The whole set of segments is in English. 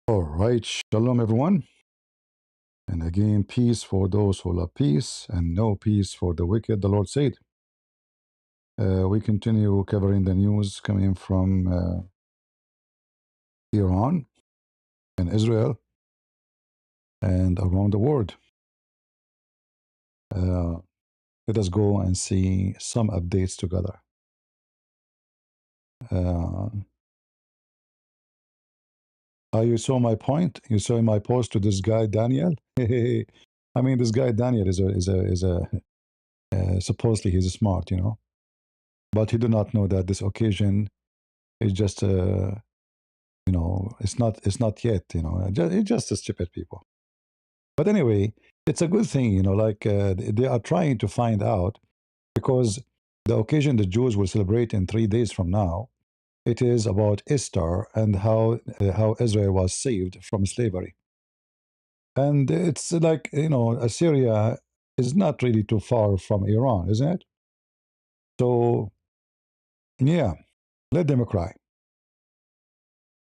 All right, shalom everyone. And again, peace for those who love peace, and no peace for the wicked, the Lord said. We continue covering the news coming from Iran and Israel and around the world. Uh, Let us go and see some updates together. Uh, you saw my point? You saw my post to this guy, Daniel? I mean, this guy, Daniel, is supposedly he's smart, but he do not know that this occasion is just it's not yet, it's just a stupid people. But anyway, it's a good thing, like they are trying to find out, because the occasion the Jews will celebrate in 3 days from now, it is about Easter and how Israel was saved from slavery. And it's like, Assyria is not really too far from Iran, isn't it? So yeah, let them cry.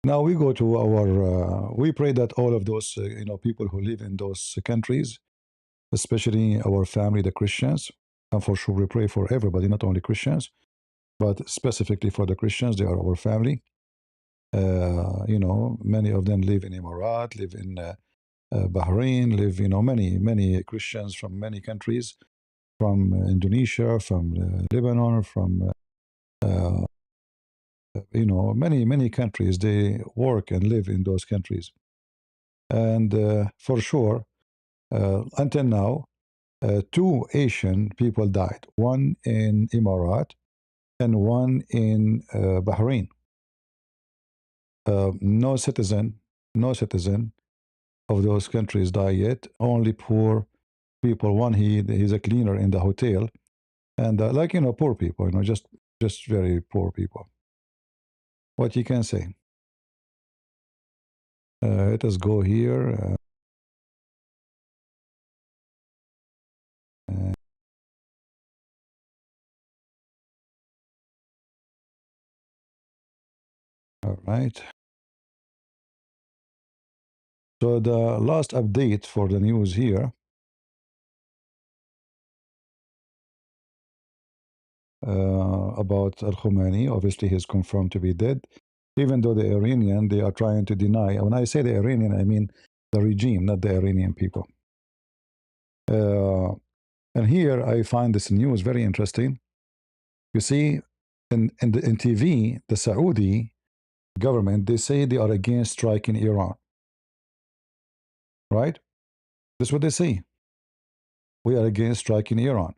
Now we go to we pray that all of those, people who live in those countries, especially our family, the Christians, and for sure we pray for everybody, not only Christians, but specifically for the Christians, they are our family. Many of them live in Emirat, live in Bahrain, live, many Christians from many countries, from Indonesia, from Lebanon, from, uh, many countries. They work and live in those countries. And for sure, until now, two Asian people died, one in Emirat and one in Bahrain. No citizen of those countries died yet. Only poor people. One, he's a cleaner in the hotel, and poor people. Just very poor people. What you can say? Let us go here. Uh, all right. So the last update for the news here. About Al Khomeini. Obviously, he's confirmed to be dead, even though the Iranian, they are trying to deny. When I say the Iranian, I mean the regime, not the Iranian people. Uh, and here I find this news very interesting. You see, in TV, the Saudi government, they say they are against striking Iran, right? That's what they say. We are against striking Iran.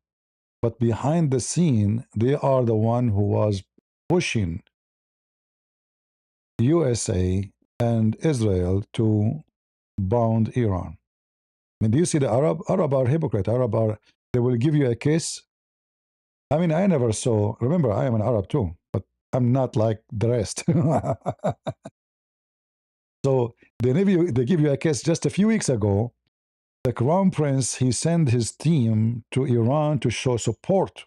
But behind the scene, they are the one who was pushing USA and Israel to bound Iran. I mean, do you see the Arab? Arab are hypocrite. Arab are, they will give you a kiss. I mean, I never saw, remember, I am an Arab too, but I'm not like the rest. So they give you a kiss. Just a few weeks ago, the Crown Prince, he sent his team to Iran to show support,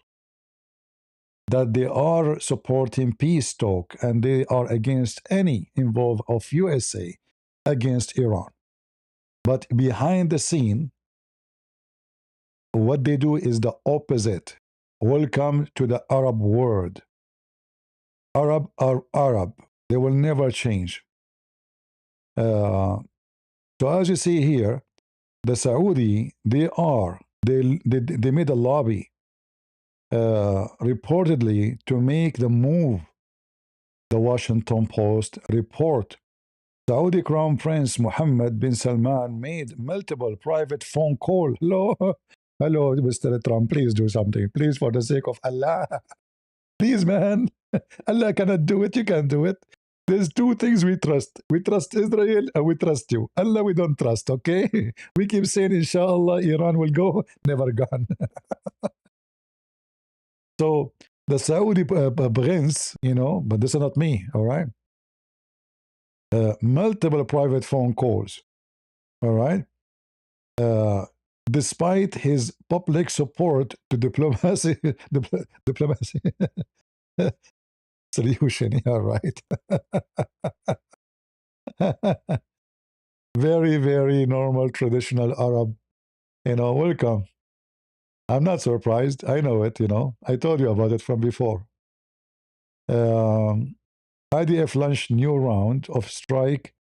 that they are supporting peace talk and they are against any involve of USA against Iran. But behind the scene, what they do is the opposite. Welcome to the Arab world. Arab are Arab. They will never change. Uh, so as you see here, the Saudi, they made a lobby reportedly to make the move. The Washington Post report Saudi Crown Prince Mohammed bin Salman made multiple private phone call. Hello, hello, Mr. Trump, please do something. Please, for the sake of Allah. Please, man. Allah cannot do it. You can do it. There's two things we trust. We trust Israel and we trust you. Allah, we don't trust, okay? We keep saying, inshallah, Iran will go. Never gone. So the Saudi prince, but this is not me, all right? Multiple private phone calls, all right? Uh, Despite his public support to diplomacy, diplomacy solution, yeah, right. Very, very normal, traditional Arab. Welcome. I'm not surprised. I know it. I told you about it from before. Um, IDF launched new round of strike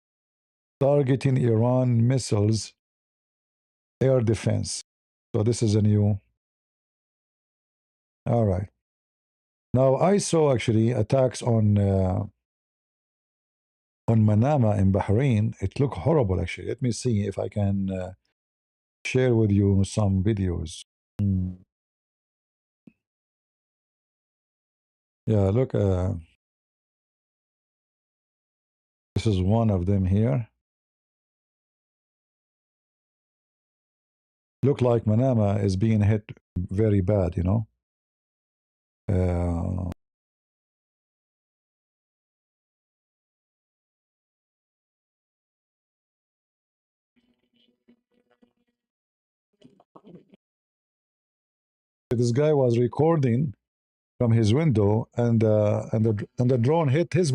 targeting Iran missiles air defense. So this is a new. All right. Now I saw actually attacks on Manama in Bahrain. It looked horrible actually. Let me see if I can share with you some videos. Mm. Yeah, look. This is one of them here. Look like Manama is being hit very bad. Uh, this guy was recording from his window, and the drone hit his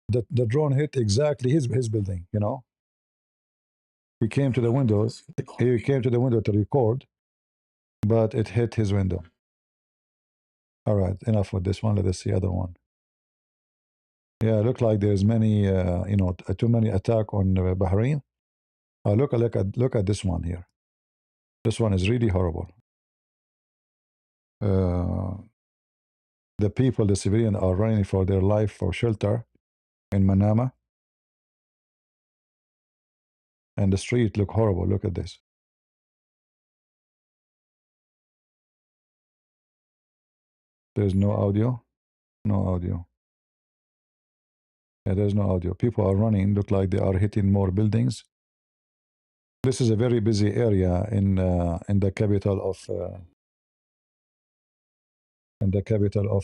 the drone hit exactly his building. He came to the windows. He came to the window to record, but it hit his window. All right, enough with this one. Let us see other one. Yeah, look like there's many, too many attack on Bahrain. Look at this one here. This one is really horrible. Uh, the people, the civilians, are running for their life for shelter in Manama, and the street look horrible. Look at this. There's no audio. No audio. Yeah, there's no audio. People are running. Look like they are hitting more buildings. This is a very busy area in the capital of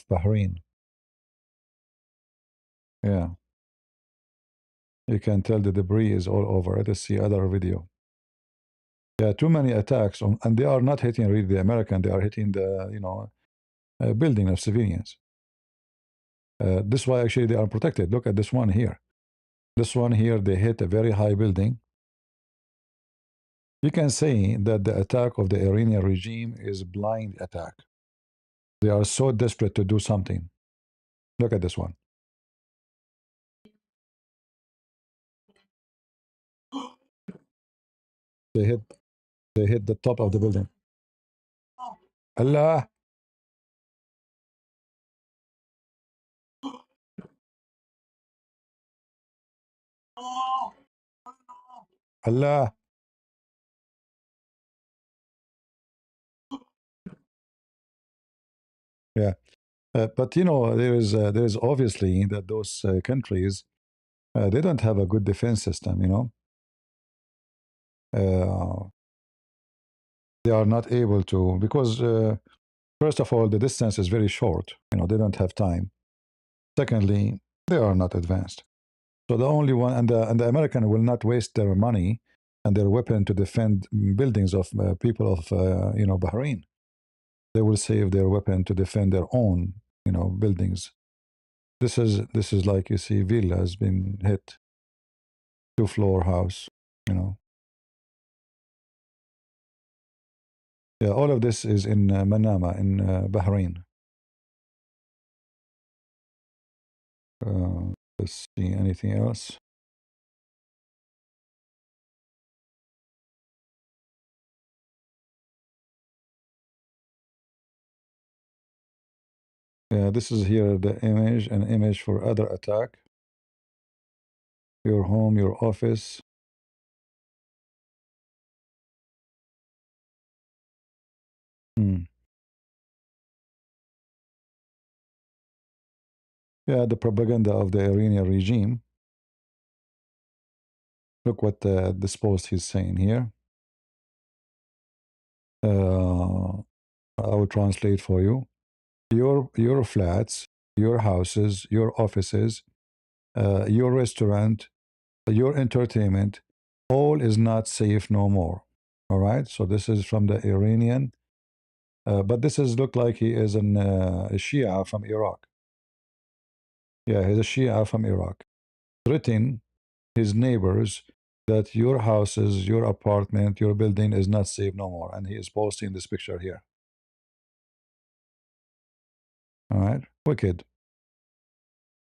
Bahrain. Yeah, you can tell the debris is all over. Let us see other video. Yeah, too many attacks and they are not hitting really the American. They are hitting the building of civilians. This is why actually they are protected. Look at this one here. This one here, they hit a very high building. You can say that the attack of the Iranian regime is blind attack. They are so desperate to do something. Look at this one. They hit they hit the top of the building. Allah, Allah. Yeah. But there is obviously that those countries they don't have a good defense system. They are not able to because first of all the distance is very short. They don't have time. Secondly, they are not advanced. So the only one, and the American will not waste their money and their weapon to defend buildings of people of Bahrain. They will save their weapon to defend their own buildings. This is like you see, Villa has been hit, 2-floor house. You know, yeah, all of this is in Manama in Bahrain. Let's see anything else. Yeah, this is here the image, an image for other attack. Your home, your office. Hmm. Yeah, the propaganda of the Iranian regime. Look what this post he's saying here. I will translate for you. Your flats, your houses, your offices, your restaurant, your entertainment, all is not safe no more. All right. So this is from the Iranian, but this is look like he is a Shia from Iraq. Yeah, he's a Shia from Iraq. Written his neighbors that your houses, your apartment, your building is not safe no more. And he is posting this picture here. All right, wicked.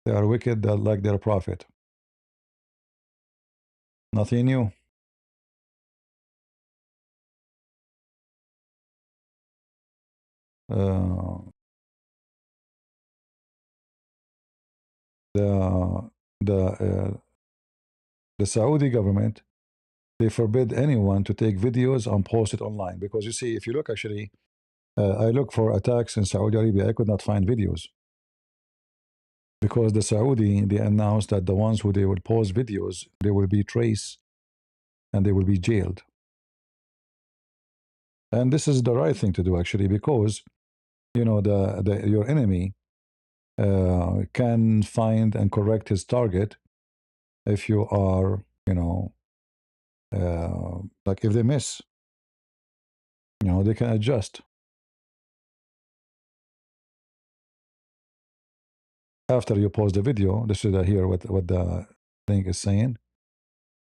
They are wicked that like their prophet. Nothing new. Uh, the the the Saudi government, they forbid anyone to take videos and post it online, because you see, if you look actually, I look for attacks in Saudi Arabia, I could not find videos, because the Saudi, they announced that the ones who they will post videos, they will be traced and they will be jailed. And this is the right thing to do actually, because you know your enemy can find and correct his target if you are, you know, like if they miss, you know, they can adjust. After you post the video, this is here what the thing is saying.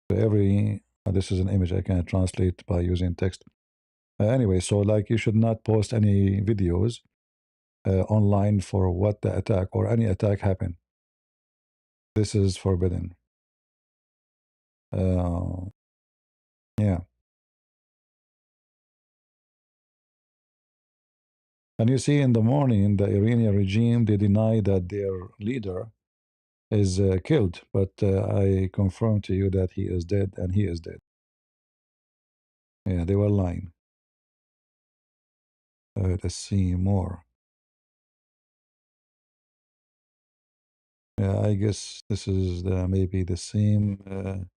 So every this is an image I can translate by using text. Anyway, so like you should not post any videos online for what the attack or any attack happened. This is forbidden. Yeah. And you see, in the morning, the Iranian regime, they deny that their leader is killed, but I confirm to you that he is dead, and he is dead. Yeah, they were lying. Let's see more. Yeah, I guess this is maybe the same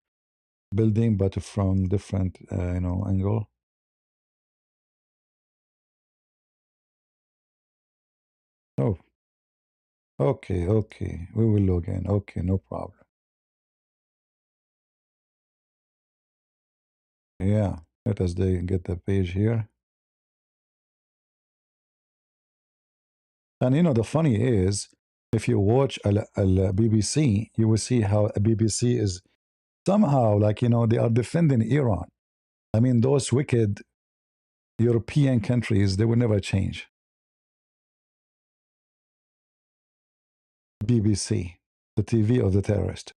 building, but from different, you know, angle. Oh, okay, okay. We will log in. Okay, no problem. Yeah, let us get the page here. And you know, the funny is, if you watch al BBC, you will see how a BBC is somehow like, you know, they are defending Iran. I mean, those wicked European countries, they will never change. BBC, the TV of the terrorist.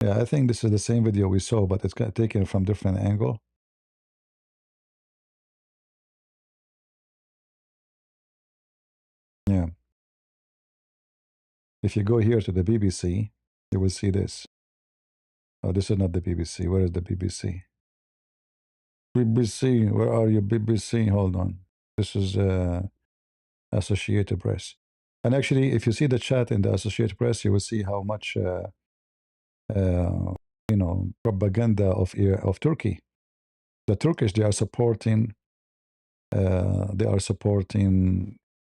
Yeah, I think this is the same video we saw, but it's taken from different angle. Yeah. If you go here to the BBC, you will see this. Oh, this is not the BBC. Where is the BBC? BBC, where are you, BBC? Hold on. This is Associated Press. And actually, if you see the chat in the Associated Press, you will see how much, you know, propaganda of Turkey. The Turkish, they are supporting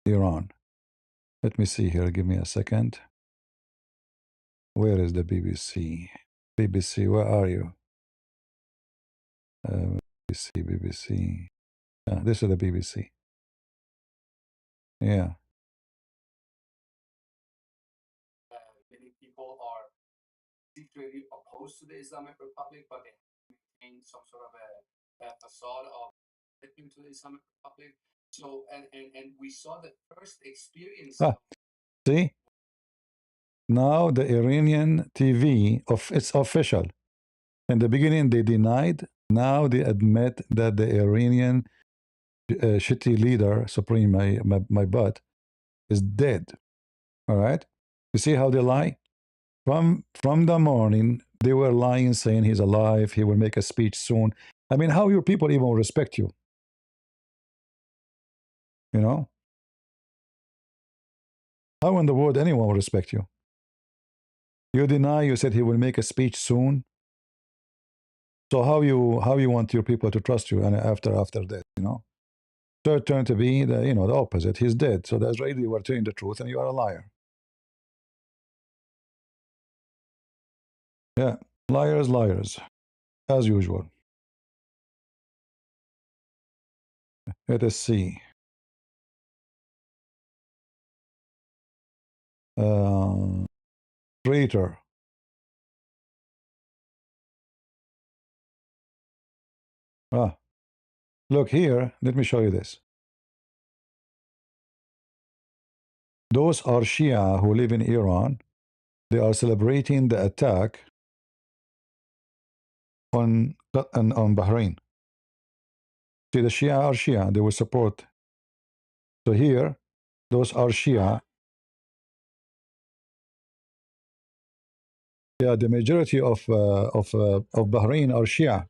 Iran. Let me see here. Give me a second. Where is the BBC? BBC, where are you? BBC, BBC. This is the BBC. Yeah. Many people are secretly opposed to the Islamic Republic, but they maintain some sort of a facade of listening to the Islamic Republic. So, and we saw the first experience. See, now the Iranian TV it's official. In the beginning, they denied. Now they admit that the Iranian shitty leader, Supreme, my butt, is dead. All right. You see how they lie? From the morning, they were lying, saying he's alive. He will make a speech soon. I mean, how your people even respect you? You know, how in the world anyone will respect you? You deny. You said he will make a speech soon. So how you want your people to trust you? And after that, you know, so it turned to be the opposite. He's dead. So the Israeli were telling the truth, and you are a liar. Yeah, liars, liars, as usual. Let us see. traitor. Ah, look here. Let me show you this. Those are Shia who live in Iran. They are celebrating the attack on Bahrain. See, the Shia are Shia. They will support. So here, those are Shia. Yeah, the majority of Bahrain are Shia.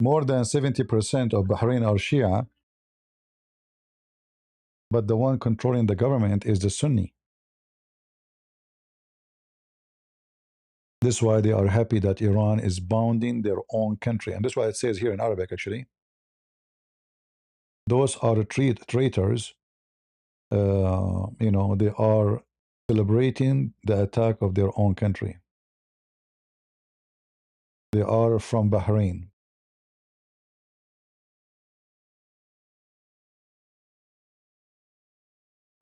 More than 70% of Bahrain are Shia, but the one controlling the government is the Sunni. This is why they are happy that Iran is bounding their own country. And that's why it says here in Arabic, actually. Those are traitors. They are celebrating the attack of their own country. They are from Bahrain.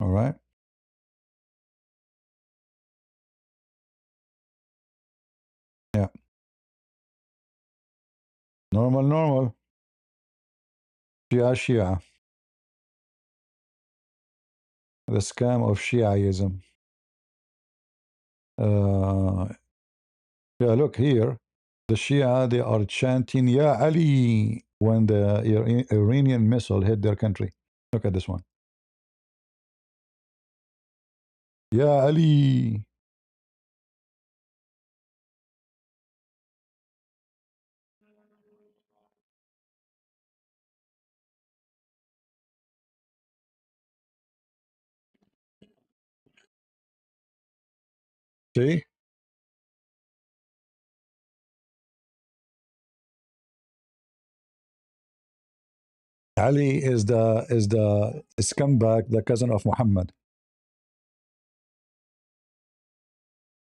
All right. Yeah. Normal, normal. Shia, Shia. The scam of Shiaism. Uh, yeah, look here. The Shia, they are chanting, Ya Ali, when the Iranian missile hit their country. Look at this one. Ya Ali. See? Ali is the scumbag, the cousin of Muhammad.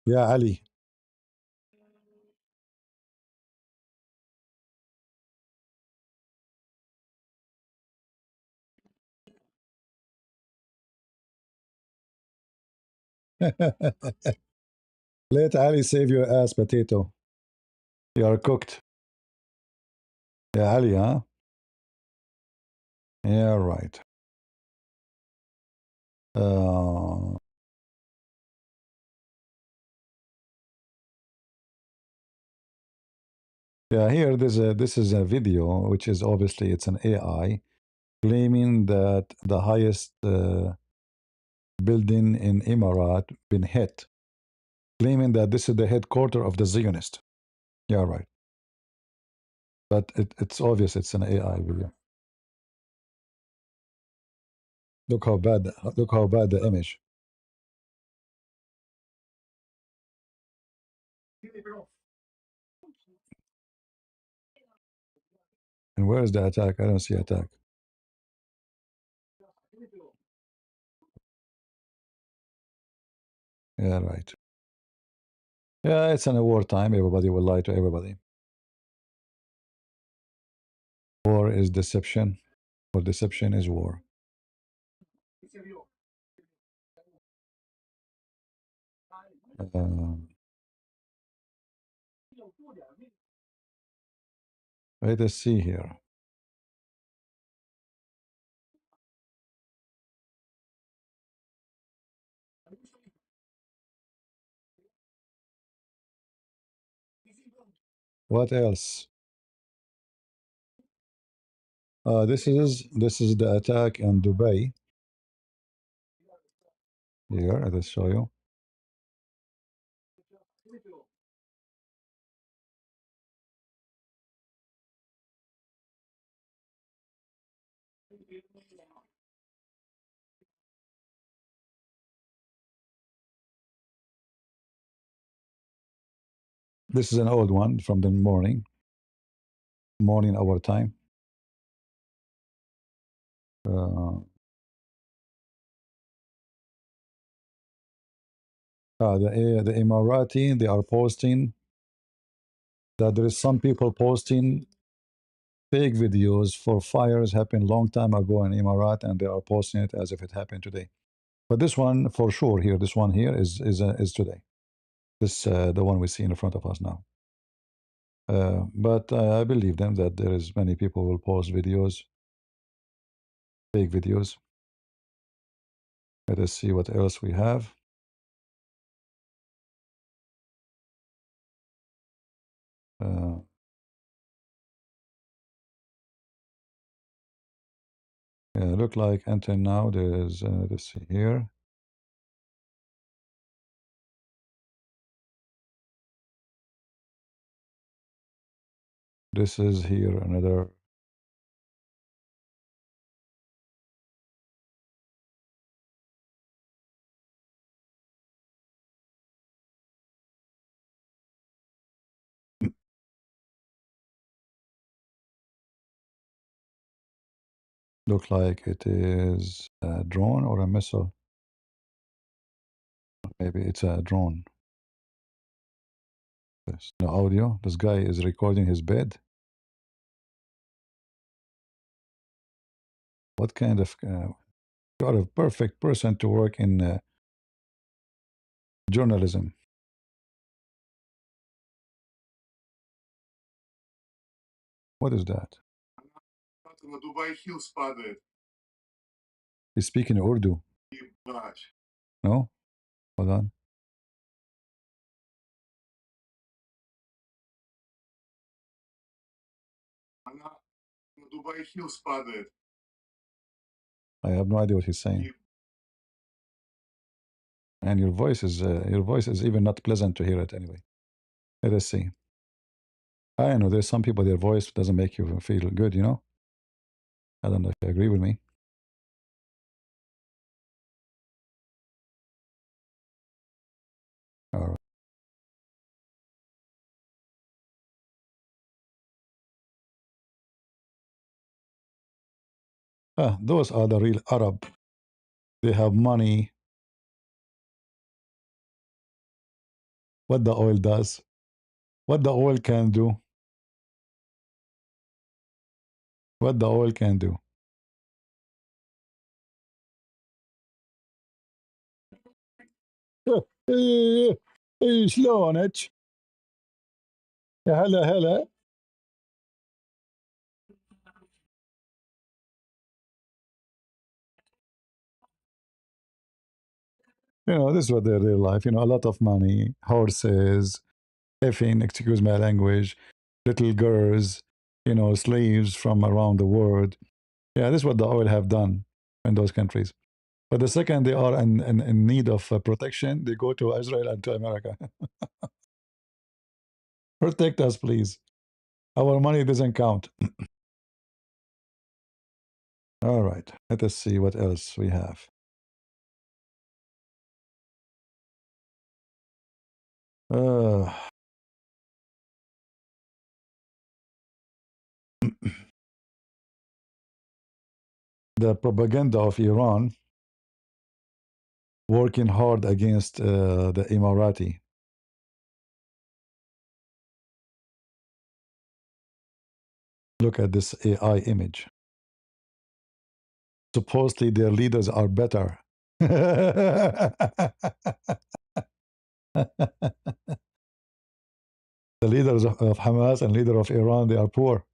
Ya Ali. Let Ali save your ass, potato. You are cooked. Ya Ali, huh? Yeah, right. Uh, yeah, here this is a video, which is obviously it's an AI claiming that the highest building in Emirat been hit, claiming that this is the headquarter of the Zionist. Yeah, right. But it's obvious it's an AI video. Look how bad the image. And where is the attack? I don't see attack. Yeah, right. Yeah, it's in a wartime. Everybody will lie to everybody. War is deception, or deception is war. Uh, let us see here. What else? This is the attack in Dubai. Here, let us show you. This is an old one from the morning our time. Uh, the Emirati, they are posting that there is some people posting fake videos for fires happened long time ago in Emirat, and they are posting it as if it happened today. But this one for sure here, this one here is today. This the one we see in front of us now. But I believe them that there is many people will post videos, fake videos. Let us see what else we have. Yeah, look like until now there's let's see here. This is here another. Look like it is a drone or a missile. Maybe it's a drone. There's no audio. This guy is recording his bed. What kind of you are a perfect person to work in journalism. What is that? He's speaking Urdu. No? Hold on. I have no idea what he's saying. And your voice is even not pleasant to hear it anyway. Let us see. I know there's some people their voice doesn't make you feel good, you know? I don't know if you agree with me. All right. Those are the real Arab. They have money. What the oil does, what the oil can do, what the oil can do. شلونك؟ يا هلا هلا. You know, this is what their real life. You know, a lot of money, horses, effing, excuse my language, little girls, you know, slaves from around the world. Yeah, this is what the oil have done in those countries. But the second they are in need of protection, they go to Israel and to America. Protect us, please. Our money doesn't count. All right, let us see what else we have. Uh, the propaganda of Iran working hard against the Emirati. Look at this AI image. Supposedly their leaders are better. The leaders of Hamas and leader of Iran, they are poor.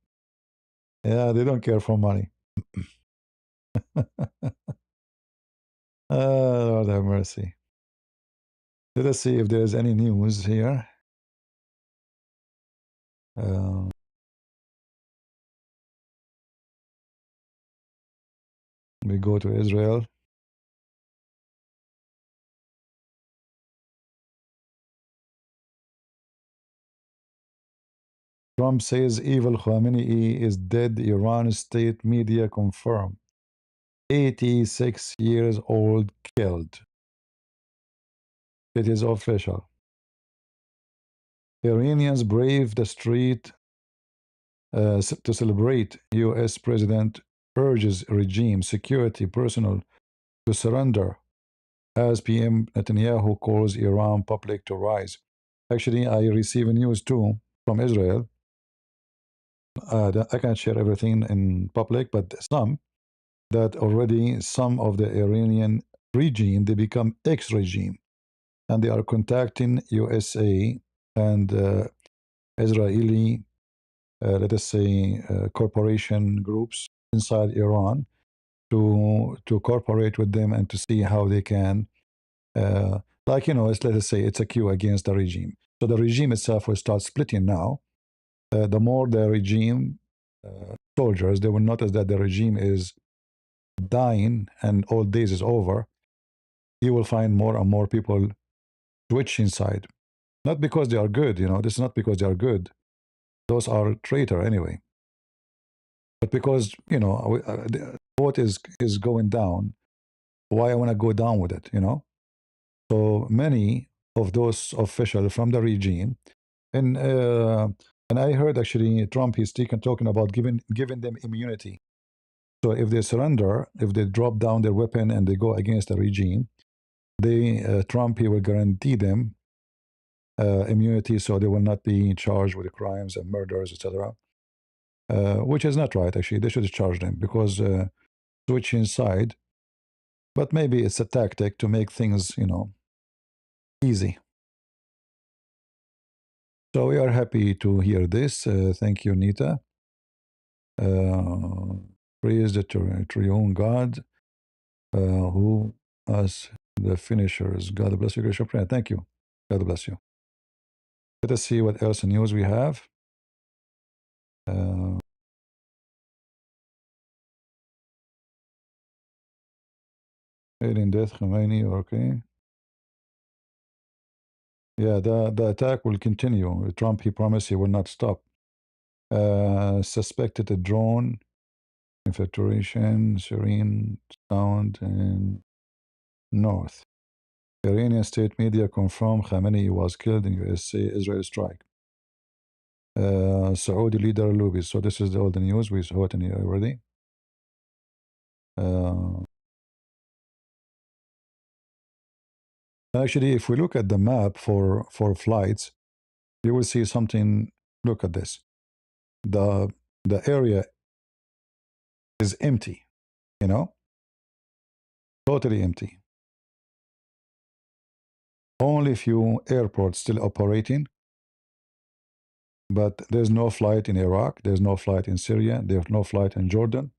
Yeah, they don't care for money. Lord have mercy. Let us see if there's any news here. We go to Israel. Trump says evil Khamenei is dead. Iran state media confirm. 86 years old killed. It is official. Iranians brave the street to celebrate. U.S. President urges regime security personnel to surrender as PM Netanyahu calls Iran public to rise. Actually, I receive news too from Israel I can't share everything in public, but some that already some of the Iranian regime they become ex-regime, and they are contacting USA and Israeli, let us say, corporation groups inside Iran to cooperate with them and to see how they can, like let us say it's a coup against the regime. So the regime itself will start splitting now. The more the regime soldiers, they will notice that the regime is dying and old days is over. You will find more and more people switching side, not because they are good. This is not because they are good. Those are traitor anyway. But because the vote is going down, why I want to go down with it? So many of those officials from the regime, and uh, and I heard actually Trump he's talking about giving them immunity. So if they surrender, if they drop down their weapon and they go against the regime, they Trump he will guarantee them immunity, so they will not be charged with crimes and murders, etc. Which is not right. Actually, they should charge them because switching side. But maybe it's a tactic to make things easy. So we are happy to hear this. Thank you, Nita. Uh, praise the triune God who us the finishers. God bless you, Gracious Prayer. Thank you. God bless you. Let us see what else news we have. Uh, alien death, Khomeini, okay. Yeah, the attack will continue. Trump, he promised he will not stop. Suspected a drone infiltration, Syrian sound in north. Iranian state media confirm Khamenei was killed in USA-Israel strike. Saudi leader Lubi. So this is all the news. We saw it in here already. Uh, actually, if we look at the map for flights, you will see something. Look at this. The area is empty. Totally empty. Only few airports still operating, but there's no flight in Iraq. There's no flight in Syria. There's no flight in Jordan.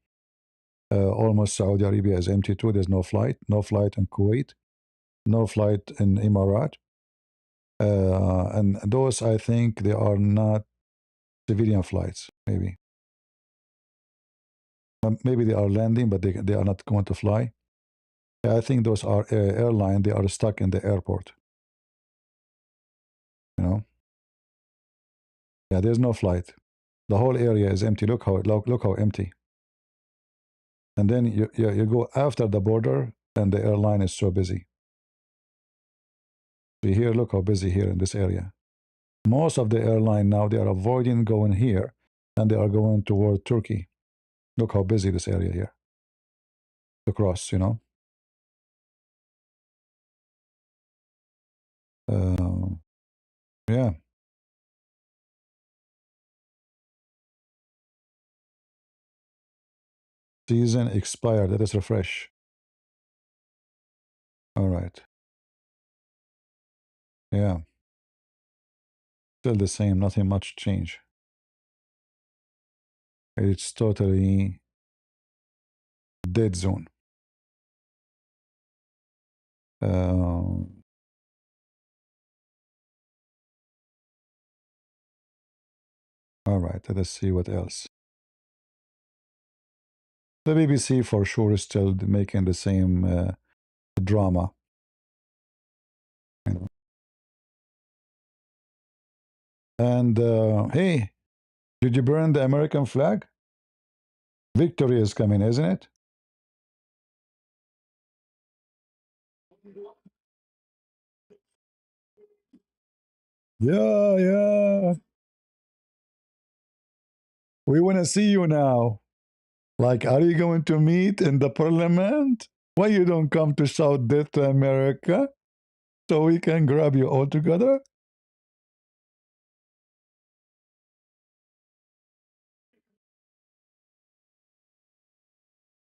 Almost Saudi Arabia is empty too. There's no flight. No flight in Kuwait. No flight in Emirat. And those, I think, they are not civilian flights. Maybe. Maybe they are landing, but they are not going to fly. I think those are airline. They are stuck in the airport. Yeah, there's no flight. The whole area is empty. Look how empty. And then you go after the border, and the airline is so busy. See here, look how busy here in this area. Most of the airline now, they are avoiding going here, and they are going toward Turkey. Look how busy this area here to cross, Yeah. Season expired. Let us refresh. All right. Yeah. Still the same. Nothing much change. It's totally dead zone. All right. Let us see what else. The BBC for sure is still making the same drama. And hey, did you burn the American flag? Victory is coming, isn't it? Yeah, yeah. We want to see you now. Like, are you going to meet in the parliament? Why you don't come to shout death to America so we can grab you all together?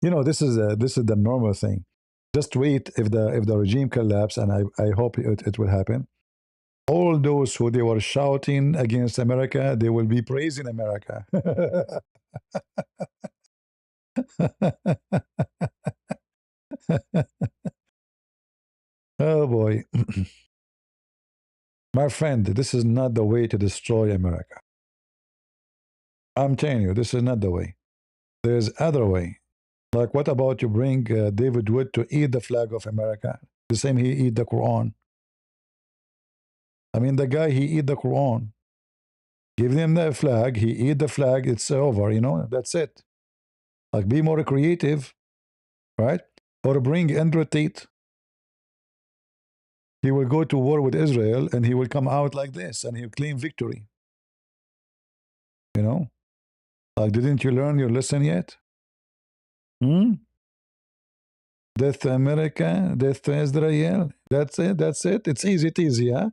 This is the normal thing. Just wait if the regime collapse, and I hope it will happen. All those who they were shouting against America, they will be praising America. Oh boy. My friend, this is not the way to destroy America. I'm telling you, this is not the way. There's other way. Like, what about you bring David Wood to eat the flag of America? The same he eat the Quran. I mean, the guy, he eat the Quran. Give him the flag, he eat the flag, it's over, that's it. Like, be more creative, right? Or bring Andrew Tate. He will go to war with Israel and he will come out like this and he'll claim victory. You know? Like, didn't you learn your lesson yet? Hmm? Death to America, death to Israel. That's it, that's it. It's easy, huh?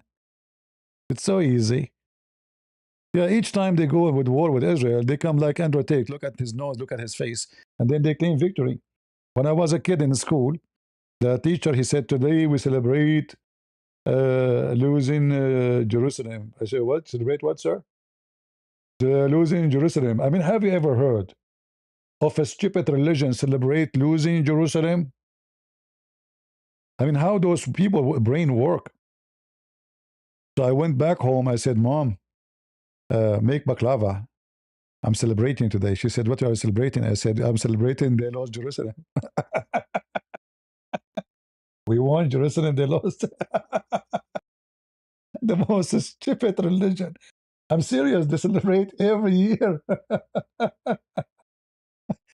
It's so easy. Yeah, each time they go with war with Israel, they come like Andrew Tate. Look at his nose, look at his face. And then they claim victory. When I was a kid in school, the teacher, he said, today we celebrate losing Jerusalem. I said, what? Celebrate what, sir? Losing Jerusalem. I mean, have you ever heard of a stupid religion celebrate losing Jerusalem? I mean, how those people brain work? So I went back home. I said, Mom, make baklava. I'm celebrating today. She said, what are you celebrating? I said, I'm celebrating they lost Jerusalem. We won Jerusalem, they lost. The most stupid religion. I'm serious. They celebrate every year.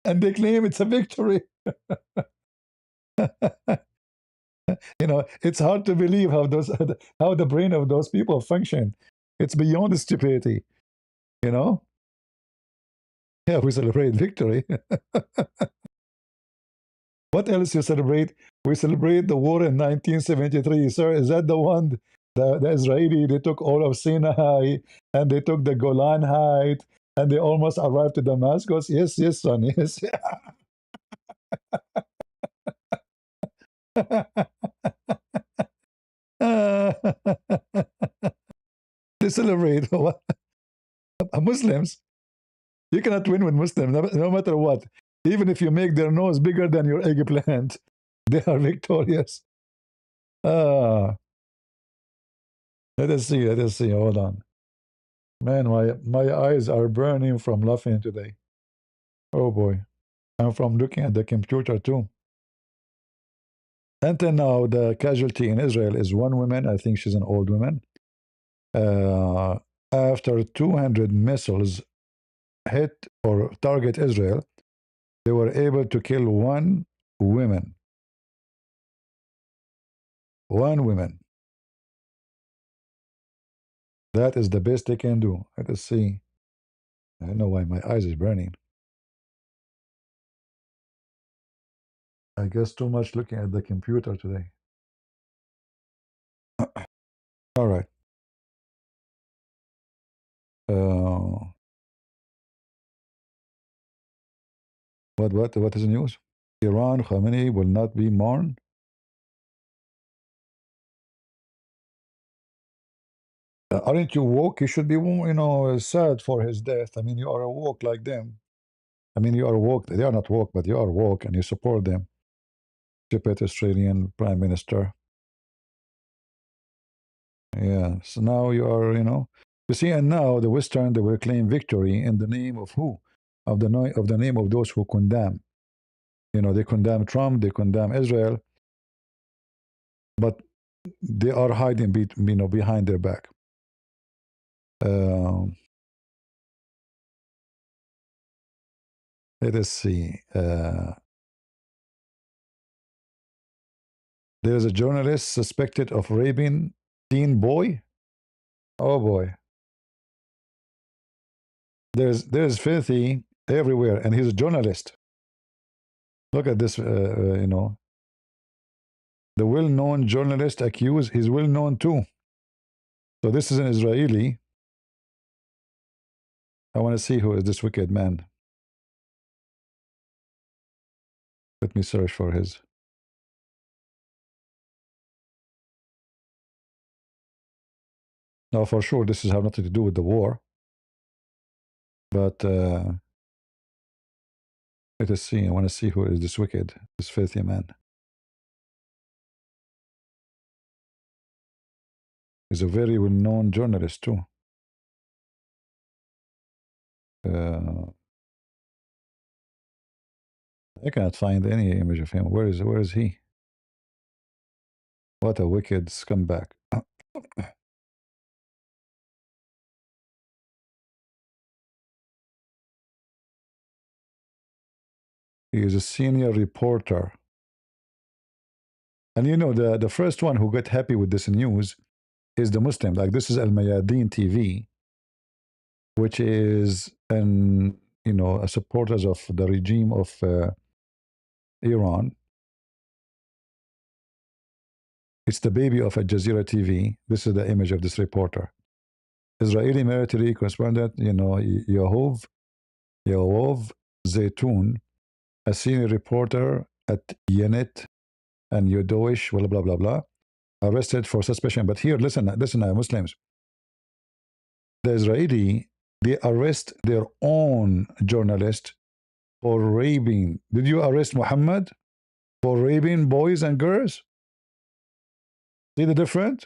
And they claim it's a victory. It's hard to believe how the brain of those people function. It's beyond stupidity. Yeah, we celebrate victory. What else you celebrate? We celebrate the war in 1973. Sir, is that the one, the Israeli, they took all of Sinai and they took the Golan Heights and they almost arrived to Damascus? Yes, son, yes. They celebrate what? Muslims. You cannot win with Muslims, no matter what. Even if you make their nose bigger than your eggplant, they are victorious. Let us see. Let us see. Hold on. Man, my eyes are burning from laughing today. Oh boy. I'm from looking at the computer too. Until now, the casualty in Israel is one woman. I think she's an old woman. After 200 missiles hit or target Israel, they were able to kill one woman. One woman. That is the best they can do. Let us see. I don't know why my eyes is burning. I guess too much looking at the computer today. All right. What is the news? Iran, Khamenei will not be mourned. Aren't you woke? You should be, sad for his death. I mean, you are woke like them. I mean, you are woke. They are not woke, but you are woke, and you support them. Stupid Australian Prime Minister. Yeah. So now you are, you see, and now the Western they will claim victory in the name of who? Of the name of those who condemn. They condemn Trump, they condemn Israel, but they are hiding, behind their back. Let us see. There is a journalist suspected of raping teen boy. Oh boy. There's filthy everywhere, and he's a journalist. Look at this. The well-known journalist accused. He's well-known too. So this is an Israeli. I want to see who is this wicked man. Let me search for his. Now, for sure, this has have nothing to do with the war, but let us see. I want to see who is this wicked, this filthy man. He's a very well-known journalist too. I cannot find any image of him. Where is he? What a wicked scumbag. He is a senior reporter. And you know, the first one who got happy with this news is the Muslim. Like, this is Al Mayadeen TV, which is a supporters of the regime of Iran. It's the baby of Al Jazeera TV. This is the image of this reporter. Israeli military correspondent, Yoav Zaytoun, a senior reporter at Ynet and Yodoish, blah, blah, blah, blah, arrested for suspicion. But here, listen, Muslims. The Israeli, they arrest their own journalist for raping. Did you arrest Muhammad for raping boys and girls? See the difference?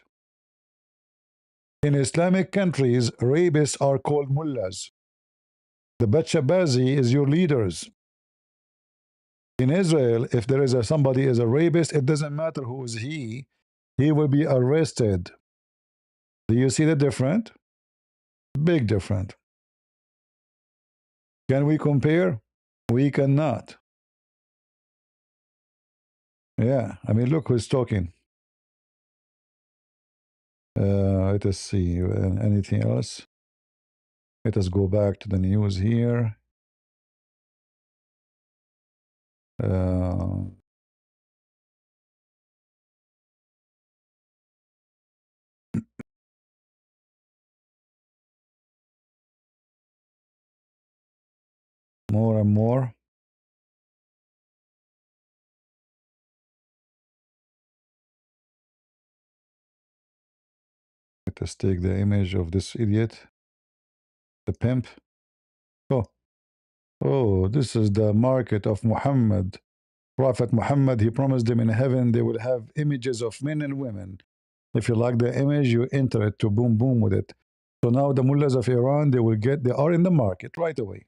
In Islamic countries, rapists are called mullahs. The Bachabazi is your leaders. In Israel, if there is somebody is a rapist, it doesn't matter who is he will be arrested. Do you see the difference? Big difference. Can we compare? We cannot. Yeah, I mean, look who's talking. Let us see. Anything else? Let us go back to the news here. More and more. Let us take the image of this idiot, the pimp. Oh, this is the market of Muhammad. Prophet Muhammad, he promised them in heaven they will have images of men and women. If you like the image, you enter it to boom boom with it. So now the mullahs of Iran, they are in the market right away.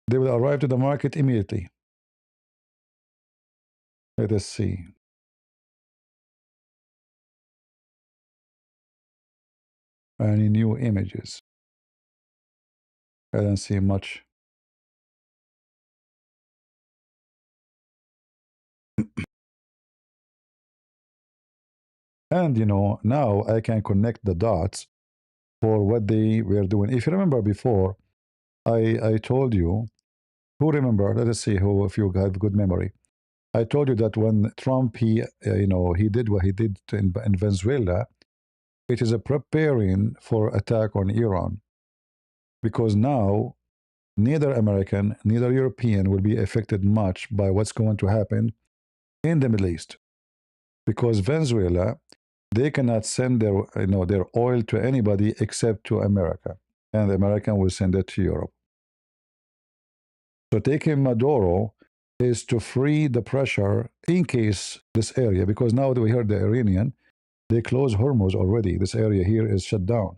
They will arrive to the market immediately. Let us see. Any new images? I don't see much. And now I can connect the dots for what they were doing. If you remember before, I told you, who remember? Let us see who, if you have good memory. I told you that when Trump, he did what he did in Venezuela, it is a preparing for attack on Iran, because now neither American, neither European will be affected much by what's going to happen in the Middle East, because Venezuela, they cannot send their oil to anybody except to America, and the American will send it to Europe. So taking Maduro is to free the pressure in case this area, because now that we heard the Iranian, they close Hormuz already. This area here is shut down.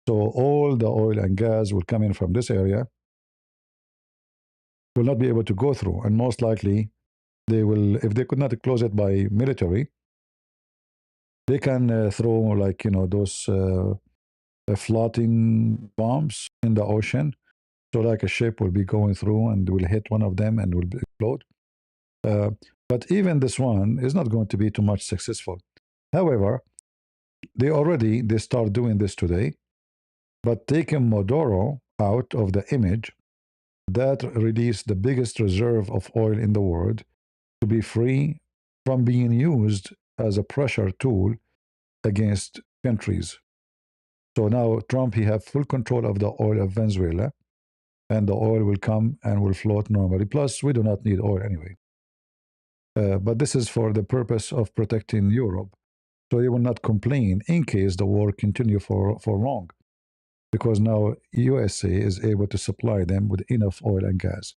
So all the oil and gas will come in from this area, will not be able to go through. And most likely, they will, if they could not close it by military, they can throw those floating bombs in the ocean. So like a ship will be going through and will hit one of them and will explode. But even this one is not going to be too much successful. However, they start doing this today, but taking Maduro out of the image, that released the biggest reserve of oil in the world to be free from being used as a pressure tool against countries. So now Trump, he have full control of the oil of Venezuela. and the oil will come and will float normally. Plus, we do not need oil anyway. But this is for the purpose of protecting Europe, so they will not complain in case the war continue for long, because now USA is able to supply them with enough oil and gas.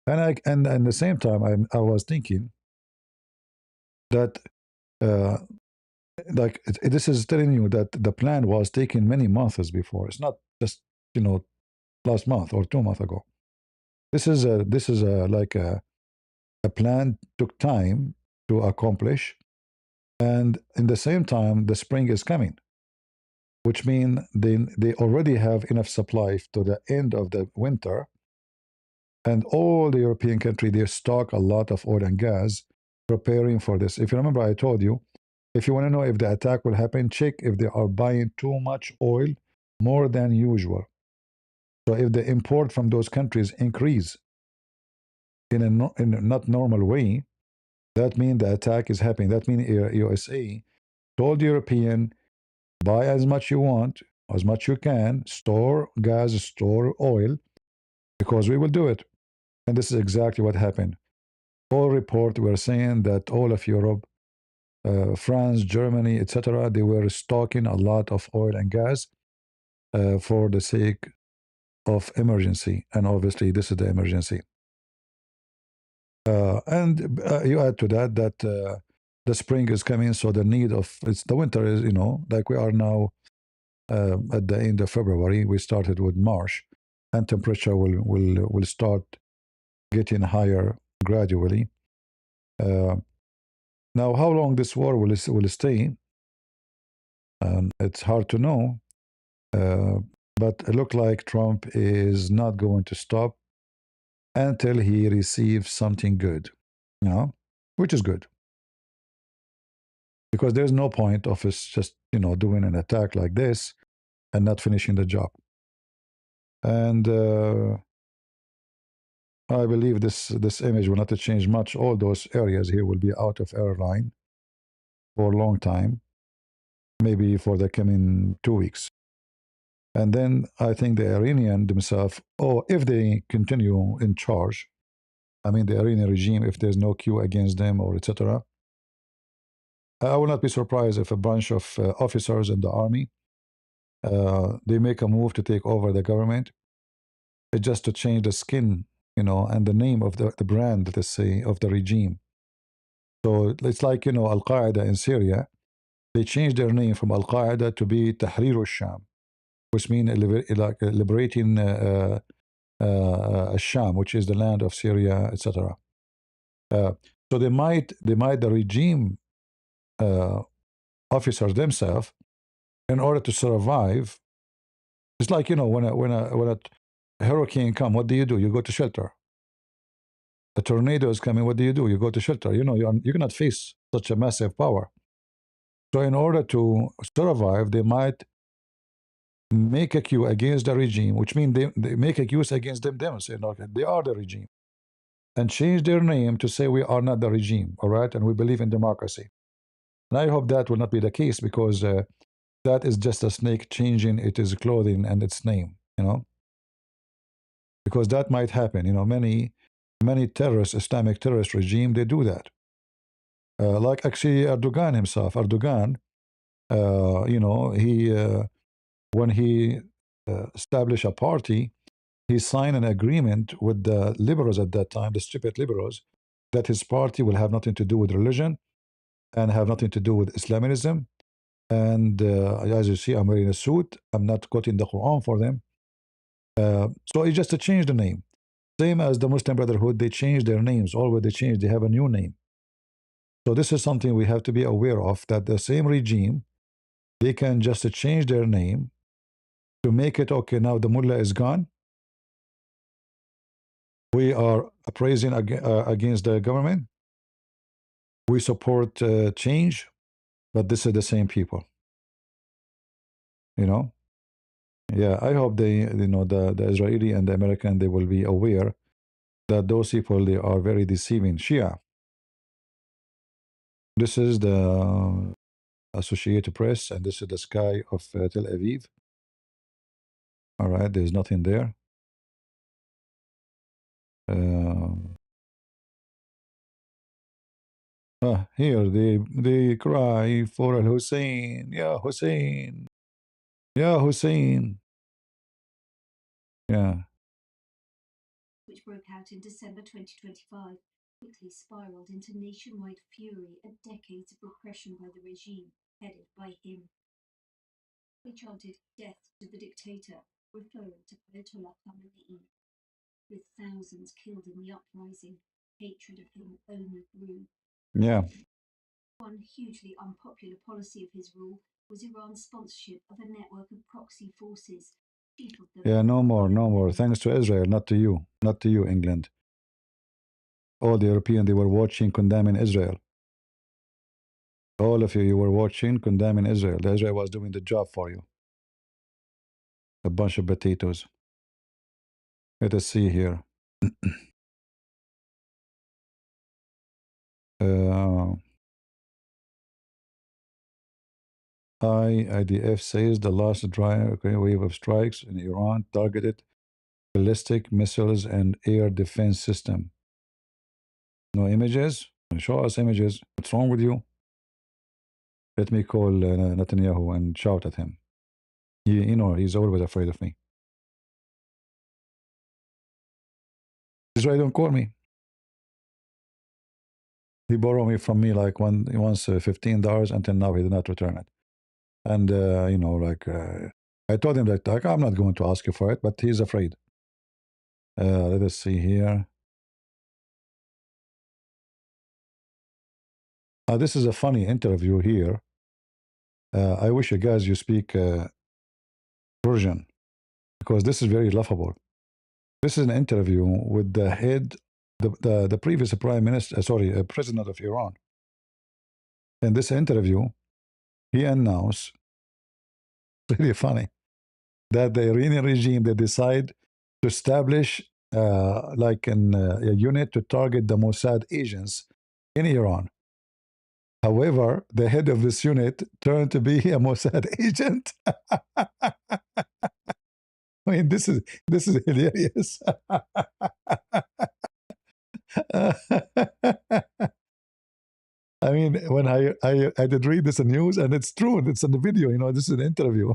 And at the same time, I was thinking that uh, this is telling you that the plan was taking many months before. It's not just you know last month or 2 months ago. This is like a plan took time to accomplish, and in the same time, the spring is coming, which means they already have enough supply to the end of the winter, and all the European countries they stock a lot of oil and gas, preparing for this. If you remember, I told you, if you want to know if the attack will happen, check if they are buying too much oil, more than usual. So if the import from those countries increase in a, in a not normal way, that means the attack is happening. That means USA told European, buy as much you want, as much you can, store gas, store oil, because we will do it. And this is exactly what happened. All report were saying that all of Europe, France, Germany, etc., they were stocking a lot of oil and gas for the sake of emergency. And obviously, this is the emergency. And you add to that that the spring is coming, so the need of it's the winter is like we are now at the end of February. We started with March, and temperature will start getting higher gradually. Now, how long this war will stay? It's hard to know, uh, but it looks like Trump is not going to stop until he receives something good, which is good, because there's no point of us just doing an attack like this and not finishing the job. And I believe this image will not change much. All those areas here will be out of airline for a long time, maybe for the coming 2 weeks. And then I think the Iranian themselves, or if they continue in charge, I mean the Iranian regime, if there's no coup against them or etc., I will not be surprised if a bunch of officers in the army they make a move to take over the government, just to change the skin, and the name of the brand, let's say, of the regime. So it's like Al Qaeda in Syria. They changed their name from Al Qaeda to be Tahrir al-Sham, which means like liberating Sham, which is the land of Syria, etc. So the regime officers themselves, in order to survive. It's like when a hurricane come, what do? You go to shelter. A tornado is coming, what do? You go to shelter. You cannot face such a massive power. So in order to survive, they might make a coup against the regime, which means they make a coup against them, say, okay, they are the regime, and change their name to say we are not the regime, all right, and we believe in democracy. And I hope that will not be the case, because that is just a snake changing its clothing and its name, because that might happen. Many Islamic terrorist regime, they do that. Like actually Erdogan himself. Erdogan, he when he established a party, he signed an agreement with the liberals at that time, the stupid liberals, that his party will have nothing to do with religion and have nothing to do with Islamism. And as you see, I'm wearing a suit. I'm not quoting the Quran for them. So it's just to change the name. Same as the Muslim Brotherhood, they change their names. Always they change, they have a new name. So this is something we have to be aware of, that the same regime, they can just change their name to make it, okay, now the mullah is gone. We are praising against the government. We support change, but this is the same people. Yeah, I hope the Israeli and the American, they will be aware that those people, they are very deceiving. Shia. This is the Associated Press, and this is the sky of Tel Aviv. All right, there's nothing there. Here they cry for Al Hussein. Yeah, Hussein. Yeah, Hussein. Yeah. Which broke out in December 2025, quickly spiraled into nationwide fury at decades of repression by the regime headed by him. They chanted death to the dictator, referring to Ayatollah Khamenei. With thousands killed in the uprising, hatred of him only grew. Yeah. One hugely unpopular policy of his rule was Iran's sponsorship of a network of proxy forces. Yeah, no more. Thanks to Israel, not to you, England. All the European, they were watching, condemning Israel. All of you were watching, condemning Israel. Israel was doing the job for you. A bunch of potatoes. Let us see here. IDF says the last wave of strikes in Iran targeted ballistic missiles and air defense system. No images? Show us images. What's wrong with you? Let me call Netanyahu and shout at him. He's always afraid of me. Israel don't call me. He borrowed me from me like once $15 until now he did not return it. And I told him that I'm not going to ask you for it, but he's afraid. Let us see here. This is a funny interview here. I wish you guys you speak Persian because this is very laughable. This is an interview with the head, the previous prime minister, president of Iran. In this interview, he announced, really funny, that the Iranian regime, they decide to establish a unit to target the Mossad agents in Iran. However, the head of this unit turned to be a Mossad agent. I mean, this is hilarious. I mean, when I did read this in news, and it's true, it's in the video. This is an interview.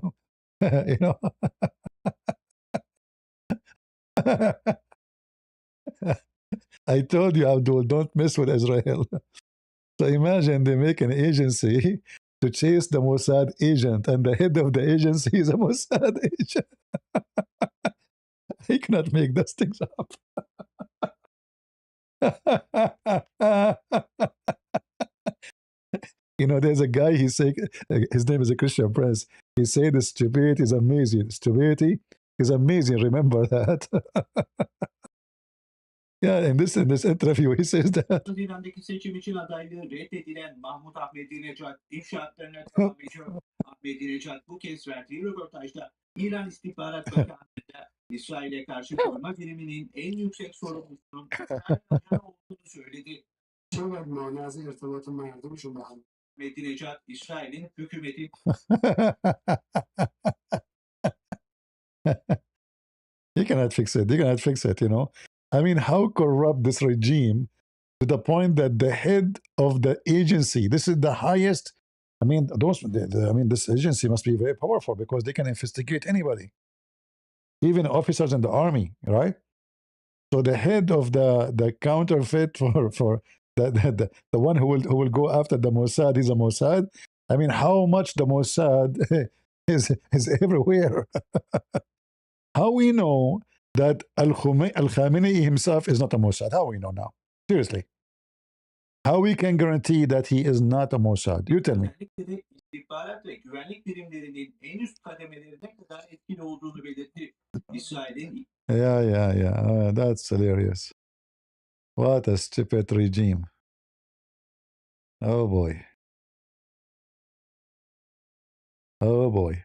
I told you, Abdul, don't mess with Israel. So imagine they make an agency to chase the Mossad agent, and the head of the agency is a Mossad agent. He cannot make those things up. There's a guy, his name is a Christian Prince. He said the stupidity is amazing. Stupidity is amazing. Remember that. Yeah, in this interview, he says that. İran'daki seçim için adaylığı reddedilen Mahmut Ahmedinejad inşaatlarına devam ediyor. Ahmedinejad bu kez verdiği röportajda İran İstihbarat Bakanlığı'nda İsrail'e karşı koruma biriminin en yüksek sorumlusunun olduğunu söyledi. Ahmedinejad, İsrail'in hükümeti He cannot fix it. He cannot fix it, I mean, how corrupt this regime to the point that the head of the agency, this is the highest, I mean, this agency must be very powerful because they can investigate anybody, even officers in the army, right? So the head of the counterfeit for the one who will go after the Mossad is a Mossad. I mean, how much the Mossad is everywhere. How we know that Al-Khamenei himself is not a Mossad? How we know now? Seriously. How we can guarantee that he is not a Mossad? You tell me. İstihbarat ve güvenlik birimlerinin en üst kademelerine kadar etkili olduğunu belirtti. İsrail'in Yeah. That's hilarious. What a stupid regime. Oh boy. Oh boy.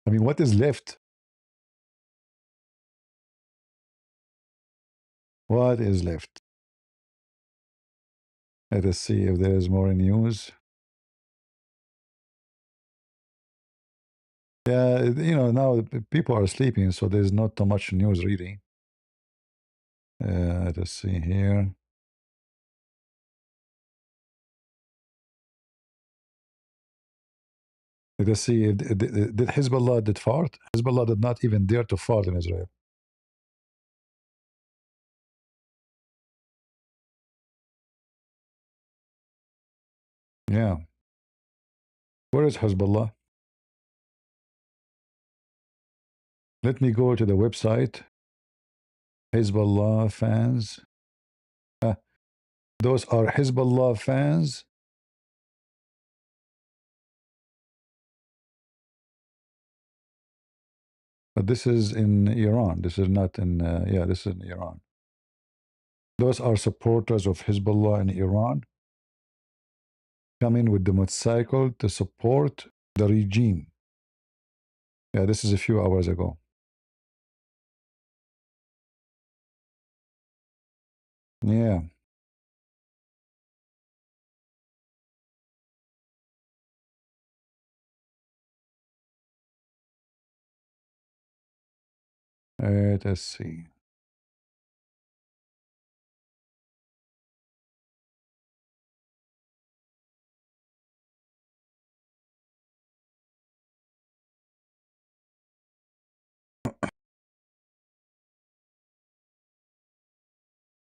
I mean, what is left? What is left? Let us see if there is more news. Yeah, now people are sleeping, so there's not too much news really. Let's see here. Let's see. Did Hezbollah did fart? Hezbollah did not even dare to fart in Israel. Yeah. Where is Hezbollah? Let me go to the website. Hezbollah fans. Those are Hezbollah fans. But this is in Iran. This is not in, yeah, this is in Iran. Those are supporters of Hezbollah in Iran coming with the motorcycle to support the regime. Yeah, this is a few hours ago. Yeah. Let's see.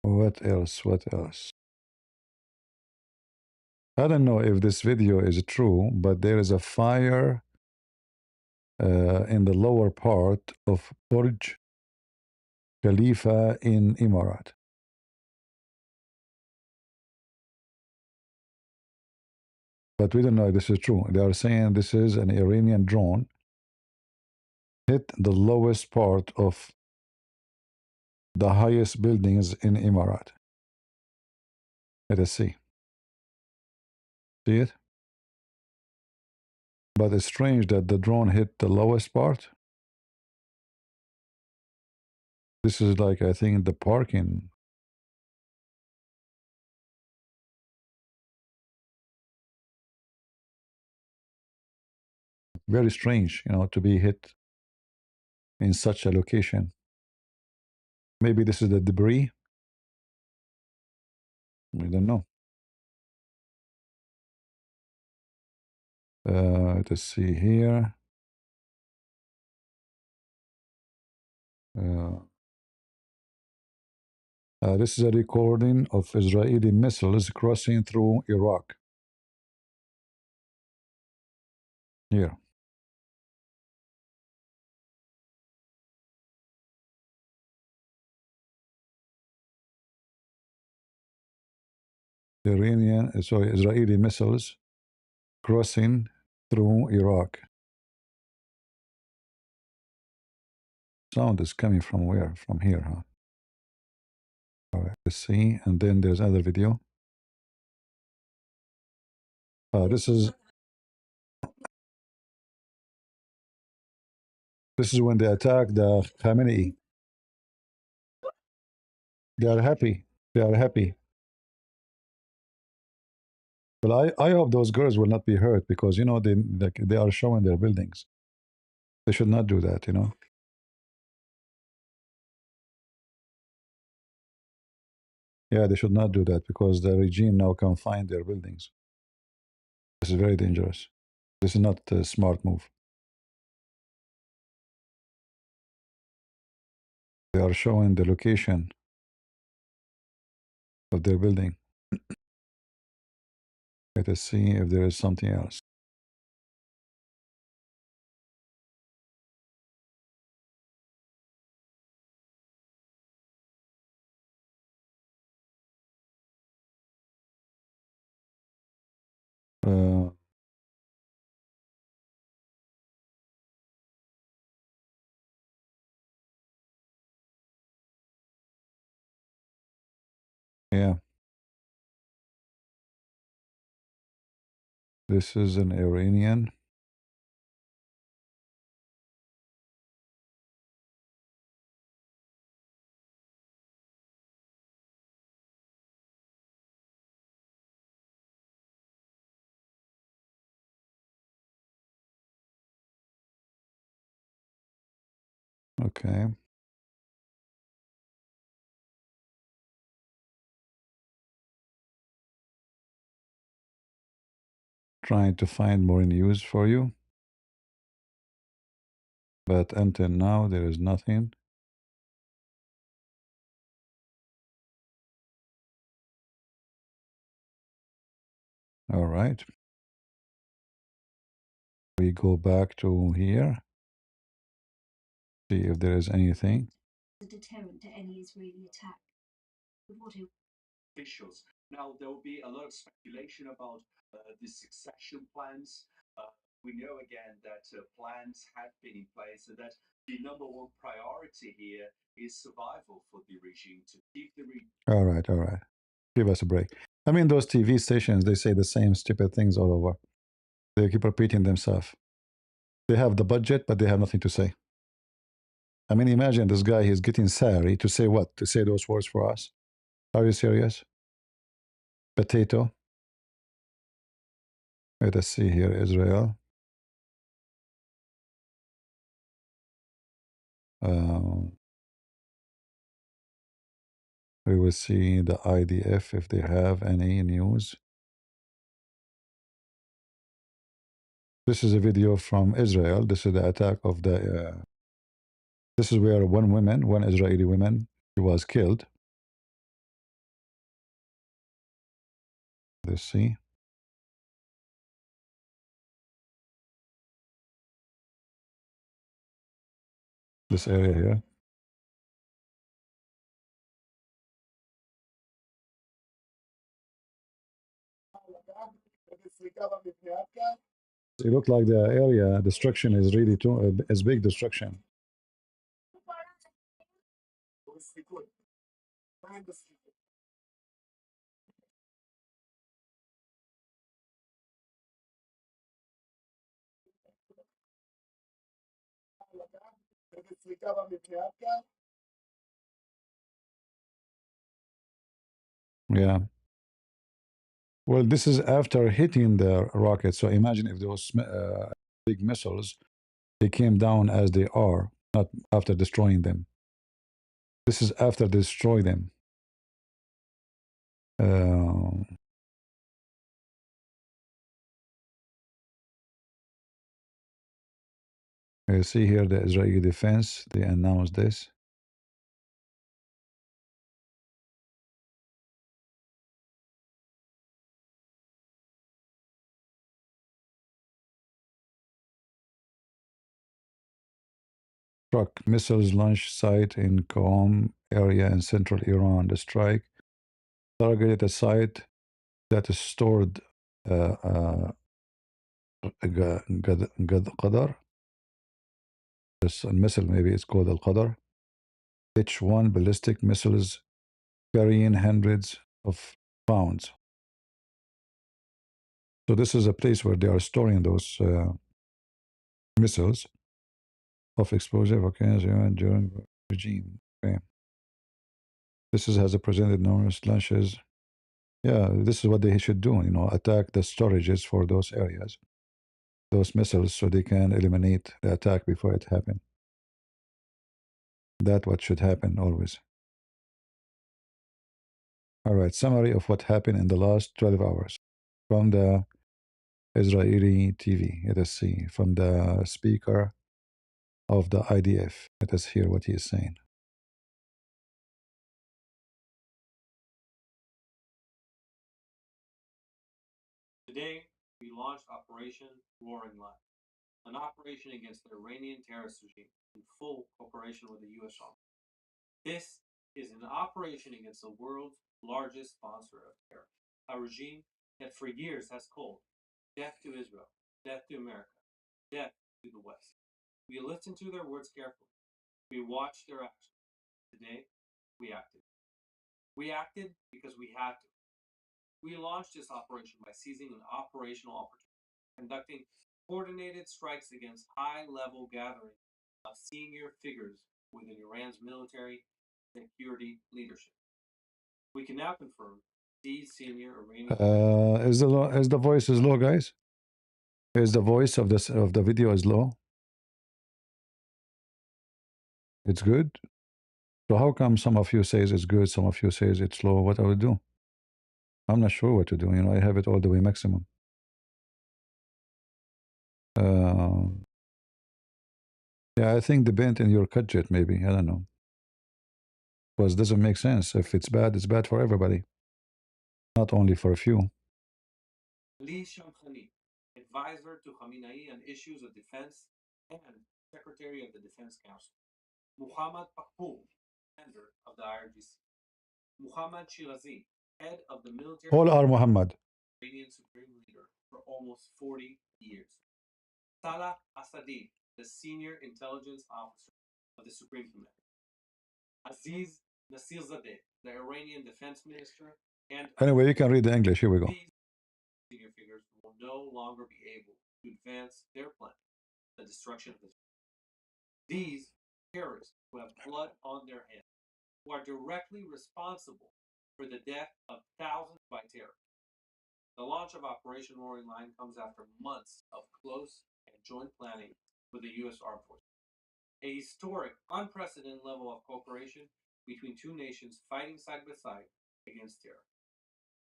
What else? What else? I don't know if this video is true, but there is a fire in the lower part of Burj Khalifa in Emirat. But we don't know if this is true. They are saying this is an Iranian drone hit the lowest part of the highest buildings in Emirat. Let us see. See it? But it's strange that the drone hit the lowest part. This is like, I think, the parking. Very strange, to be hit in such a location. Maybe this is the debris. We don't know. Let's see here. This is a recording of Israeli missiles crossing through Iraq. Here. Israeli missiles crossing through Iraq. Sound is coming from where? From here, huh? All right, let's see. And then there's another video. This is when they attack the Khamenei. They are happy. They are happy. But I hope those girls will not be hurt because they are showing their buildings. They should not do that. Yeah, they should not do that because the regime now can find their buildings. This is very dangerous. This is not a smart move. They are showing the location of their building. Let us see if there is something else. Uh, yeah, this is an Iranian. Okay. Trying to find more news for you. But until now, there is nothing. All right. We go back to here. See if there is anything. A deterrent to any Israeli attack. But what officials. Now, there will be a lot of speculation about the succession plans. We know again that plans have been in place and that the number one priority here is survival for the regime to keep the regime. All right, all right. Give us a break. I mean, those TV stations, they say the same stupid things all over. They keep repeating themselves. They have the budget, but they have nothing to say. I mean, imagine this guy, he's getting salary to say what? To say those words for us? Are you serious? Potato. Let us see here, Israel. We will see the IDF if they have any news. This is a video from Israel. This is the attack of the. This is where one Israeli woman, she was killed. Let's see. This area here. It looked like the area destruction is really too as big destruction. Yeah. Well, this is after hitting the rocket. So imagine if those big missiles, they came down as they are, not after destroying them. This is after they destroy them. You see here the Israeli defense, they announced this. Struck missiles launch site in Qom area in central Iran. The strike targeted a site that is stored Qadar. This missile maybe it's called Al Qadar. H-1 ballistic missiles carrying hundreds of pounds. So this is a place where they are storing those missiles of explosive occurrence during regime. Okay. This has presented numerous launches. Yeah, this is what they should do, you know, attack the storages for those areas, those missiles, so they can eliminate the attack before it happens. That's what should happen always. All right, summary of what happened in the last 12 hours from the Israeli TV. Let us see, from the speaker of the IDF. Let us hear what he is saying. Today, we launched Operation Roaring Lion, an operation against the Iranian terrorist regime in full cooperation with the U.S. Army. This is an operation against the world's largest sponsor of terror, a regime that for years has called death to Israel, death to America, death to the West. We listened to their words carefully. We watched their actions. Today, we acted. We acted because we had to. We launched this operation by seizing an operational opportunity, conducting coordinated strikes against high-level gatherings of senior figures within Iran's military security leadership. We can now confirm these senior Iranian. Is the voice is low, guys? Is the voice of the video is low? It's good. So how come some of you says it's good, some of you says it's low? What I would do? I'm not sure what to do. You know, I have it all the way maximum. Uh, yeah, I think depend in your budget, maybe. I don't know. Because it doesn't make sense. If it's bad for everybody, not only for a few. Ali Shamkhani, advisor to Khamenei on issues of defense and secretary of the Defense Council. Muhammad Pakpour, commander of the IRGC. Muhammad Shirazi, head of the military All are Muhammad. Iranian supreme leader for almost 40 years. Salah Asadi, the senior intelligence officer of the Supreme Command. Aziz Nasirzadeh, the Iranian defense minister, and Anyway, you can read the English. Here we go. these senior figures will no longer be able to advance their plan, the destruction of the. These terrorists who have blood on their hands, who are directly responsible for the death of thousands by terror. The launch of Operation Roaring Lion comes after months of close and joint planning with the U.S. Armed Forces. A historic, unprecedented level of cooperation between two nations fighting side by side against terror.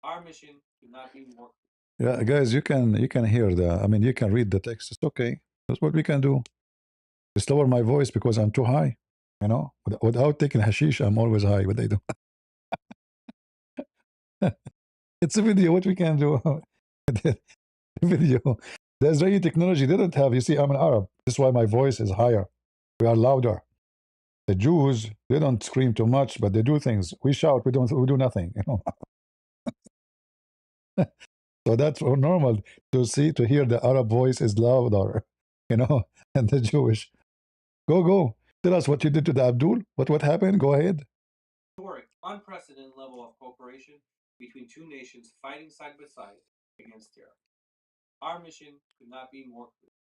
Our mission could not be more. Yeah, guys, you can hear the. I mean, you can read the text. It's okay. That's what we can do. Just lower my voice because I'm too high. You know, without taking hashish, I'm always high. But I do. It's a video. What we can do? The video. The Israeli technology didn't have. You see, I'm an Arab. This is why my voice is higher. We are louder. The Jews, they don't scream too much, but they do things. We shout. We don't. We do nothing. You know. So that's normal to hear the Arab voice is louder. You know, and the Jewish. Go. Tell us what you did to the Abdul. What happened? Go ahead. Historic, unprecedented level of cooperation between two nations fighting side by side against terror. Our mission could not be more clear.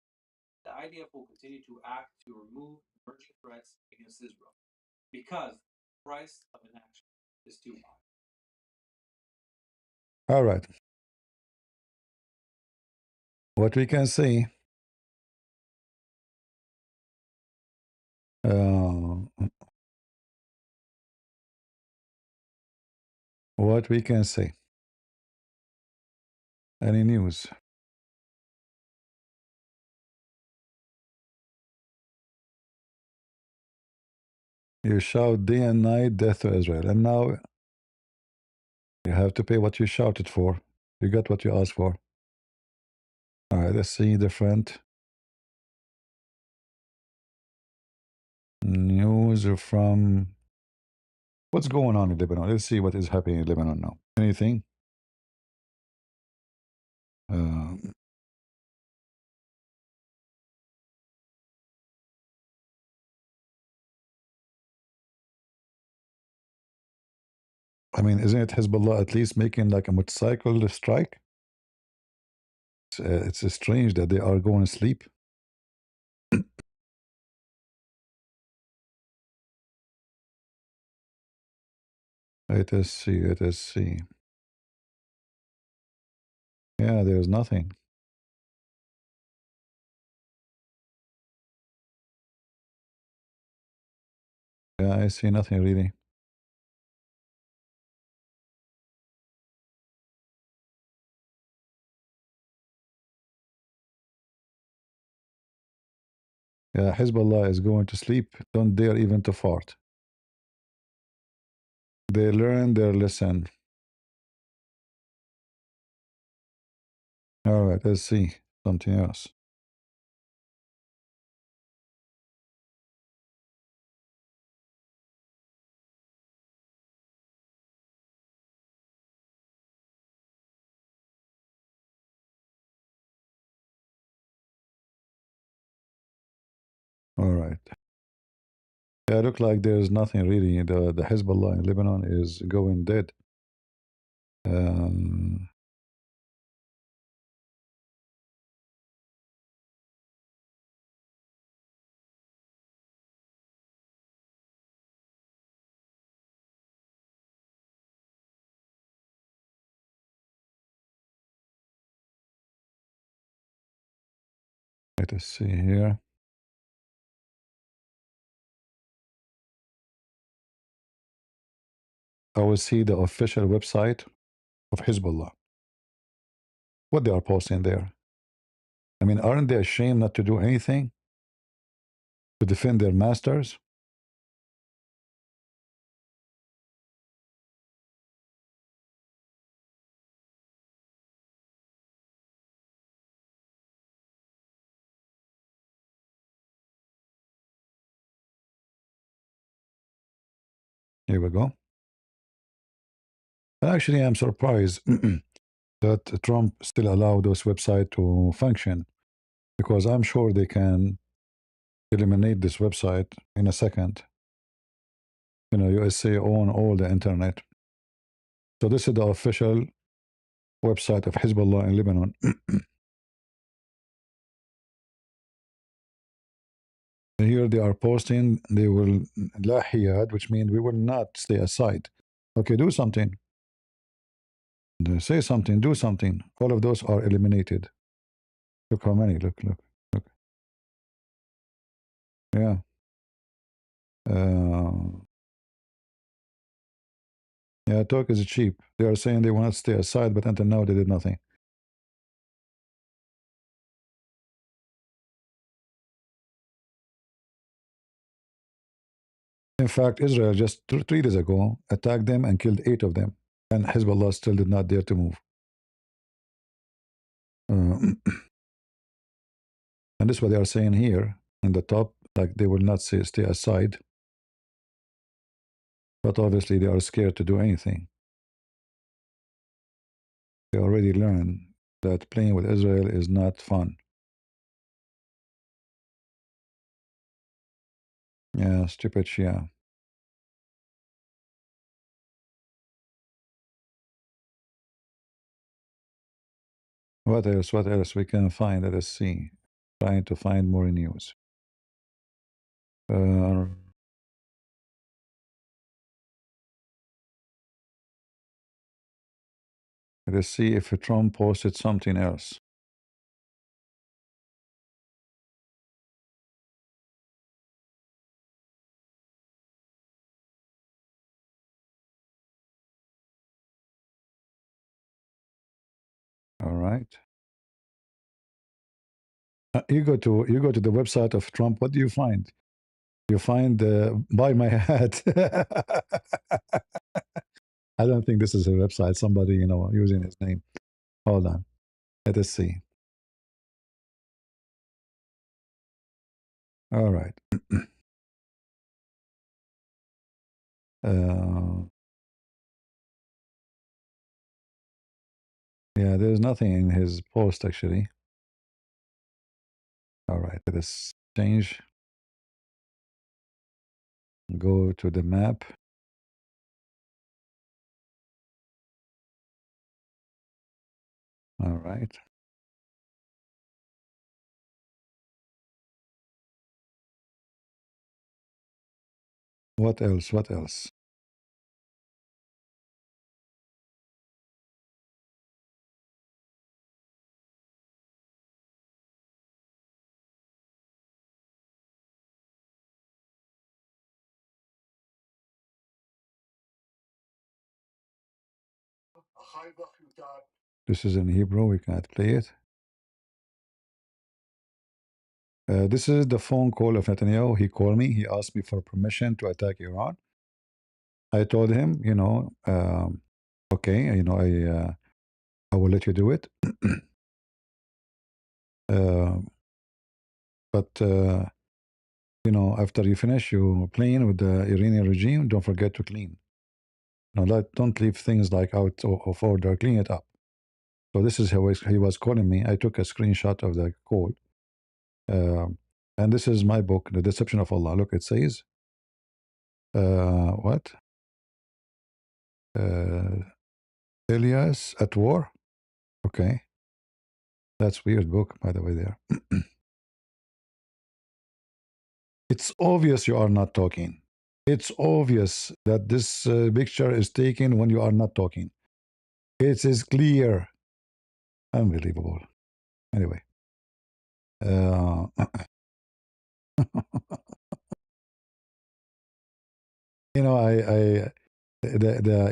The IDF will continue to act to remove emerging threats against Israel because the price of inaction is too high. All right. What we can say. What we can say. Any news? You shout day and night, death to Israel. And now you have to pay what you shouted for. You got what you asked for. All right, let's see different news from what's going on in Lebanon. Let's see what is happening in Lebanon now. Anything? I mean, isn't it Hezbollah at least making like a motorcycle strike? It's strange that they are going to sleep. Let us see. Yeah, there's nothing. Yeah, I see nothing really. Yeah, Hezbollah is going to sleep. Don't dare even to fart. They learn their lesson. All right, let's see something else. All right. Yeah, look like there's nothing really. The Hezbollah in Lebanon is going dead. Let us see here. I will see the official website of Hezbollah. What they are posting there. I mean, aren't they ashamed not to do anything to defend their masters? Here we go. And actually, I'm surprised that Trump still allowed those websites to function, because I'm sure they can eliminate this website in a second. You know, USA own all the internet. So this is the official website of Hezbollah in Lebanon. Here they are posting, they will la hiyad, which means we will not stay aside. Okay, do something. Say something, do something. All of those are eliminated. Look how many, look. Yeah. Yeah, talk is cheap. They are saying they will not stay aside, but until now they did nothing. In fact, Israel just 3 days ago attacked them and killed 8 of them, and Hezbollah still did not dare to move. And this is what they are saying here in the top, like they will not stay aside. But obviously they are scared to do anything. They already learned that playing with Israel is not fun. Yeah, stupid Shia. What else? What else we can find? Let us see. Trying to find more news. Let's see if Trump posted something else. All right. You go to the website of Trump. What do you find? You find buy my hat. I don't think this is a website. Somebody, using his name. Hold on. Let us see. All right. Yeah, there's nothing in his post actually. All right. Let us change. Go to the map. All right. What else? What else? This is in Hebrew. We can't play it. This is the phone call of Netanyahu. He called me. He asked me for permission to attack Iran. I told him, okay, I will let you do it. But after you finish your playing with the Iranian regime, don't forget to clean. Don't leave things like out of order. Clean it up. So this is how he was calling me. I took a screenshot of the call. And this is my book, The Deception of Allah. Look, it says, what? Elias at war? Okay. That's weird book, by the way, there. It's obvious you are not talking. It's obvious that this picture is taken when you are not talking. It is clear. Unbelievable. Anyway. The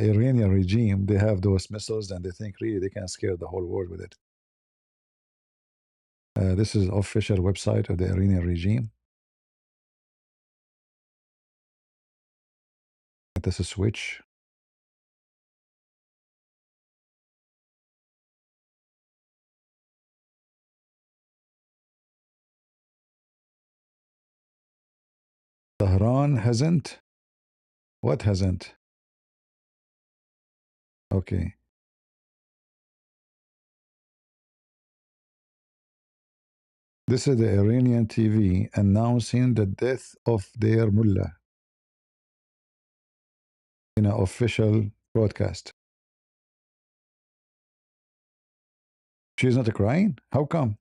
Iranian regime, they have those missiles and they think really they can scare the whole world with it. This is official website of the Iranian regime. This is switch. Tehran hasn't. What hasn't? Okay. This is the Iranian TV announcing the death of their mullah in an official broadcast. She's not crying? How come?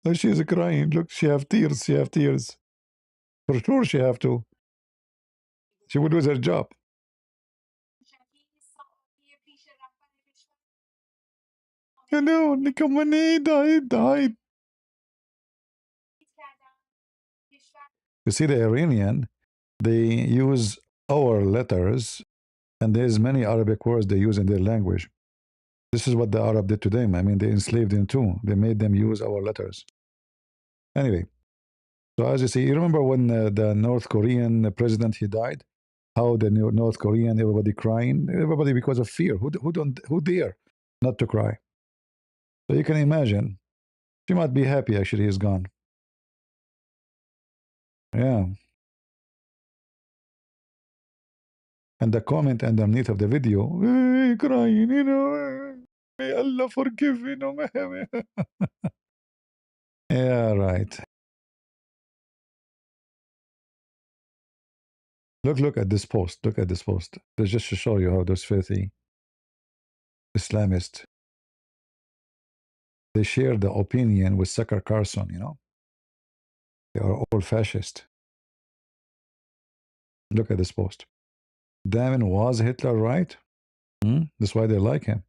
Oh, she's crying. Look, she have tears. She have tears. For sure she have to. She would lose her job. You know, Nikamani died. You see, the Iranian, they use our letters, and there's many Arabic words they use in their language. This is what the Arab did to them. I mean, they enslaved them too. They made them use our letters. Anyway, so as you see, you remember when the North Korean president, he died? How the North Korean, everybody crying, everybody because of fear. Who dare not to cry? So you can imagine, she might be happy actually he's gone. Yeah. And the comment underneath of the video, crying, you know, may Allah forgive, you know. Yeah, right. Look at this post. Look at this post. It's just to show you how those filthy Islamists, they share the opinion with Tucker Carlson, you know. They are all fascist. Look at this post. Damn, was Hitler right? That's why they like him.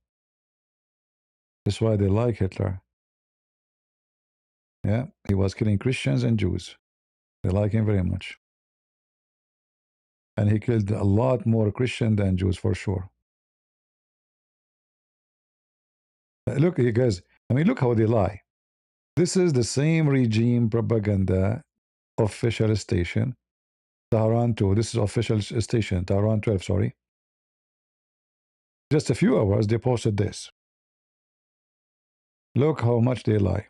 That's why they like Hitler. Yeah, he was killing Christians and Jews. They like him very much. And he killed a lot more Christians than Jews for sure. Look, you guys, I mean, look how they lie. This is the same regime propaganda official station, Tehran 2. This is official station, Tehran 12, sorry. Just a few hours, they posted this. Look how much they lie.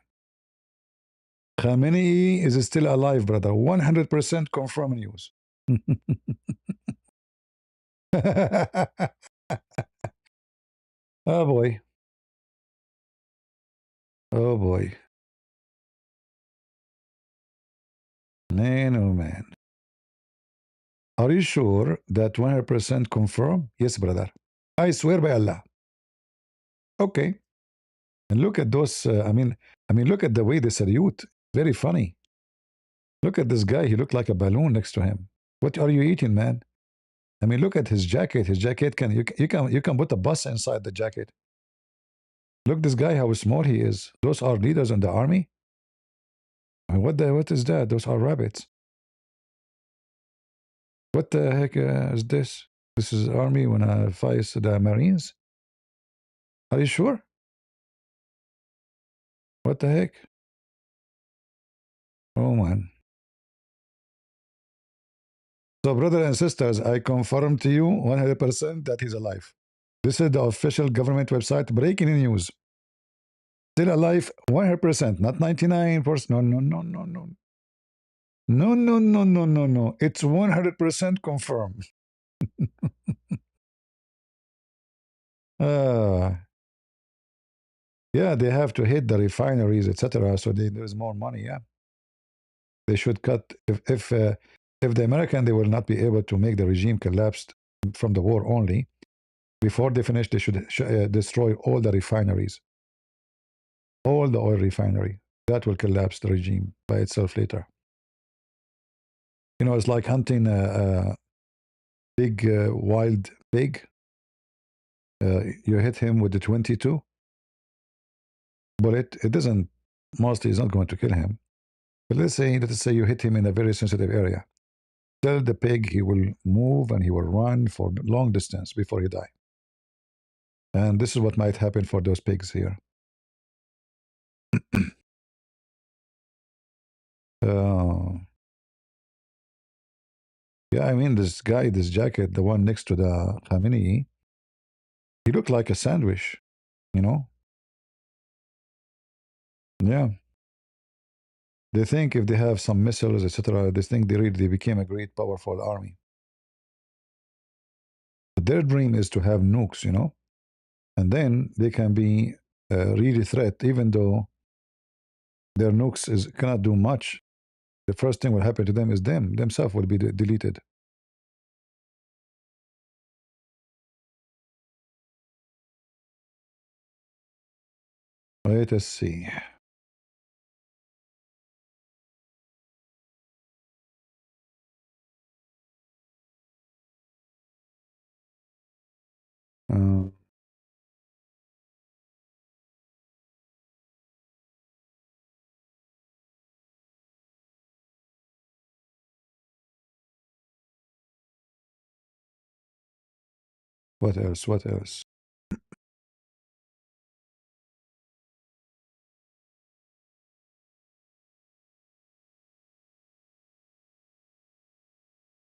Khamenei is still alive, brother. 100% confirmed news. Oh boy. Oh boy. Man, oh man. Are you sure that 100% confirmed? Yes, brother. I swear by Allah. Okay. And look at those, I mean, look at the way they salute. Very funny. Look at this guy. He looked like a balloon next to him. What are you eating, man? I mean, look at his jacket. His jacket you can put a bus inside the jacket. Look, this guy, how small he is. Those are leaders in the army. I mean, what is that? Those are rabbits. What the heck is this? This is army when I fight the Marines. Are you sure? What the heck? Oh man. So, brothers and sisters, I confirm to you 100% that he's alive. This is the official government website. Breaking news. Still alive 100%, not 99%. No, no, no, no, no. No, no, no, no, no, no. It's 100% confirmed. Yeah, they have to hit the refineries, etc. So there's more money. Yeah, they should cut. If the American, they will not be able to make the regime collapse from the war only. Before they finish, they should destroy all the refineries, all the oil refinery. That will collapse the regime by itself later. You know, it's like hunting a big wild pig. You hit him with the 22, but it doesn't. Mostly, it's not going to kill him. But let's say you hit him in a very sensitive area. Tell the pig he will move and he will run for long distance before he die. And this is what might happen for those pigs here. uh, yeah, I mean, this guy, this jacket, the one next to the Khamenei, he looked like a sandwich, you know? Yeah. They think if they have some missiles, etc., they think they became a great, powerful army. But their dream is to have nukes, you know? And then they can be a really threat, even though their nukes cannot do much. The first thing will happen to them is themselves will be deleted. Let us see. Uh, what else? What else?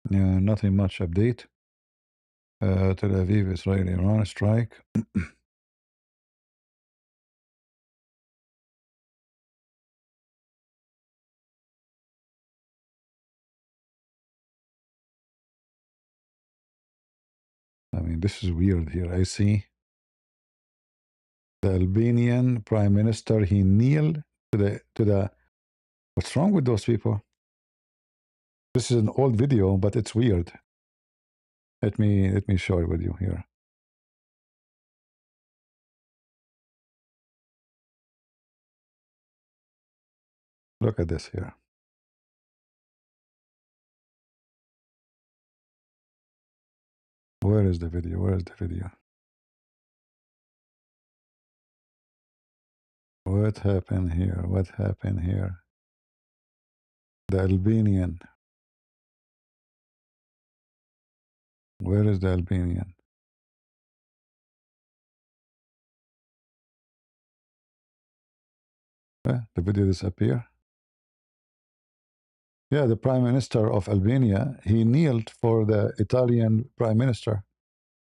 Yeah, nothing much update. Tel Aviv, Israel, Iran strike. I mean, this is weird here. I see the Albanian prime minister. He kneeled to the. What's wrong with those people? This is an old video, but it's weird. Let me show it with you here. Look at this here. Where is the video? Where is the video? What happened here? What happened here? The Albanian. Where is the Albanian? The video disappear. Yeah, the prime minister of Albania, he kneeled for the Italian prime minister.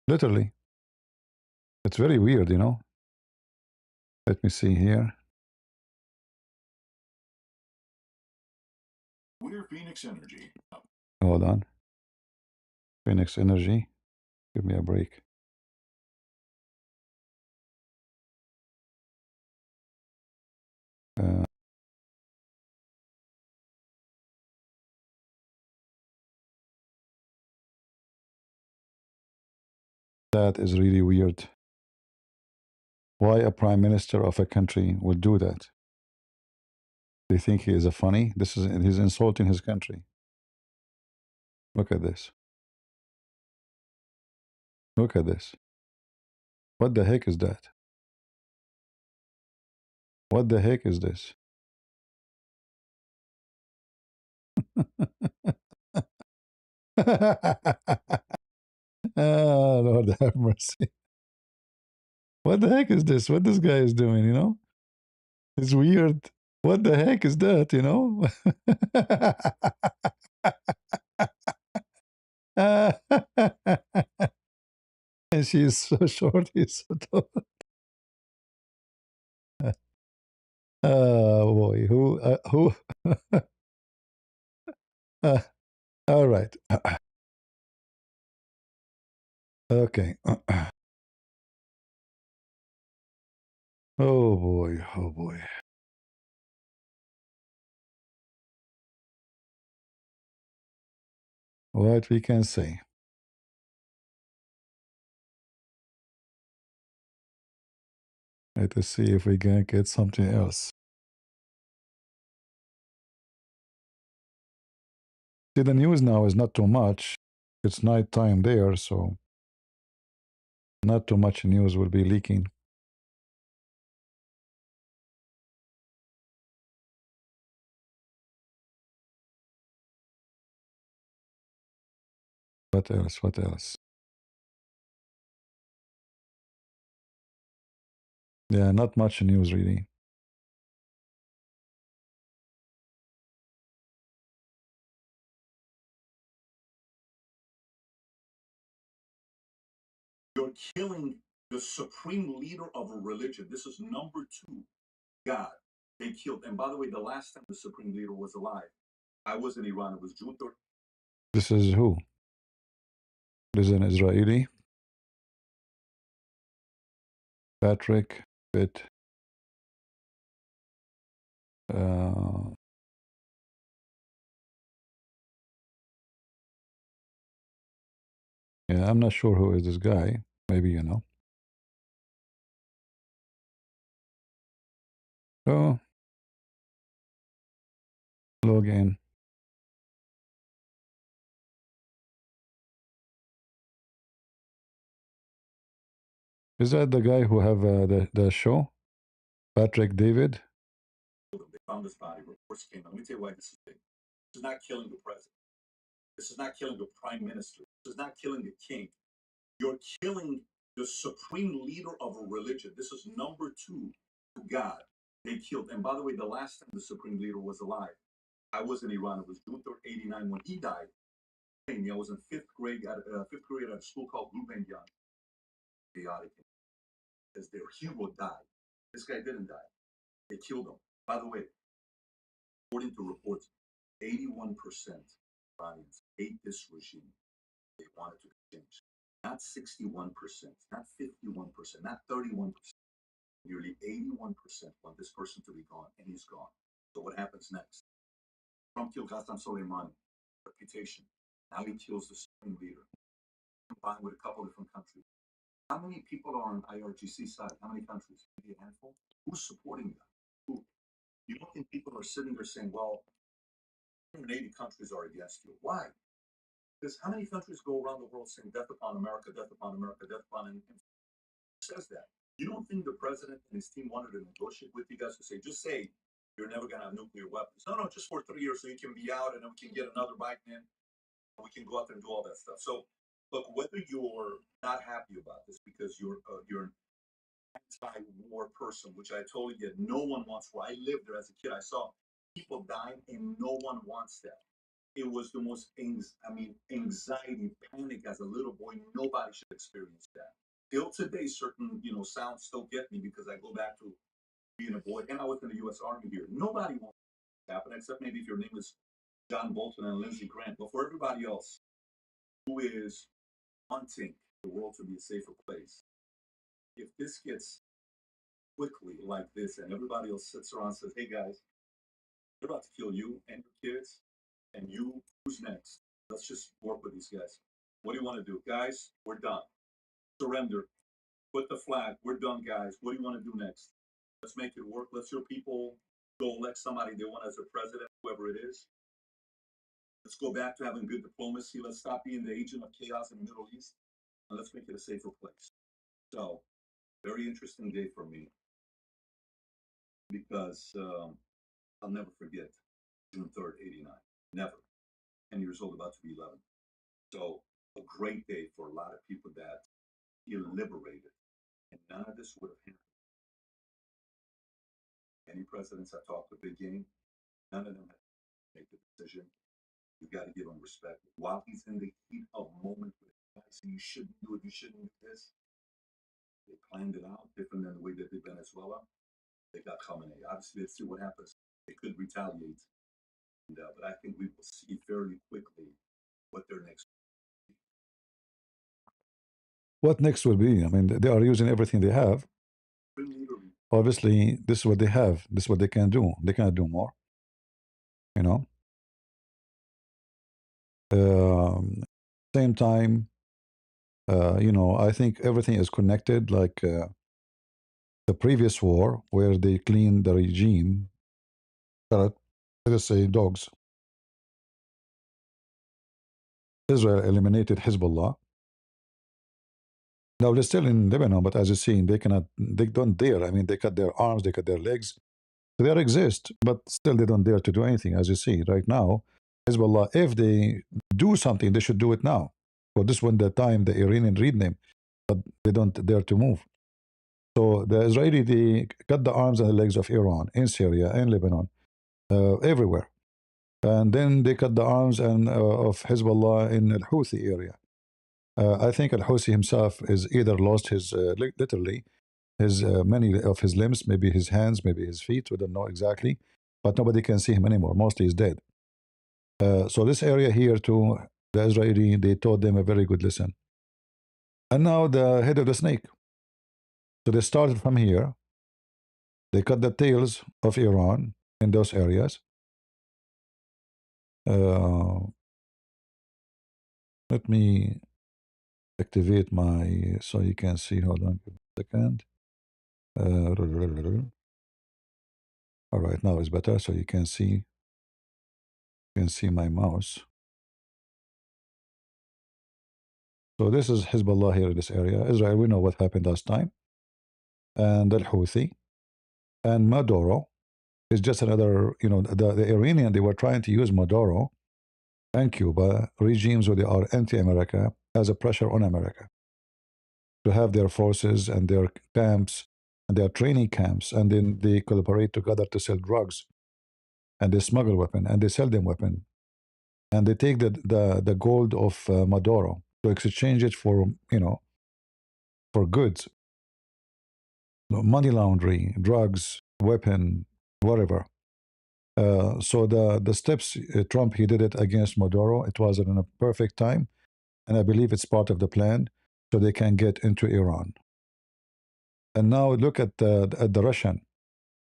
Literally. It's very weird, you know. Let me see here. We're Phoenix Energy. Hold on. Phoenix Energy. Give me a break. That is really weird. Why a prime minister of a country would do that? They think he is a funny? He's insulting his country. Look at this. Look at this. What the heck is that? What the heck is this? Oh, Lord have mercy. What the heck is this? What this guy is doing, you know? It's weird. What the heck is that, you know? And she's so short, he's so tall. Oh boy, who? All right. Okay. Oh boy, oh boy. What we can say. Let us see if we can get something else. See, the news now is not too much. It's night time there, so not too much news will be leaking. What else? What else? Yeah, not much news really. You're killing the supreme leader of a religion. This is number two, God. They killed. And by the way, the last time the supreme leader was alive, I was in Iran. It was June 3rd. This is who? This is an Israeli. Patrick Pitt. Uh, yeah, I'm not sure who is this guy. Maybe you know. Oh, log in. Is that the guy who have the show? Patrick David? They found his body. Reports came out. Let me tell you why this is big. This is not killing the president. This is not killing the prime minister. This is not killing the king. You're killing the supreme leader of a religion. This is number two to God. They killed. And by the way, the last time the supreme leader was alive, I was in Iran. It was June 3rd, 89 when he died. I was in fifth grade at a school called Gulbenkian. Chaotic. Because their hero died. This guy didn't die. They killed him. By the way, according to reports, 81% Iranians hate this regime. They want it to be changed. Not 61%, not 51%, not 31%. Nearly 81% want this person to be gone, and he's gone. So what happens next? Trump killed Qasem Soleimani. Reputation. Now he kills the supreme leader. Combined with a couple different countries. How many people are on IRGC side? How many countries? Maybe a handful? Who's supporting that? Who? You don't think people are sitting there saying, well, 180 countries are against you. Why? Because how many countries go around the world saying death upon America, death upon America, death upon, and who says that? You don't think the president and his team wanted to negotiate with you guys to say, just say you're never going to have nuclear weapons? No, just for 3 years so you can be out and then we can get another Biden in and we can go out there and do all that stuff. So, look, whether you're not happy about this because you're an anti-war person, which I totally get. No one wants war. I lived there as a kid. I saw people dying and no one wants that. It was the most anxiety, panic as a little boy. Nobody should experience that. Till today, certain sounds still get me because I go back to being a boy, and I was in the U.S. Army here. Nobody wants it to happen, except maybe if your name is John Bolton and Lindsey Graham. But for everybody else who is wanting the world to be a safer place, if this gets quickly like this, and everybody else sits around and says, "Hey guys, they're about to kill you and your kids, and you, who's next? Let's just work with these guys. What do you want to do, guys? We're done. Surrender. Put the flag. We're done, guys. What do you want to do next? Let's make it work. Let's your people go elect somebody they want as their president, whoever it is. Let's go back to having good diplomacy. Let's stop being the agent of chaos in the Middle East, and let's make it a safer place." So, very interesting day for me because I'll never forget June 3rd, 89. Never. 10 years old, about to be 11. So, a great day for a lot of people that feel liberated. And none of this would have happened. Any presidents I talked to, big game, none of them had to make the decision. You got to give him respect. While he's in the heat of moment with guys, you shouldn't do it, you shouldn't do this. They planned it out different than the way they did Venezuela. They got Khamenei. Obviously, let's see what happens. They could retaliate. But I think we will see fairly quickly what their next. What next will be? I mean, they are using everything they have. Obviously, this is what they have. This is what they can do. They cannot do more. You know. Same time, I think everything is connected. Like the previous war, where they cleaned the regime. Let us say dogs. Israel eliminated Hezbollah. Now they're still in Lebanon, but as you see, they don't dare. I mean, they cut their arms, they cut their legs. They exist, but still they don't dare to do anything. As you see right now, Hezbollah, if they do something, they should do it now. For this one, the time the Iranian read them, but they don't dare to move. So the Israeli, they cut the arms and the legs of Iran in Syria and Lebanon, everywhere. And then they cut the arms and of Hezbollah in Al Houthi area. I think Al Houthi himself is either lost his literally his many of his limbs, maybe his hands, maybe his feet. We don't know exactly, but nobody can see him anymore. Mostly he's dead. So this area here too, the Israeli, they taught them a very good lesson. And now the head of the snake. So they started from here. They cut the tails of Iran in those areas. Let me activate my, so you can see, hold on a second. All right, now it's better, so you can see my mouse. So this is Hezbollah here in this area. Israel, we know what happened last time. And Al Houthi and Maduro is just another, you know, the Iranian, they were trying to use Maduro and Cuba regimes where they are anti-America as a pressure on America to have their forces and their camps and their training camps, and then they collaborate together to sell drugs, and they smuggle weapons and they sell them weapons, and they take the gold of Maduro to exchange it for, you know, for goods, money laundering, drugs, weapon, whatever. So the steps Trump, he did it against Maduro. It was in a perfect time, and I believe it's part of the plan, so they can get into Iran. And now look at the Russian.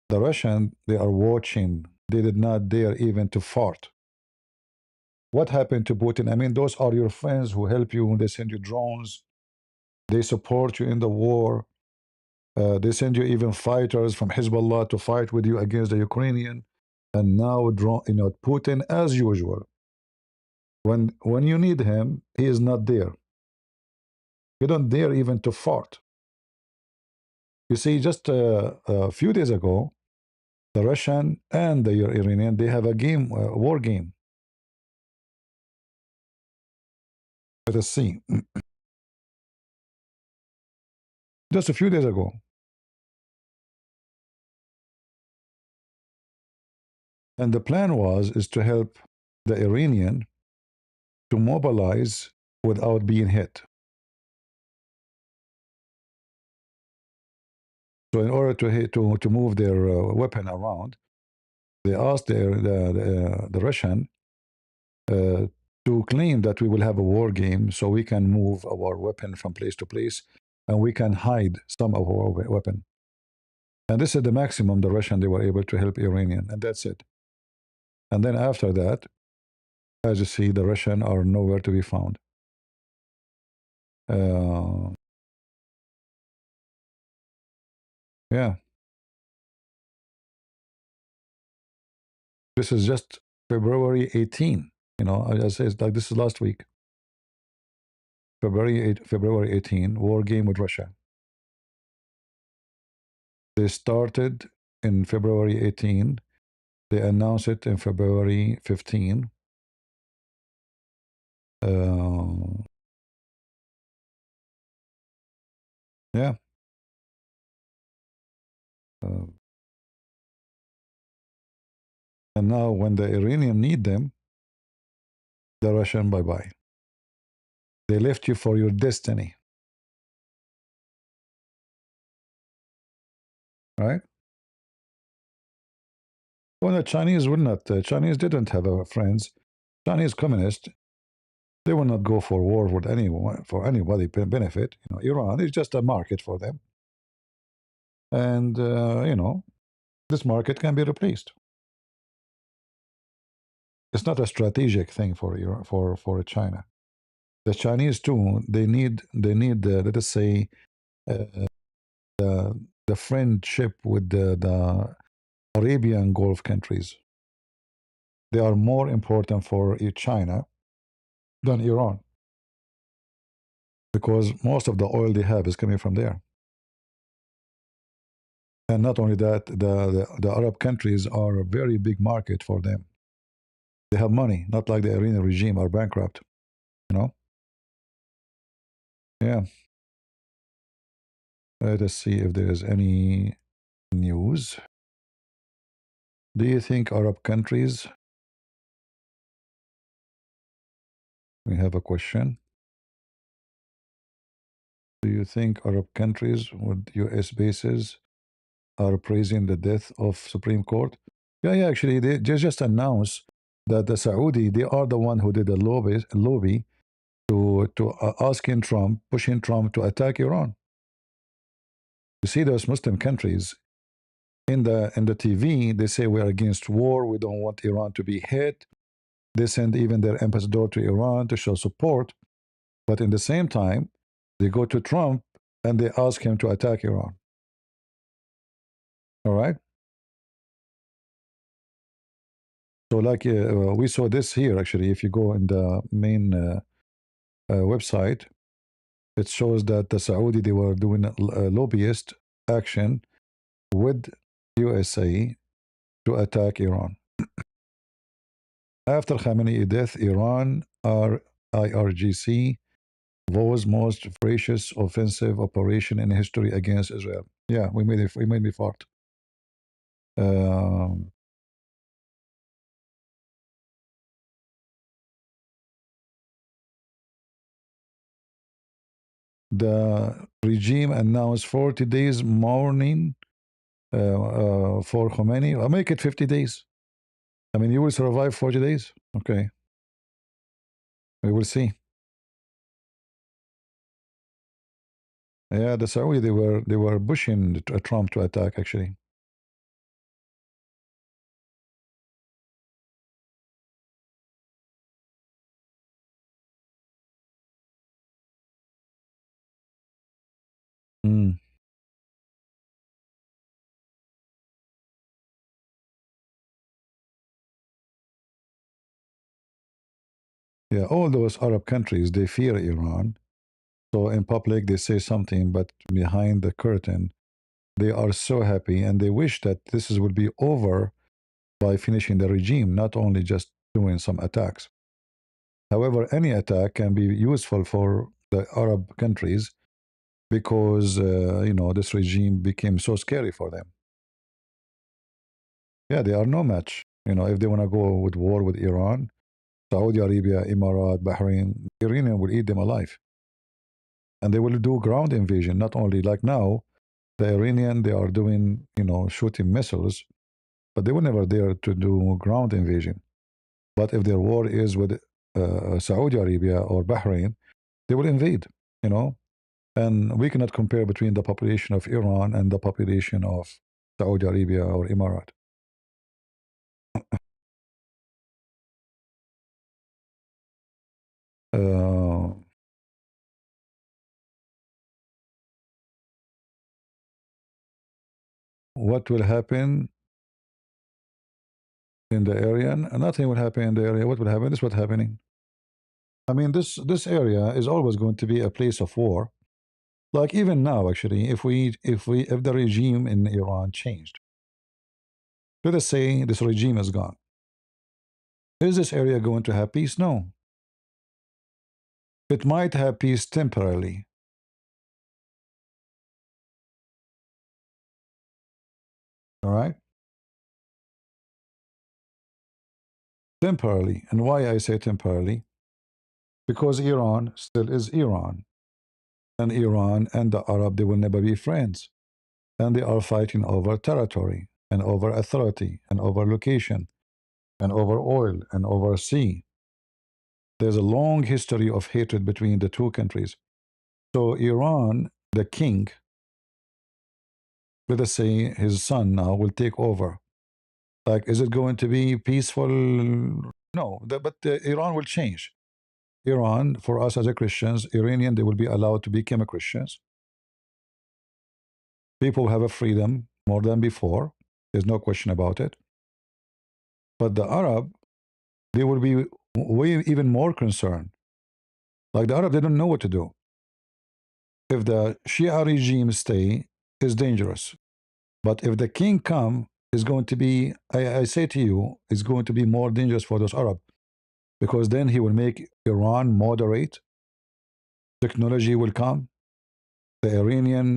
The Russian, they are watching. They did not dare even to fart. What happened to Putin? I mean, those are your friends who help you. They send you drones. They support you in the war. They send you even fighters from Hezbollah to fight with you against the Ukrainian. And now, you know, Putin, as usual, when you need him, he is not there. You don't dare even to fart. You see, just a few days ago, the Russian and the Iranian, they have a game, a war game. Let us see. Just a few days ago. And the plan is to help the Iranian to mobilize without being hit. So in order to move their weapon around, they asked the Russian to claim that we will have a war game so we can move our weapon from place to place and we can hide some of our weapon. And this is the maximum the Russian, they were able to help Iranian, and that's it. And then after that, as you see, the Russian are nowhere to be found. Yeah. This is just February 18. You know, I say it's like this is last week. February 18, war game with Russia. They started in February 18. They announced it in February 15. Yeah. And now when the Iranian need them, the Russian bye-bye. They left you for your destiny. Right? Well, the Chinese would not. Chinese didn't have friends. Chinese communists, they will not go for war with anyone for anybody benefit. You know, Iran is just a market for them, and you know, this market can be replaced. It's not a strategic thing for Iran, for China. The Chinese too. They need let us say the friendship with the Arabian Gulf countries. They are more important for China than Iran, because most of the oil they have is coming from there. And not only that, the Arab countries are a very big market for them. They have money, not like the Iranian regime are bankrupt, you know. Yeah. Let us see if there is any news. Do you think Arab countries? We have a question. Do you think Arab countries with US bases are praising the death of Supreme Court? Yeah, actually, they just announced that the Saudi, they are the one who did the lobby to asking Trump, pushing Trump to attack Iran. You see those Muslim countries in the TV, they say we're against war, we don't want Iran to be hit. They send even their ambassador to Iran to show support. But in the same time, they go to Trump and they ask him to attack Iran. All right? So, like we saw this here, actually, if you go in the main website, it shows that the Saudi, they were doing a lobbyist action with USA to attack Iran. After Khamenei death, Iran, IRGC, was most ferocious offensive operation in history against Israel. Yeah, we made it fart. The regime announced 40 days mourning for Khomeini. I'll make it 50 days. I mean, you will survive 40 days? Okay. We will see. Yeah, the Saudi, they were pushing Trump to attack, actually. Mm. Yeah, all those Arab countries, they fear Iran. So in public, they say something, but behind the curtain, they are so happy and they wish that this would be over by finishing the regime, not only just doing some attacks. However, any attack can be useful for the Arab countries because, this regime became so scary for them. Yeah, they are no match. If they want to go with war with Iran, Saudi Arabia, Emirat, Bahrain, Iranian will eat them alive. And they will do ground invasion, not only like now, the Iranian, they are doing, shooting missiles, but they will never dare to do ground invasion. But if their war is with Saudi Arabia or Bahrain, they will invade, and we cannot compare between the population of Iran and the population of Saudi Arabia or Emirat. What will happen in the area? Nothing will happen in the area. What will happen is what's happening. I mean, this area is always going to be a place of war. Like even now, actually, if the regime in Iran changed, let us say this regime is gone, is this area going to have peace? No. It might have peace temporarily. All right? Temporarily. And why I say temporarily? Because Iran still is Iran. And Iran and the Arab, they will never be friends. And they are fighting over territory and over authority and over location and over oil and over sea. There's a long history of hatred between the two countries. So Iran, the king, let us say his son now will take over. Like, is it going to be peaceful? No, but Iran will change. Iran, for us as a Christians, Iranian, they will be allowed to become Christians. People have a freedom more than before. There's no question about it. But the Arab, they will be way even more concerned. Like the Arab, they don't know what to do. If the Shia regime stay, is dangerous. But if the king come, is going to be, I say to you, is going to be more dangerous for those Arab. Because then he will make Iran moderate. technology will come. The Iranian,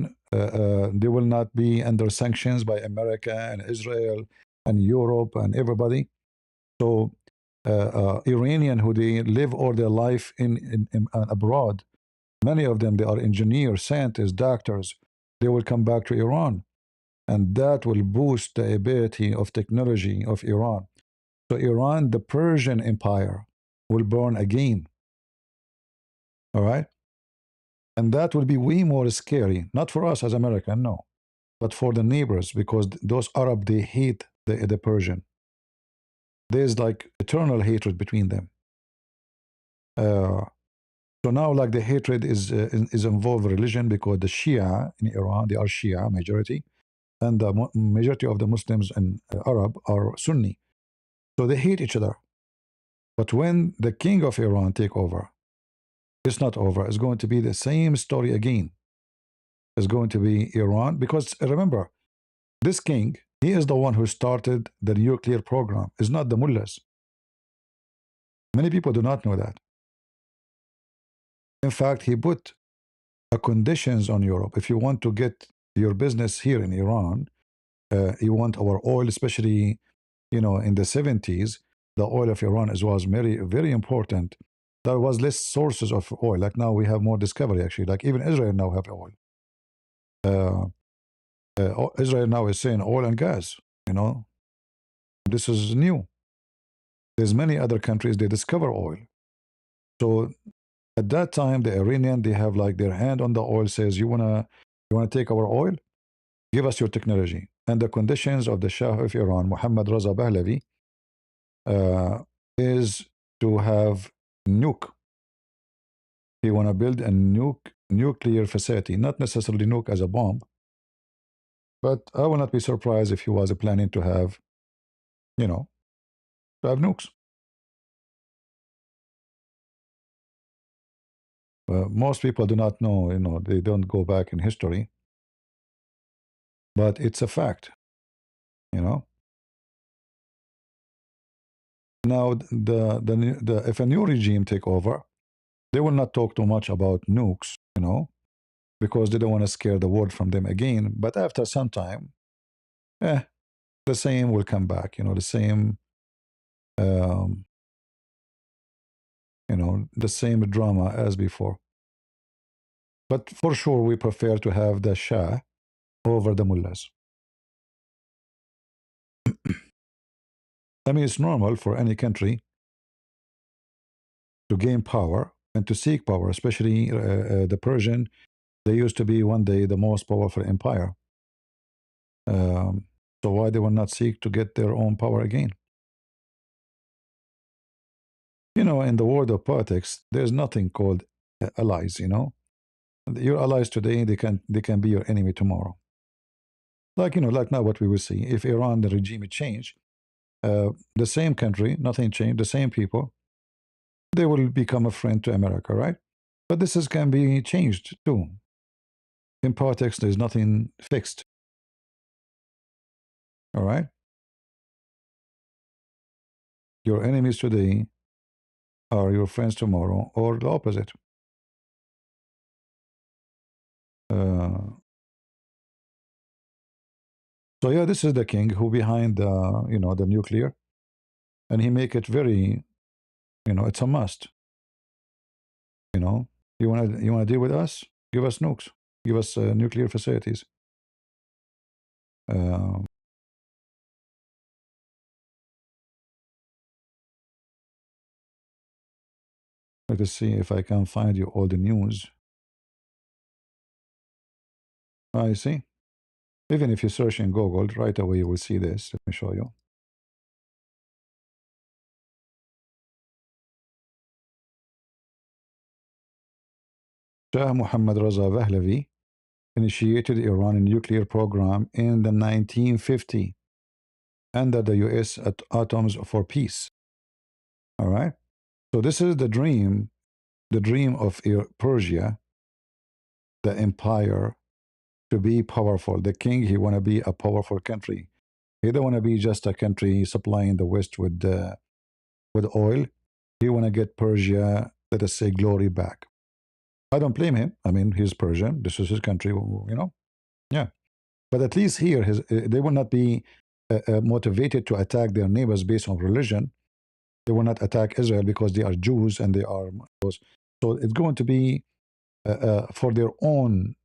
they will not be under sanctions by America and Israel and Europe and everybody. So Iranian who they live all their life in abroad, many of them, they are engineers, scientists, doctors. They will come back to Iran. And that will boost the ability of technology of Iran. So Iran, the Persian Empire, will burn again. All right? And that will be way more scary, not for us as American, no, but for the neighbors, because those Arab, they hate the Persian. There's like eternal hatred between them. So now, like the hatred is involved religion, because the Shia in Iran, they are Shia majority, and the majority of the Muslims in Arab are Sunni. So they hate each other. But when the king of Iran take over, it's not over. It's going to be the same story again. It's going to be Iran, because remember, this king, he is the one who started the nuclear program. It's not the mullahs. Many people do not know that. In fact, he put conditions on Europe. If you want to get your business here in Iran, you want our oil, especially, in the 70s, the oil of Iran was very, very important. There was less sources of oil. Like now we have more discovery, actually. Like even Israel now have oil. Israel now is saying oil and gas, This is new. There's many other countries, they discover oil. So at that time, the Iranian, they have like their hand on the oil, says, you wanna take our oil? Give us your technology. And the conditions of the Shah of Iran, Mohammad Reza Pahlavi, is to have nuke. He wanna build a nuclear facility, not necessarily nuke as a bomb, but I will not be surprised if he was planning to have, to have nukes. Most people do not know, they don't go back in history, but it's a fact, Now, if a new regime take over, they will not talk too much about nukes, because they don't want to scare the world from them again. But after some time, the same will come back, the same, the same drama as before. But for sure, we prefer to have the Shah over the mullahs. I mean, it's normal for any country to gain power and to seek power, especially the Persian. They used to be one day the most powerful empire. So why they will not seek to get their own power again? In the world of politics, there's nothing called allies. Your allies today, they can be your enemy tomorrow. Like like now, what we will see if Iran, the regime change, the same country, nothing changed, the same people, they will become a friend to America, right? But this can be changed too. In politics, there's nothing fixed. All right? Your enemies today are your friends tomorrow, or the opposite. So yeah, this is the king who behind the nuclear, and he make it very, it's a must. You wanna deal with us? Give us nukes. Give us nuclear facilities. Let us see if I can find you all the news. I see. Even if you search in Google, right away you will see this. Let me show you. Shah Mohammad Reza Pahlavi initiated Iran nuclear program in the 1950 under the US Atoms for Peace. All right. So this is the dream of Persia, the empire, to be powerful. The king, he want to be a powerful country. He don't want to be just a country supplying the West with oil. He want to get Persia, let us say, glory back. I don't blame him. I mean, he's Persian. This is his country, you know. Yeah, but at least here, they will not be motivated to attack their neighbors based on religion. They will not attack Israel because they are Jews and they are those. So it's going to be for their own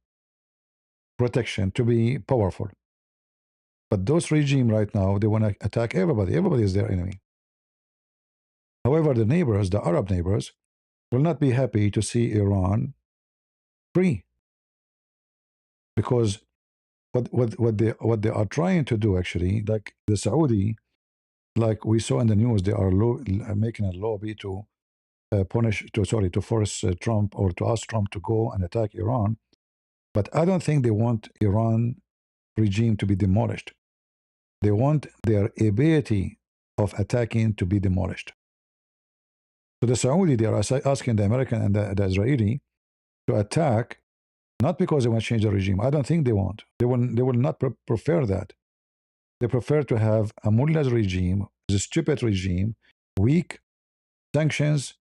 protection to be powerful. But those regime right now, they want to attack everybody. Everybody is their enemy. However, the neighbors, the Arab neighbors, will not be happy to see Iran free, because what they are trying to do actually, like the Saudi, like we saw in the news, they are making a lobby to to force Trump, or to ask Trump to go and attack Iran. But I don't think they want Iran regime to be demolished. They want their ability of attacking to be demolished. So the Saudi, they are asking the American and the Israeli to attack, not because they want to change the regime. I don't think they want. They will not prefer that. They prefer to have a mullah's regime, the stupid regime, weak, sanctions.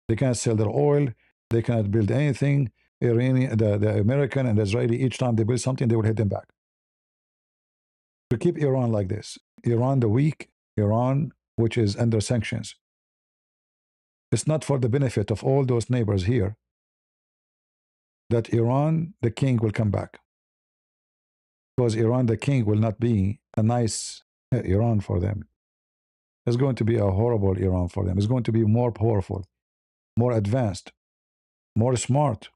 They cannot sell their oil. They cannot build anything. Iranian, the American and the Israeli, each time they build something, they will hit them back. To keep Iran like this, Iran the weak, Iran which is under sanctions. It's not for the benefit of all those neighbors here that Iran, the king, will come back. Because Iran, the king, will not be a nice Iran for them. It's going to be a horrible Iran for them. It's going to be more powerful, more advanced, more smart,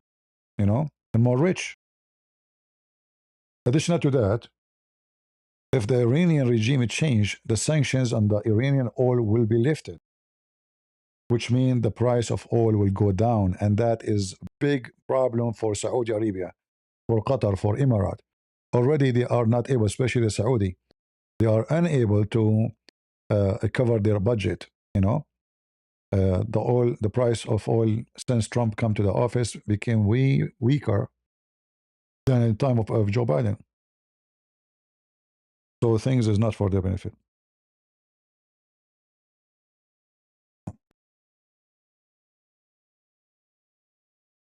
you know, and more rich. Additional to that, if the Iranian regime change, the sanctions on the Iranian oil will be lifted, which means the price of oil will go down. And that is a big problem for Saudi Arabia, for Qatar, for Emirates. Already they are not able, especially the Saudi, they are unable to cover their budget, you know. The price of oil since Trump come to the office became way weaker than in the time of Joe Biden. So things is not for their benefit.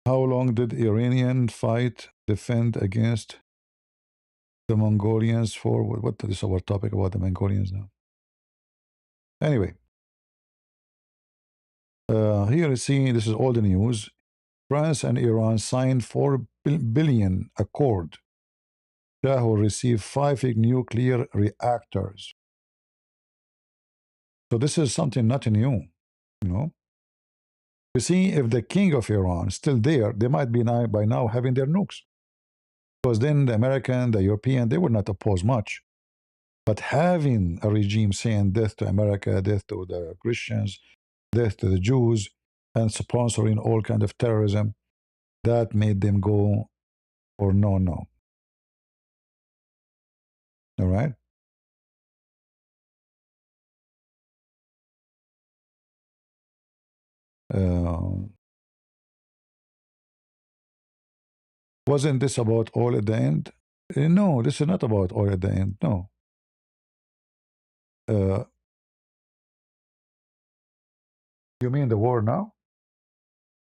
How long did Iranian fight defend against the Mongolians for? What is our topic about the Mongolians now? Anyway, here you see, this is all the news. France and Iran signed $4 billion accord. Shah will receive 5 nuclear reactors. So this is something not new, you know. You see, if the king of Iran is still there, they might be now, by now having their nukes. Because then the American, the European, they would not oppose much. But having a regime saying death to America, death to the Christians, death to the Jews, and sponsoring all kind of terrorism, that made them go for no. All right? Wasn't this about oil at the end? No, this is not about oil at the end. No. You mean the war now?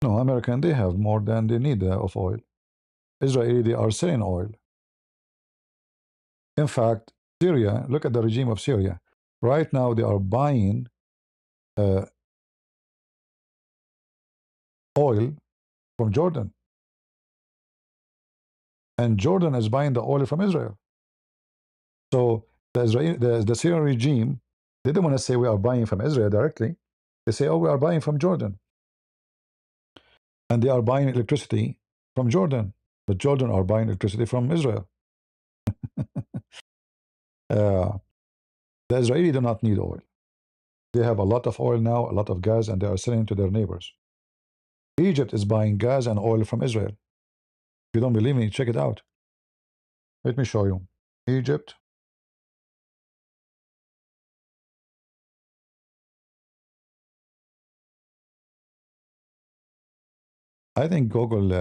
No, American, they have more than they need of oil. Israeli, they are selling oil. In fact, Syria, look at the regime of Syria. Right now, they are buying oil from Jordan. And Jordan is buying the oil from Israel. So the Syrian regime, they don't want to say we are buying from Israel directly. They say, oh, we are buying from Jordan. And they are buying electricity from Jordan. But Jordan are buying electricity from Israel. The Israeli do not need oil. They have a lot of oil now, a lot of gas, and they are selling to their neighbors. Egypt is buying gas and oil from Israel. If you don't believe me, check it out. Let me show you. Egypt. I think Google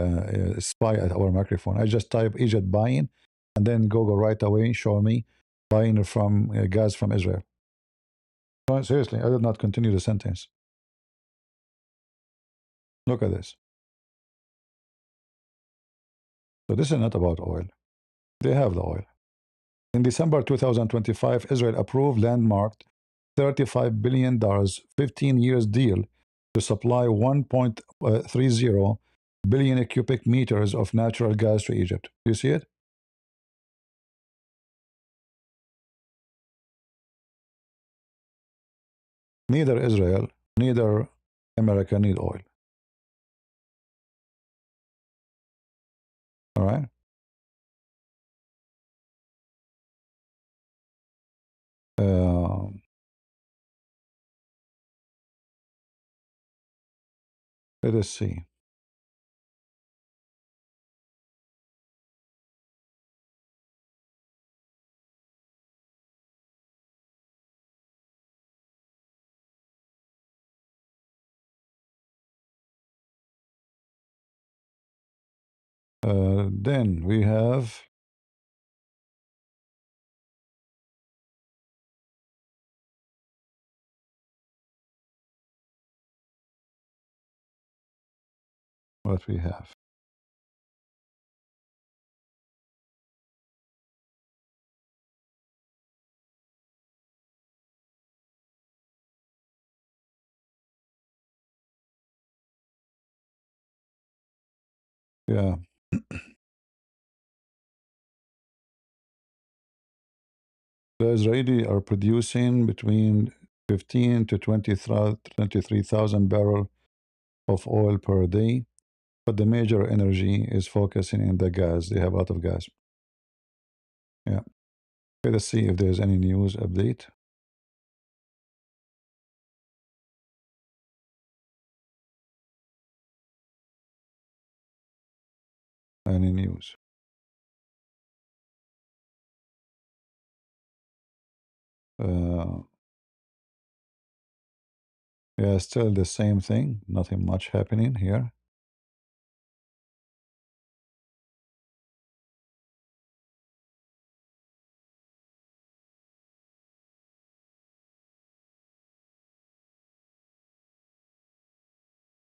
spy at our microphone. I just type Egypt buying, and then Google right away show me buying from gas from Israel. No, seriously, I did not continue the sentence. Look at this. So this is not about oil. They have the oil. In December 2025, Israel approved landmarked $35 billion, 15 years deal to supply 1.30 billion cubic meters of natural gas to Egypt. Do you see it? Neither Israel, neither America need oil. All right? Let us see. Then we have what we have. Yeah. The Israeli are producing between 15 to 23,000 barrels of oil per day, but the major energy is focusing in the gas. They have a lot of gas. Yeah. Okay, let's see if there's any news update. Any news? Yeah, still the same thing. Nothing much happening here.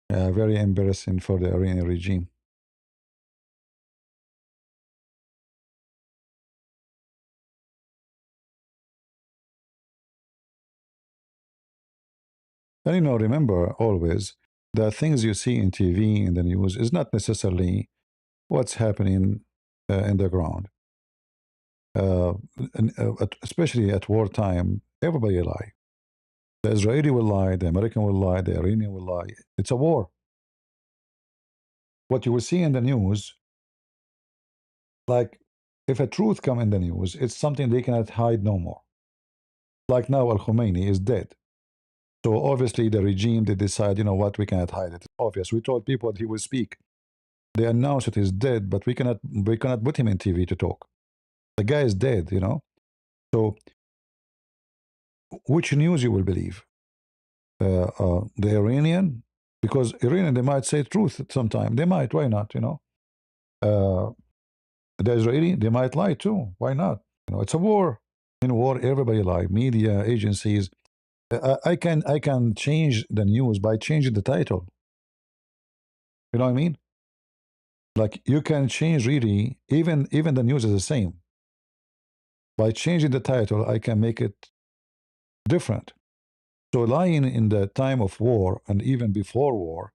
Yeah, very embarrassing for the Iranian regime. And remember always the things you see in TV, in the news, is not necessarily what's happening in the ground. Especially at wartime, everybody lie. The Israeli will lie, the American will lie, the Iranian will lie. It's a war. What you will see in the news, like if a truth come in the news, it's something they cannot hide no more. Like now Al Khomeini is dead. So obviously the regime, they decide, you know what, we cannot hide it. It's obvious. We told people that he will speak. They announced that he's dead, but we cannot put him in TV to talk. The guy is dead, So which news you will believe? The Iranian, because Iranian, they might say truth at some time. They might, why not, Uh, the Israeli, they might lie too. Why not? It's a war. In war, everybody lie. Media, agencies. I can change the news by changing the title. You know what I mean? Like you can change really, even the news is the same. By changing the title, I can make it different. So lying in the time of war and even before war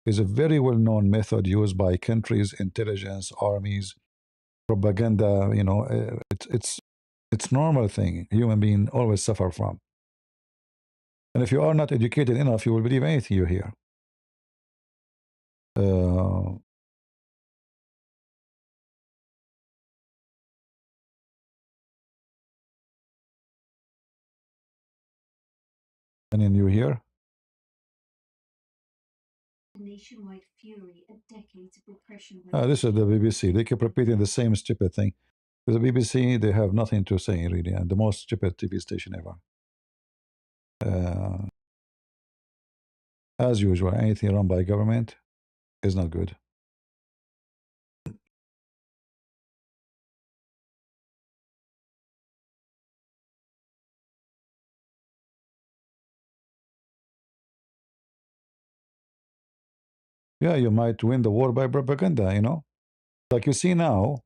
is a very well-known method used by countries, intelligence, armies, propaganda. It's normal thing human being always suffer from. And if you are not educated enough, you will believe anything you hear. Uh, and then you hear nationwide fury at decades of repression by this is the BBC. They keep repeating the same stupid thing. The BBC, they have nothing to say really, and the most stupid TV station ever. As usual, anything run by government is not good. Yeah, you might win the war by propaganda, Like you see now,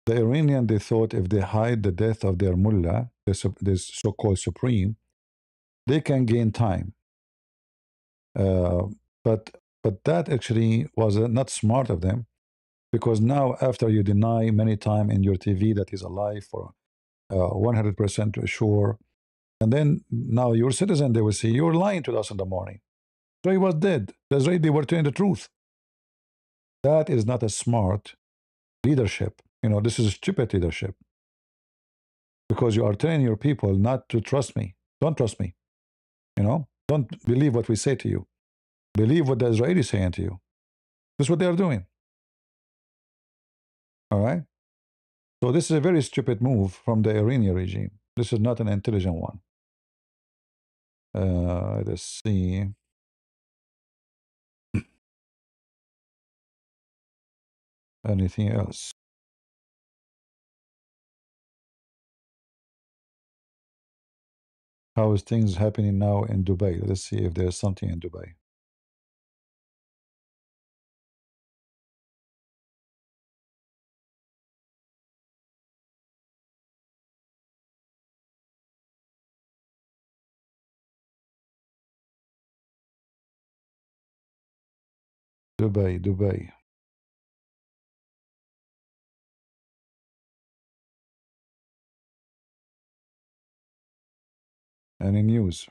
the Iranian, they thought if they hide the death of their mullah, this so-called supreme, they can gain time. Uh, but that actually was not smart of them, because now after you deny many time in your TV that he's alive for 100% sure, and then now your citizen, they will say you're lying to us in the morning. So he was dead. That's right. They were telling the truth. That is not a smart leadership. This is stupid leadership, because you are telling your people not to trust me. Don't trust me. Don't believe what we say to you. Believe what the Israelis saying to you. This is what they are doing. All right. So this is a very stupid move from the Iranian regime. This is not an intelligent one. Let's see. Anything else? How is things happening now in Dubai? Let's see if there's something in Dubai. Dubai, Dubai. Any news?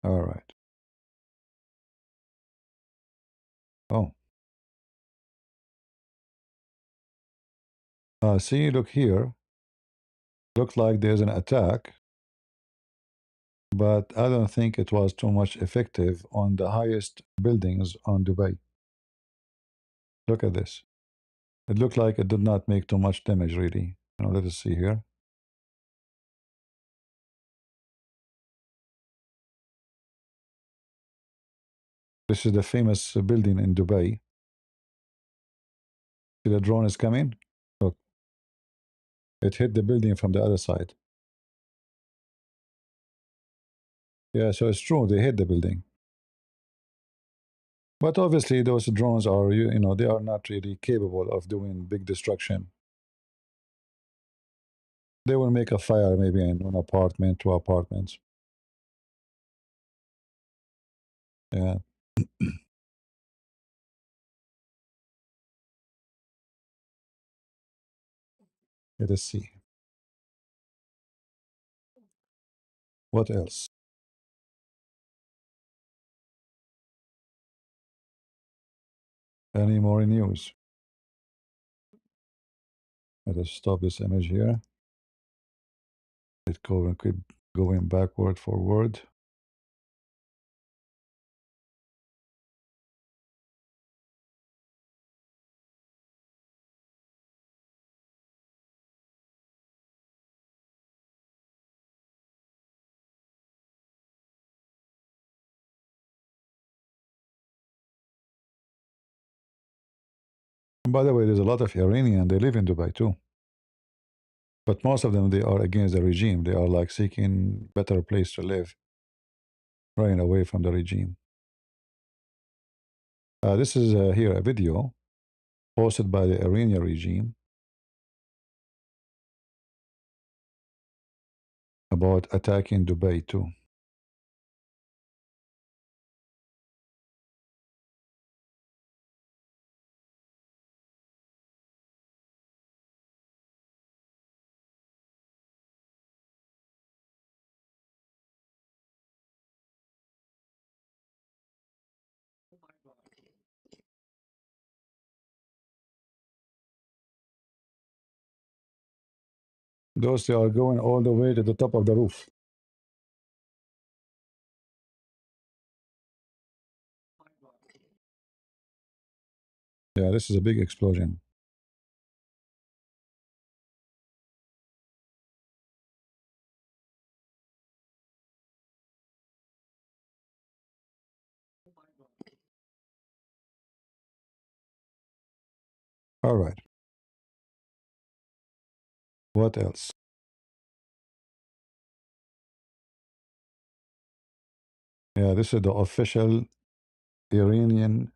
All right. Oh. See, look here. Looks like there's an attack, but I don't think it was too much effective on the highest buildings on Dubai. Look at this. It looked like it did not make too much damage, really. Let us see here. This is the famous building in Dubai. See, the drone is coming. Look, it hit the building from the other side. Yeah, so it's true, they hit the building. But obviously, those drones are, they are not really capable of doing big destruction. They will make a fire maybe in one apartment, two apartments. Yeah. Let us see. What else? Any more news? Let us stop this image here. It keep going backward, forward. And by the way, there's a lot of Iranian, they live in Dubai too. But most of them, they are against the regime. They are like seeking better place to live, running away from the regime. This is here a video posted by the Iranian regime about attacking Dubai too. Those, they are going all the way to the top of the roof. Yeah, this is a big explosion. All right. What else? Yeah, this is the official Iranian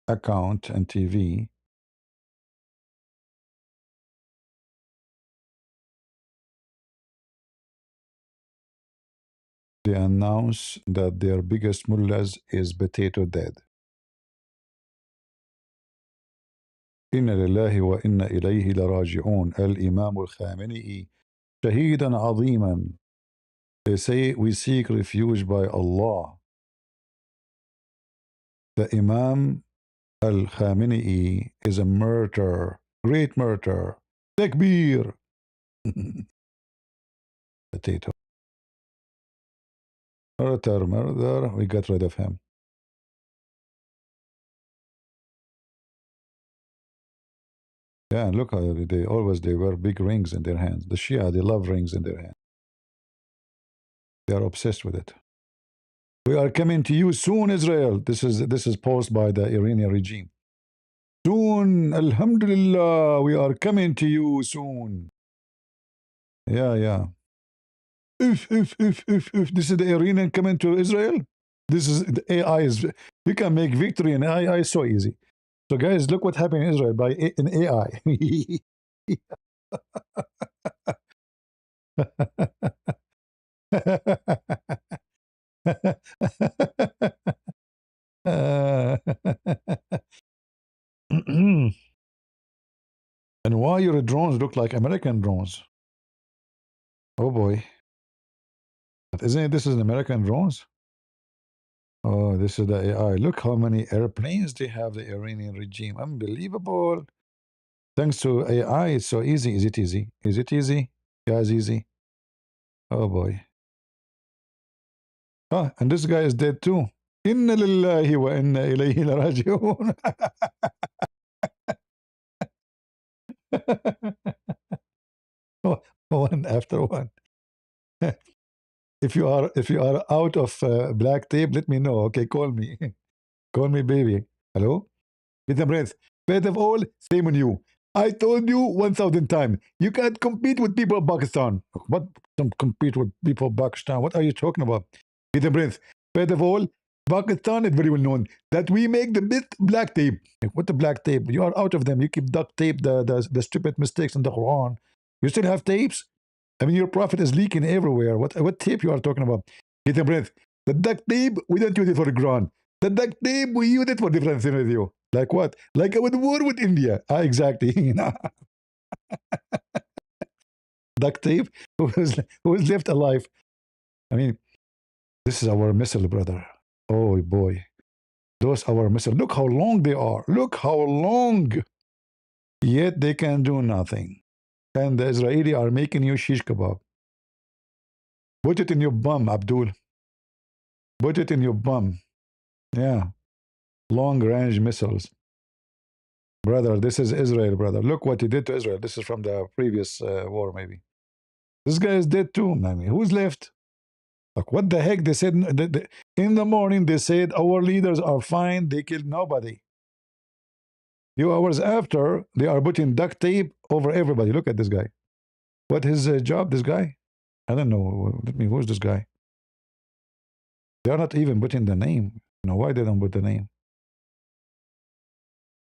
account and TV they announce that their biggest mullahs is potato dead. إن لله وإنا إليه لراجعون الإمام الخامنئي شهيدا عظيما. They say we seek refuge by Allah. The Imam al-Khamenei is a murderer, great murderer. Takbir. Potato. Murder, we got rid of him. Yeah, look how they wear big rings in their hands. The Shia, they love rings in their hands. They are obsessed with it. We are coming to you soon, Israel. This is posed by the Iranian regime. Soon, Alhamdulillah, we are coming to you soon. Yeah. If this is the Iranian coming to Israel, this is the AI is. You can make victory in AI so easy. So guys, look what happened in Israel by in AI. And why your drones look like American drones? Oh boy. But isn't this is an American drones? Oh, this is the AI. Look how many airplanes they have, the Iranian regime. Unbelievable. Thanks to AI, it's so easy. Is it easy? Is it easy? Yeah, it's easy. Oh boy. Ah, and this guy is dead too. Inna lillahi wa inna ilayhi raji'un. One after one. If you are out of black tape, let me know. Okay, call me. Call me baby. Hello? Get a breath. Best of all, shame on you. I told you 1,000 times. You can't compete with people of Pakistan. What? Don't compete with people of Pakistan. What are you talking about? Get a breath. Best of all, Pakistan is very well known that we make the best black tape. What the black tape? You are out of them. You keep duct tape, the stupid mistakes in the Quran. You still have tapes? I mean, your prophet is leaking everywhere. What tape you are talking about? Get a breath. The duct tape, we don't use it for the Quran. The duct tape, we use it for different scenario. Like what? Like with war with India. Ah, exactly. Duct tape, who is left alive. I mean, this is our missile, brother. Oh boy. Those are our missile. Look how long they are. Look how long. Yet they can do nothing. And the Israeli are making you shish kebab. Put it in your bum, Abdul. Put it in your bum. Yeah. Long range missiles. Brother, this is Israel, brother. Look what he did to Israel. This is from the previous war, maybe. This guy is dead too. I mean, who's left? Like, what the heck? They said in the morning, they said our leaders are fine. They killed nobody. Few hours after, they are putting duct tape over everybody. Look at this guy. What his job, this guy? I don't know. Let me, who's this guy? They are not even putting the name. You know, why they don't put the name?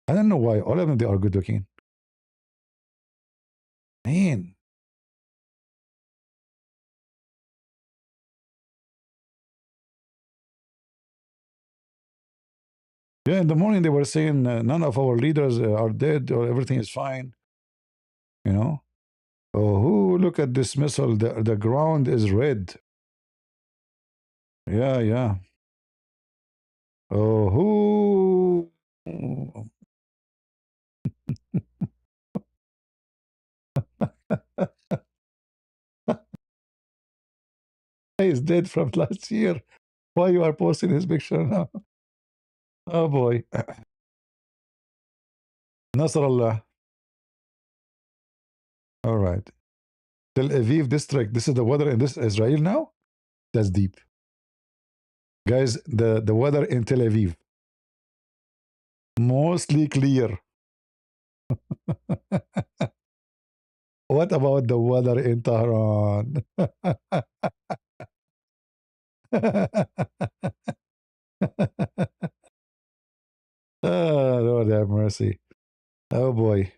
I don't know why. All of them, they are good looking. Man. Yeah, in the morning they were saying none of our leaders are dead or everything is fine. You know? Oh, who look at this missile? The ground is red. Yeah. Oh, who? He's dead from last year. Why you are posting his picture now? Oh boy. Nasrallah. All right. Tel Aviv district. This is the weather in this Israel now? That's deep. Guys, the weather in Tel Aviv. Mostly clear. What about the weather in Tehran? Lord have mercy. Oh boy.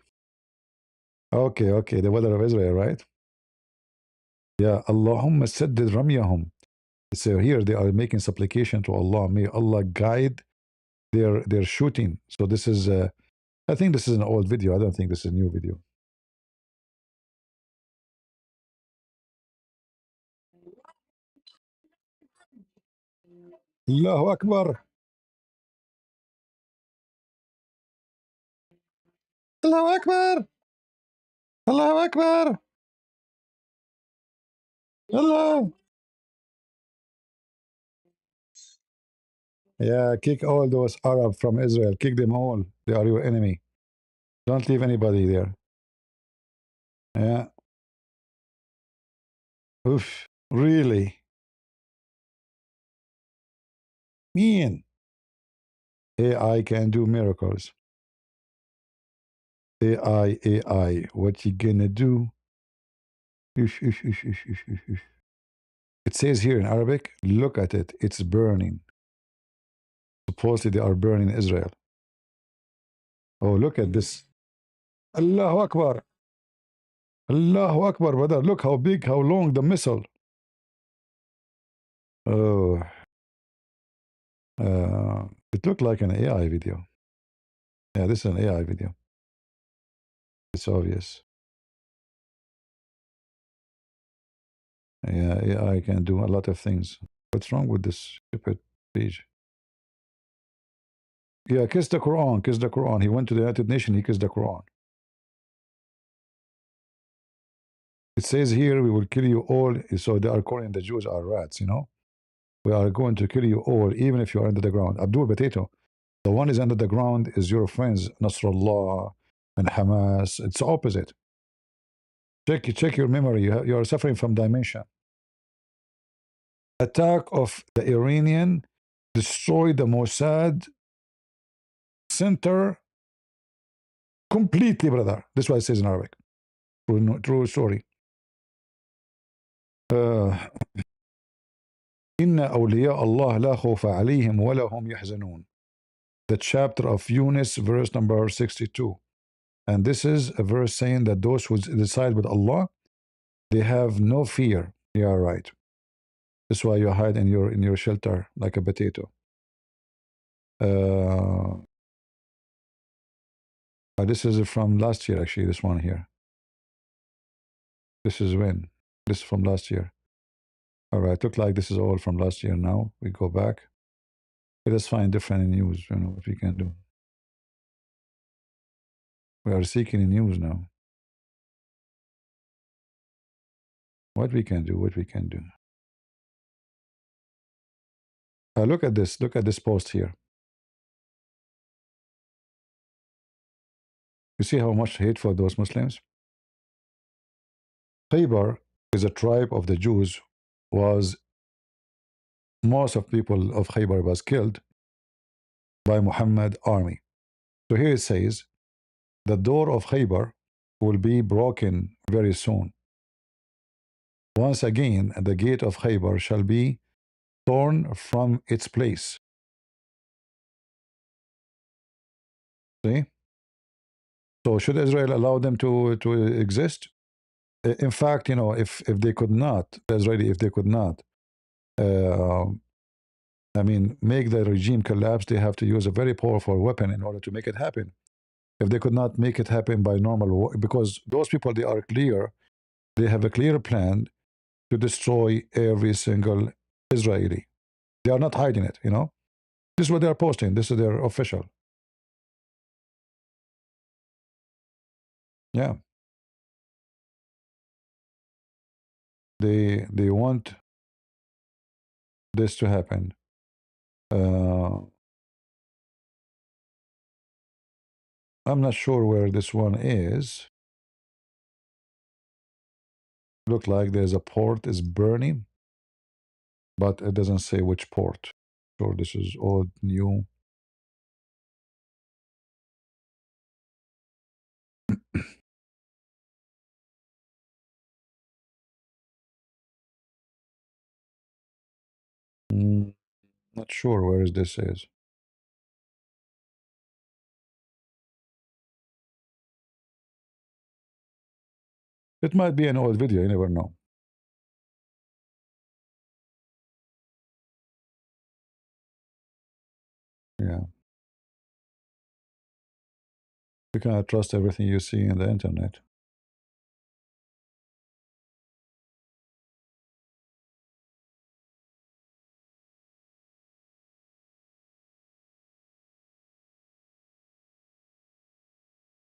Okay. The weather of Israel, right? Yeah. Allahumma saddid ramyahum. So here they are making supplication to Allah. May Allah guide their shooting. So this is, I think this is an old video. I don't think this is a new video. Allahu Akbar. Allahu Akbar. Allahu Akbar. Allah. Yeah, kick all those Arab from Israel. Kick them all. They are your enemy. Don't leave anybody there. Yeah. Oof. Really? Mean. AI can do miracles. AI. What you gonna do? Ish, ish, ish, ish, ish, ish, ish. It says here in Arabic, look at it. It's burning. Supposedly they are burning Israel. Oh, look at this. Allahu Akbar. Allahu Akbar, brother. Look how big, how long the missile. Oh. It looked like an AI video. Yeah, this is an AI video. It's obvious. Yeah, AI can do a lot of things. What's wrong with this stupid page? Yeah, kiss the Quran, kiss the Quran. He went to the United Nations, he kissed the Quran. It says here, we will kill you all. So they are calling the Jews are rats, you know? We are going to kill you all, even if you are under the ground. Abdul Potato, the one is under the ground is your friends, Nasrallah and Hamas. It's the opposite. Check your memory. You are suffering from dementia. Attack of the Iranian destroyed the Mossad center completely, brother. That's why it says in Arabic. True story. Inna awliya Allah la khawfa alayhim wa lahum yahzanun. The chapter of Yunus, verse number 62. And this is a verse saying that those who decide with Allah, they have no fear. You are right. That's why you hide in your shelter like a potato. This is from last year, actually, this one here. This is when? This is from last year. All right, look like this is all from last year now. We go back. Let us find different news, you know, what we can do. We are seeking news now. What we can do, what we can do. Look at this post here. You see how much hate for those Muslims? Khaybar is a tribe of the Jews. Was most of people of Khaybar was killed by Muhammad army. So here it says, the door of Khaybar will be broken very soon. Once again, the gate of Khaybar shall be torn from its place. See? So should Israel allow them to exist? In fact, you know, if they could not, Israeli, if they could not, I mean, make the regime collapse, they have to use a very powerful weapon in order to make it happen. If they could not make it happen by normal war, because those people, they are clear, they have a clear plan to destroy every single Israeli. They are not hiding it, you know. This is what they are posting. This is their official. Yeah. They want this to happen. I'm not sure where this one is. Look like there's a port is burning, but it doesn't say which port. So this is all new. Not sure where this is. It might be an old video, you never know. Yeah. You cannot trust everything you see in the internet.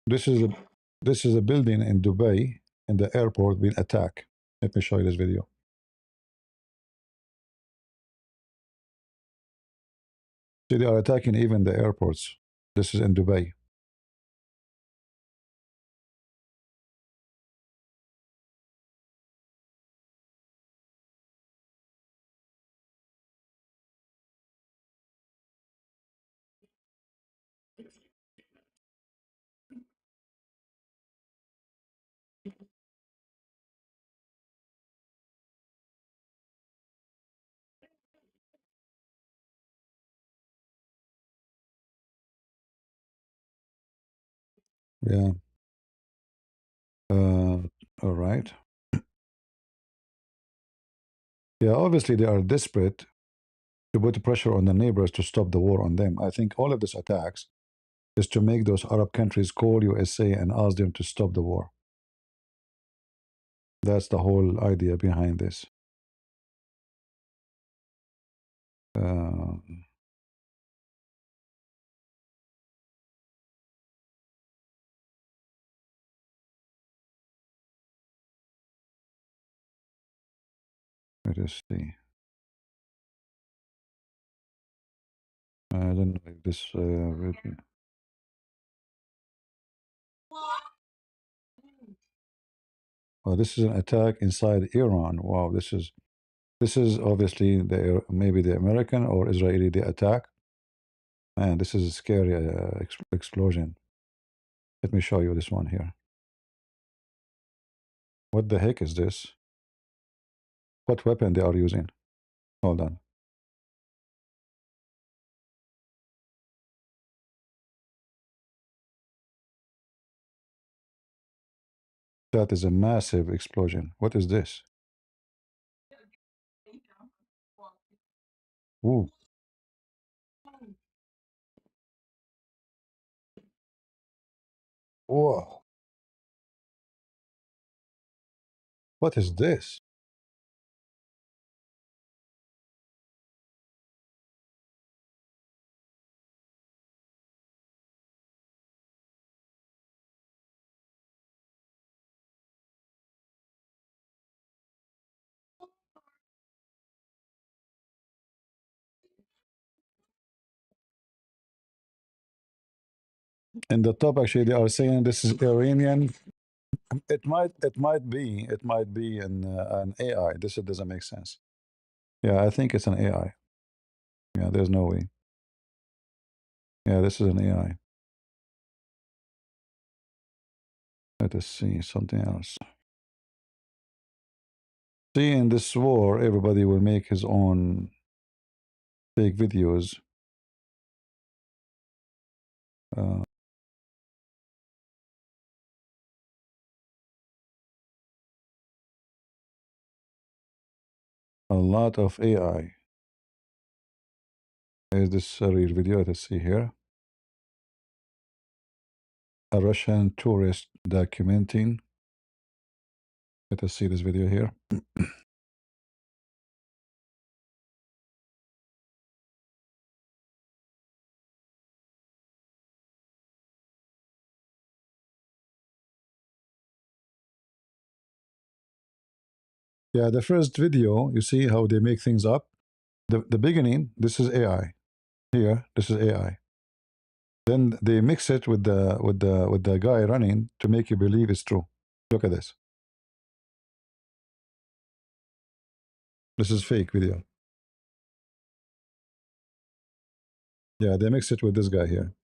This is a building in Dubai in the airport being attacked. Let me show you this video. See, they are attacking even the airports. This is in Dubai. Yeah. All right. Yeah, obviously they are desperate to put pressure on the neighbors to stop the war on them. I think all of these attacks is to make those Arab countries call USA and ask them to stop the war. That's the whole idea behind this. Uh, let us see. I don't know if this video. Oh, this is an attack inside Iran. Wow, this is obviously maybe the American or Israeli the attack. Man, this is a scary explosion. Let me show you this one here. What the heck is this? What weapon they are using? Hold on. That is a massive explosion. What is this? Ooh. Whoa. What is this? In the top, actually, they are saying this is Iranian. It might be an AI. This doesn't make sense. Yeah, I think it's an AI. Yeah, there's no way. Yeah, this is an AI. Let us see something else. See, in this war, everybody will make his own fake videos. Uh, a lot of AI. Is this a real video? Let us see here. A Russian tourist documenting. Let us see this video here. Yeah, the first video, you see how they make things up. The beginning, this is AI. Here, this is AI. Then they mix it with the guy running to make you believe it's true. Look at this. This is fake video. Yeah, they mix it with this guy here.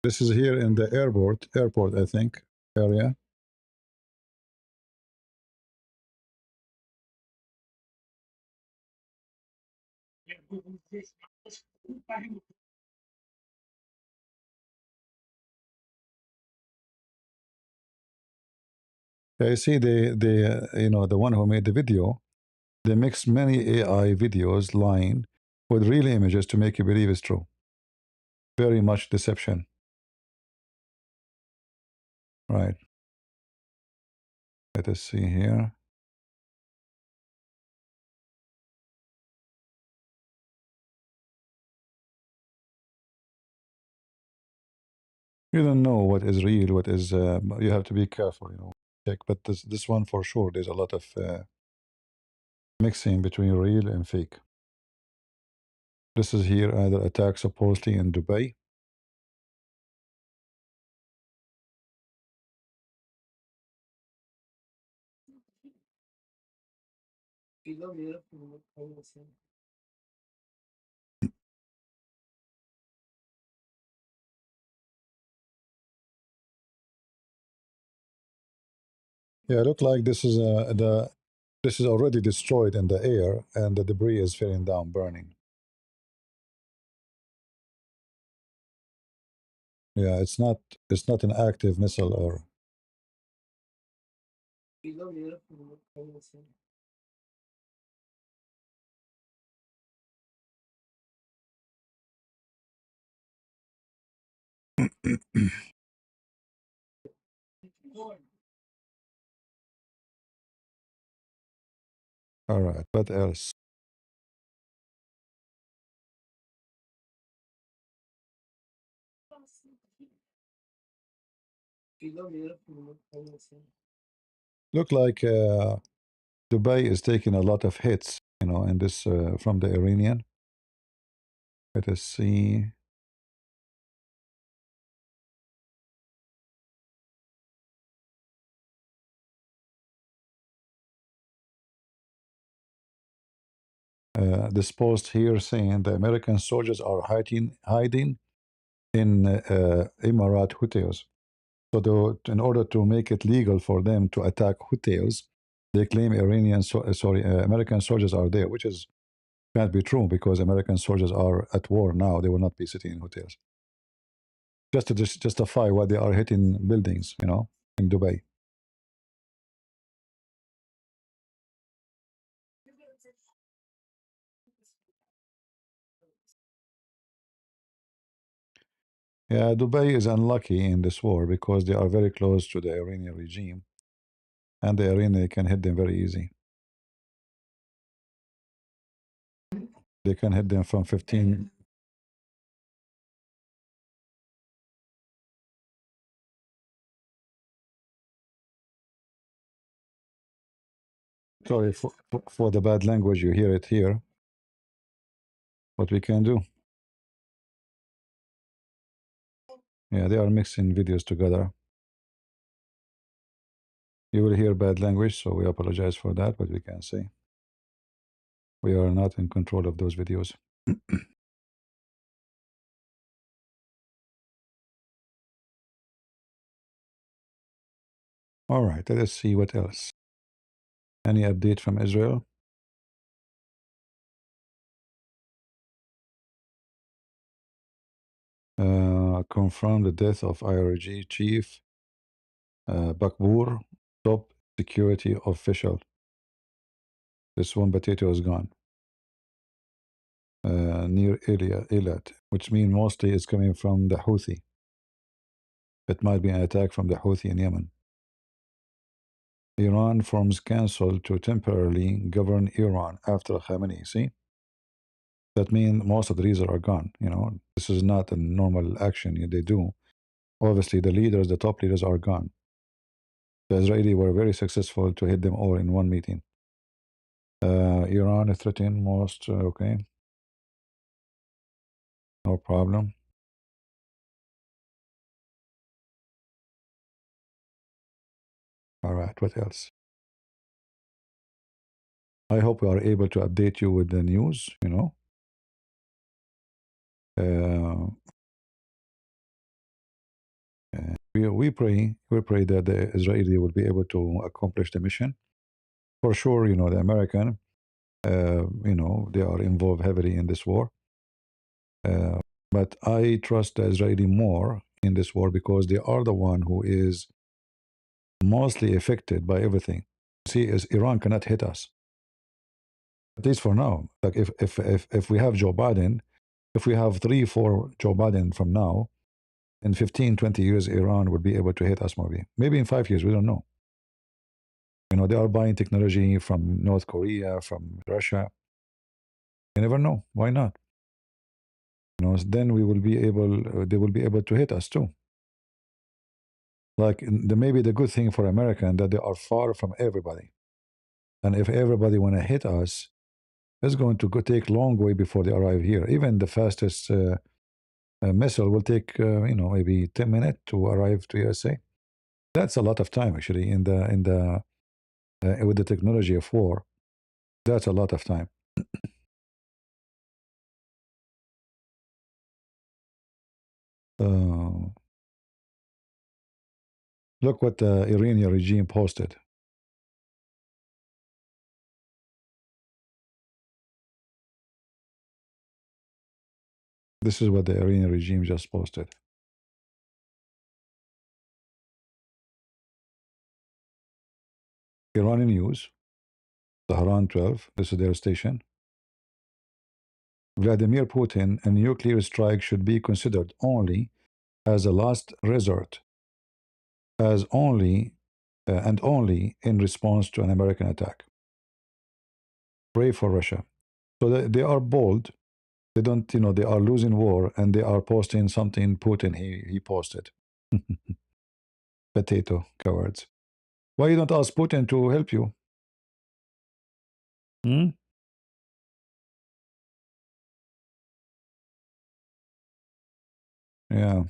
This is here in the airport, I think, area. Yeah, you see, the one who made the video, They mix many AI videos lying with real images to make you believe it's true. Very much deception. Right. Let us see here. You don't know what is real, what is. You have to be careful, check. But this one for sure, there's a lot of mixing between real and fake. This is here either attack supposedly in Dubai. Yeah, look like this is this is already destroyed in the air, and the debris is falling down, burning. Yeah, it's not an active missile or. All right, what else? Look like Dubai is taking a lot of hits, in this from the Iranian. Let us see. This post here saying the American soldiers are hiding in Emirat hotels. So in order to make it legal for them to attack hotels, they claim American soldiers are there, which is can't be true because American soldiers are at war now. They will not be sitting in hotels. Just to justify why they are hitting buildings, in Dubai. Yeah, Dubai is unlucky in this war because they are very close to the Iranian regime, and the Iranian can hit them very easy. They can hit them from 15. Sorry for the bad language. You hear it here. What we can do? Yeah, they are mixing videos together. You will hear bad language, so we apologize for that, but we can say we are not in control of those videos. All right, let us see what else. Any update from Israel? Confirmed the death of IRG chief Bakbour, top security official. This one potato is gone. Near Eilat, which means mostly it's coming from the Houthi. It might be an attack from the Houthi in Yemen. Iran forms council to temporarily govern Iran after Khamenei. See? That means most of the leaders are gone. This is not a normal action they do. Obviously, the top leaders are gone. The Israelis were very successful to hit them all in one meeting. Iran is threatening most. Okay. No problem. All right, what else? I hope we are able to update you with the news, we pray that the Israeli will be able to accomplish the mission. For sure, the American, they are involved heavily in this war. But I trust the Israeli more in this war because they are the one who is mostly affected by everything. See, as Iran cannot hit us. At least for now. Like if we have Joe Biden, if we have 3, 4 Joe Biden from now, in 15, 20 years, Iran would be able to hit us maybe in 5 years, we don't know. You know, they are buying technology from North Korea, from Russia. You never know. Why not? You know, then we will be able, they will be able to hit us too. Like maybe the good thing for America and that they are far from everybody. And if everybody want to hit us, it's going to take long way before they arrive here. Even the fastest missile will take, maybe 10 minutes to arrive to USA. That's a lot of time actually in the with the technology of war. That's a lot of time. Uh, Look what the Iranian regime posted. This is what the Iranian regime just posted. Iranian news, Tehran 12, this is their station. Vladimir Putin, a nuclear strike should be considered only as a last resort, as only and only in response to an American attack. Pray for Russia. So they are bold. They don't, they are losing war and they are posting something Putin he posted. Potato cowards. Why you don't ask Putin to help you? Hmm? Yeah.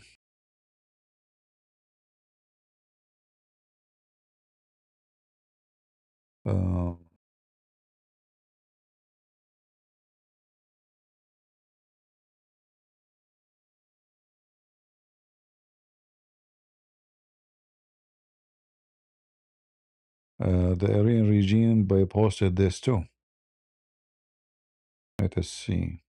Uh, the Iranian regime posted this too. Let us see.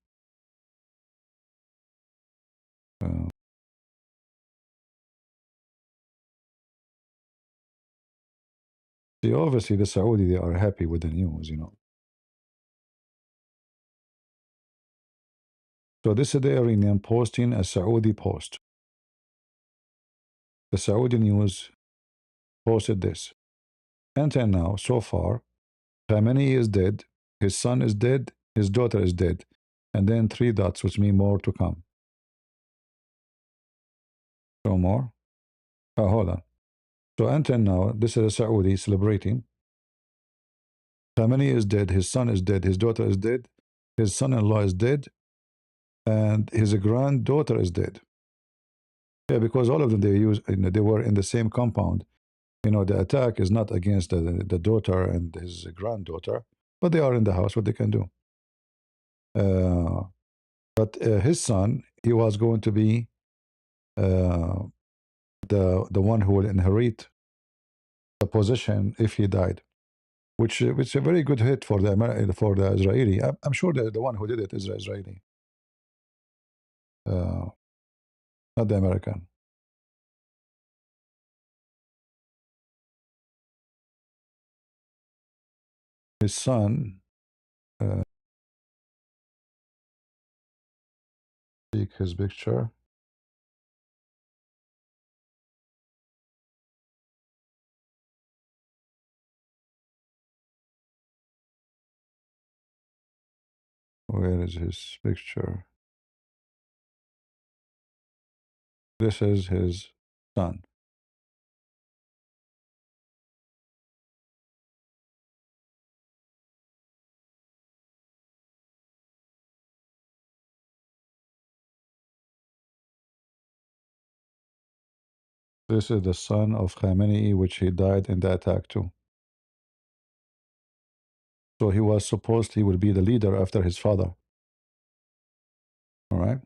See, obviously the Saudi, they are happy with the news. So this is the Iranian posting a Saudi post. The Saudi news posted this. Until now, so far, Khamenei is dead, his son is dead, his daughter is dead, and then 3 dots, which mean more to come. So more. Oh, hold on. So until now, this is a Saudi celebrating. Khamenei is dead, his son is dead, his daughter is dead, his son-in-law is dead, and his granddaughter is dead. Yeah, because all of them they were in the same compound. The attack is not against the daughter and his granddaughter, but they are in the house. What they can do? But his son, he was going to be uh, the one who will inherit the position if he died, which is a very good hit for for the Israeli. I'm sure that the one who did it is Israeli, uh, not the American. His son. Seek his picture. Where is his picture? This is his son. This is the son of Khamenei, which he died in the attack too. So he was supposed he would be the leader after his father. All right.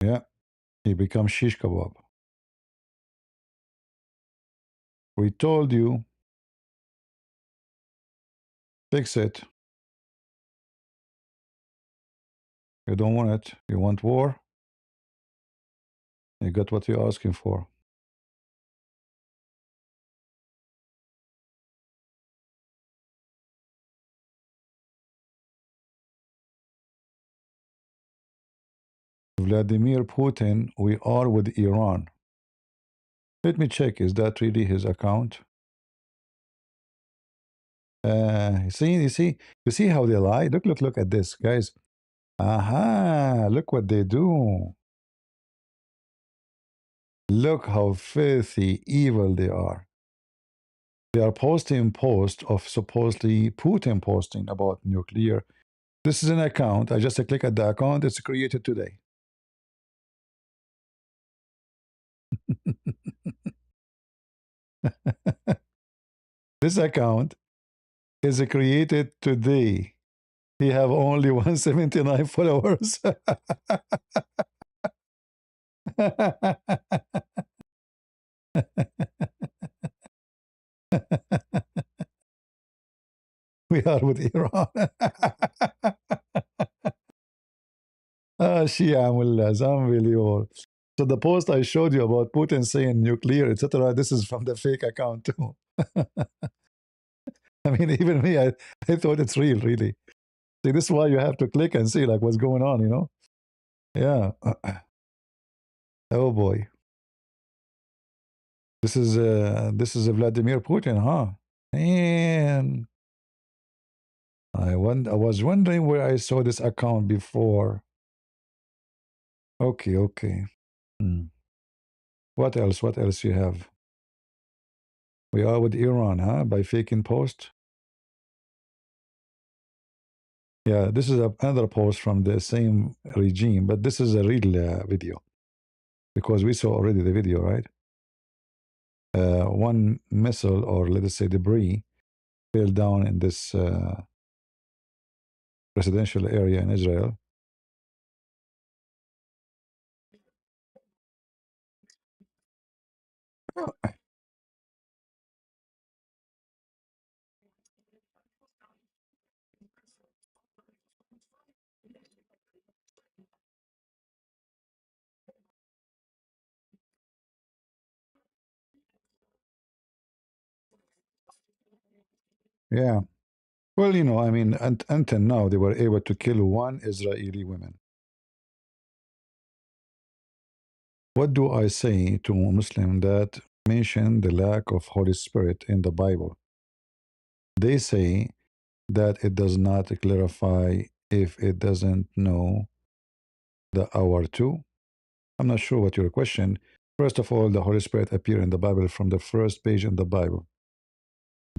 Yeah, he becomes shish kebab. We told you, fix it. You don't want it. You want war. You got what you're asking for. Vladimir Putin, we are with Iran. Let me check. Is that really his account? You see how they lie? Look at this, guys. Aha, look what they do. Look how filthy, evil they are. They are posting posts of supposedly Putin posting about nuclear. This is an account. I just click at the account. It's created today. This account is created today. He have only 179 followers. We are with Iran. Shia mullahs, unbelievable. So the post I showed you about Putin saying nuclear, etc., this is from the fake account too. I mean, even me, I thought it's real, really. See, this is why you have to click and see like what's going on, you know? Yeah. Oh boy. This is Vladimir Putin, huh? And I was wondering where I saw this account before. Okay. What else? What else you have? We are with Iran, huh? By faking post. Yeah, this is another post from the same regime, but this is a real video because we saw already the video, right? One missile, or let us say debris, fell down in this residential area in Israel. Yeah. Well, you know, I mean, until now, they were able to kill one Israeli woman. What do I say to a Muslim that mention the lack of Holy Spirit in the Bible? They say that it does not clarify if it doesn't know the hour too. I'm not sure what your question. First of all, the Holy Spirit appear in the Bible from the first page in the Bible.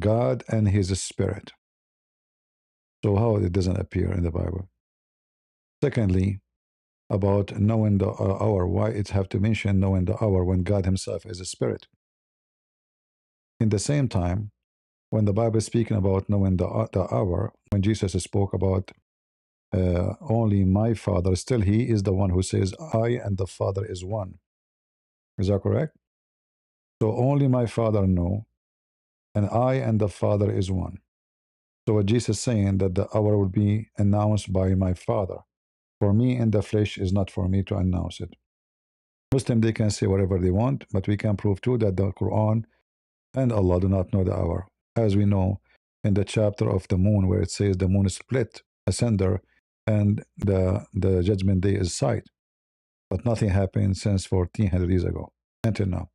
God and His Spirit. So how it doesn't appear in the Bible? Secondly, about knowing the hour, why it have to mention knowing the hour when God Himself is a Spirit? In the same time, when the Bible is speaking about knowing the hour, when Jesus spoke about only my Father, still He is the one who says, I and the Father is one. Is that correct? So only my Father know, and I and the Father is one. So what Jesus is saying that the hour will be announced by my Father. For me in the flesh is not for me to announce it. Muslim, they can say whatever they want, but we can prove too that the Quran and Allah do not know the hour. As we know in the chapter of the moon where it says the moon is split asunder and the judgment day is sight. But nothing happened since 1400 years ago until now.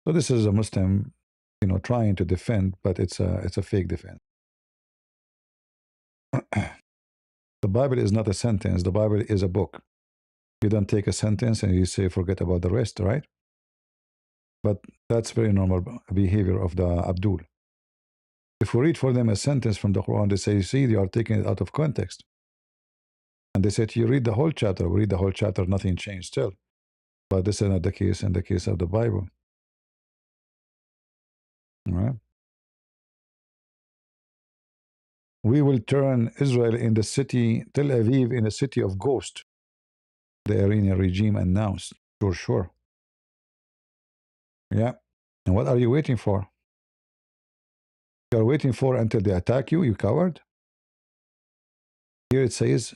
So this is a Muslim, you know, trying to defend, but it's a fake defense. The Bible is not a sentence. The Bible is a book. You don't take a sentence and you say forget about the rest, right? But that's very normal behavior of the Abdul. If we read for them a sentence from the Quran, they say, see, they are taking it out of context. And they said, you read the whole chapter. We read the whole chapter, nothing changed still. But this is not the case in the case of the Bible. All right? We will turn Israel in the city, Tel Aviv in a city of ghosts. The Iranian regime announced. Sure. Yeah. And what are you waiting for? You are waiting for until they attack you, you coward? Here it says,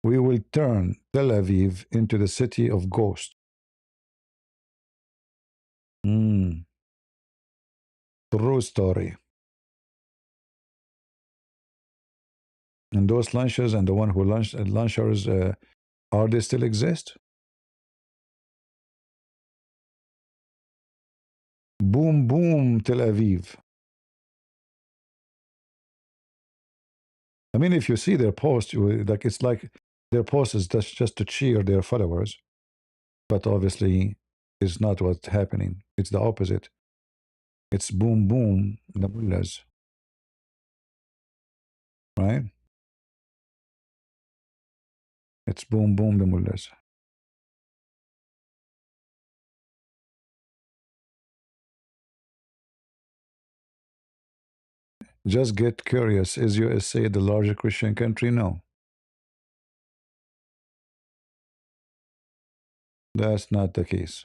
we will turn Tel Aviv into the city of ghosts. True story. And those launchers and the one who launched launchers, are they still exist? Boom, boom, Tel Aviv. I mean, if you see their post, like it's like their post is just to cheer their followers, but obviously, it's not what's happening. It's the opposite. It's boom, boom, the mullahs, right? It's boom, boom, the mullahs. Just get curious. Is USA the largest Christian country? No, that's not the case.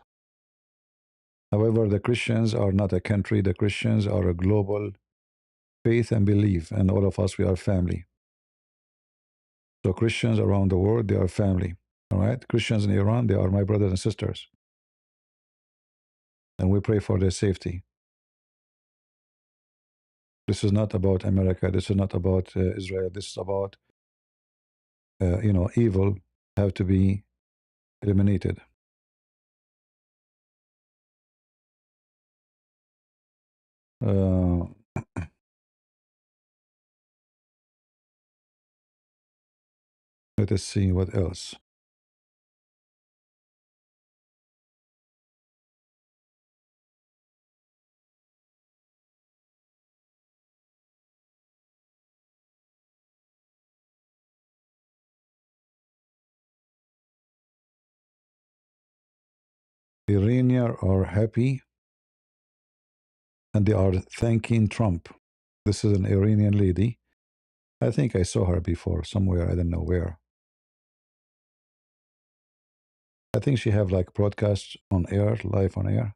However, the Christians are not a country. The Christians are a global faith and belief, and all of us, we are family. So Christians around the world, they are family. All right? Christians in Iran, they are my brothers and sisters. And we pray for their safety. This is not about America. This is not about Israel. This is about, evil have to be eliminated. Uh, let us see what else. Iranians are happy and they are thanking Trump. This is an Iranian lady. I think I saw her before somewhere. I don't know where. I think she have like broadcasts on air, live on air.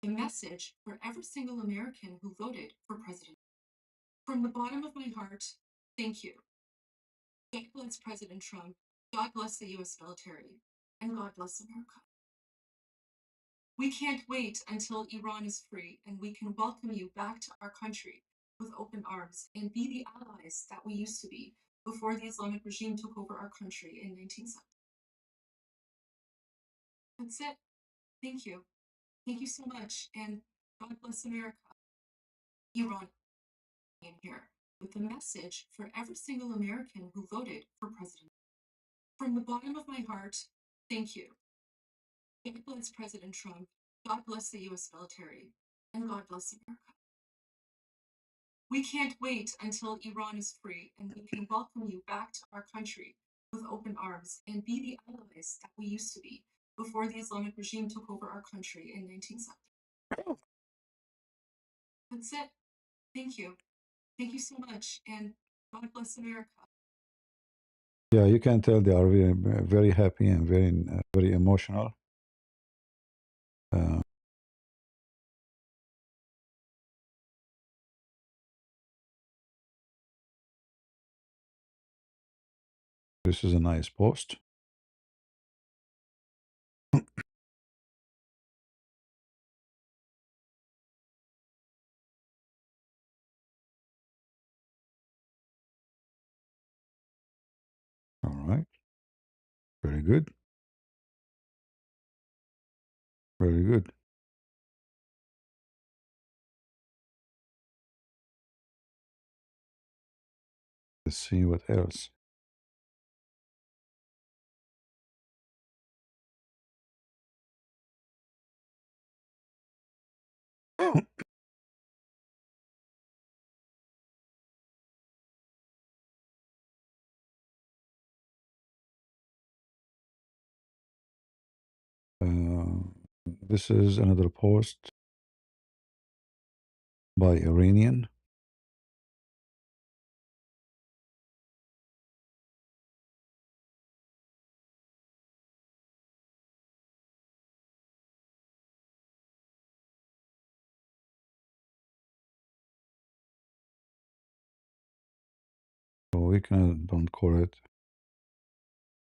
A message for every single American who voted for president. From the bottom of my heart, thank you. God bless President Trump. God bless the U.S. military. And God bless America. We can't wait until Iran is free and we can welcome you back to our country with open arms and be the allies that we used to be before the Islamic regime took over our country in 1970. That's it. Thank you. Thank you so much. And God bless America. Iran in here with a message for every single American who voted for president. From the bottom of my heart, thank you. God bless President Trump. God bless the U.S. military. And God bless America. We can't wait until Iran is free and we can welcome you back to our country with open arms and be the allies that we used to be before the Islamic regime took over our country in 1970. That's it. Thank you. Thank you so much. And God bless America. Yeah, you can tell they are very, very happy and very emotional. Uh, this is a nice post. All right. Very good. Very good. Let's see what else. This is another post by Iranian. So we don't call it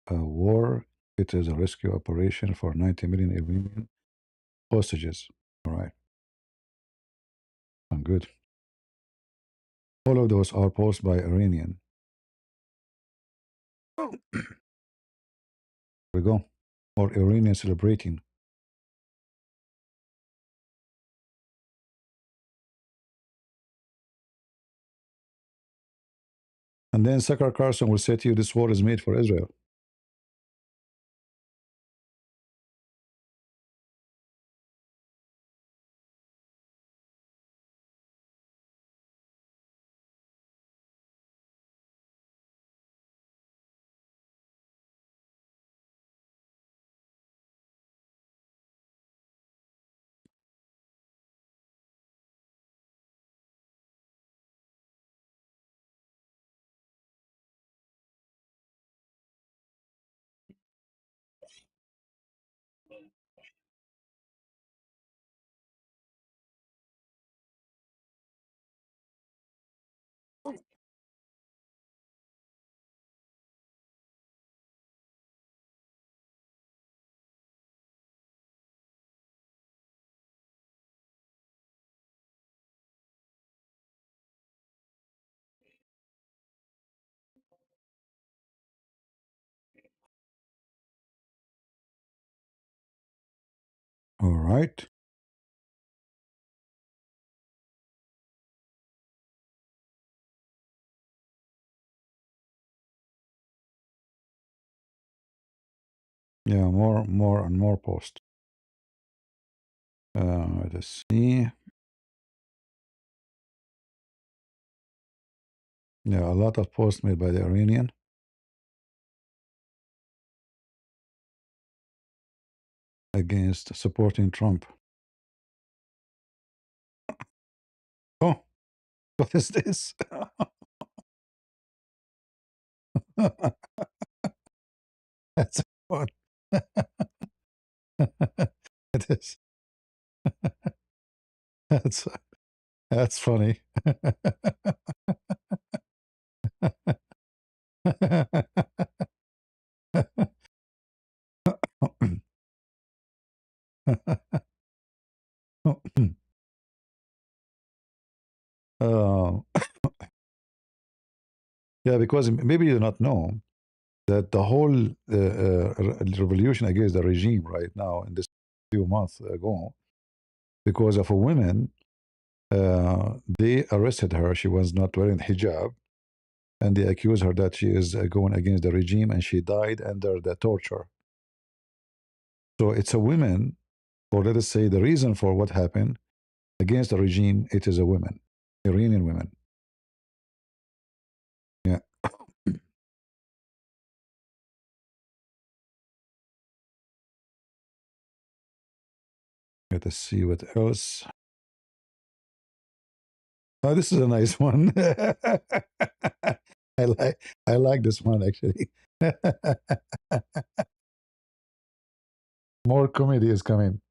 a war. It is a rescue operation for 90 million Iranian hostages. All right. Good. All of those are posted by Iranian. Here we go. Or Iranian celebrating. And then Tucker Carlson will say to you, this war is made for Israel. All right. Yeah, more and more posts. Let's see. Yeah, a lot of posts made by the Iranian against supporting Trump. Oh, what is this? That's fun. It is. That's that's funny. uh, yeah, because maybe you do not know that the whole revolution against the regime right now in this few months ago, because of a woman, they arrested her. She was not wearing hijab, and they accuse her that she is going against the regime, and she died under the torture. So it's a woman, or let us say the reason for what happened against the regime, it is a woman, Iranian women. Yeah. Let us see what else. Oh, this is a nice one. I like this one actually. More comedy is coming.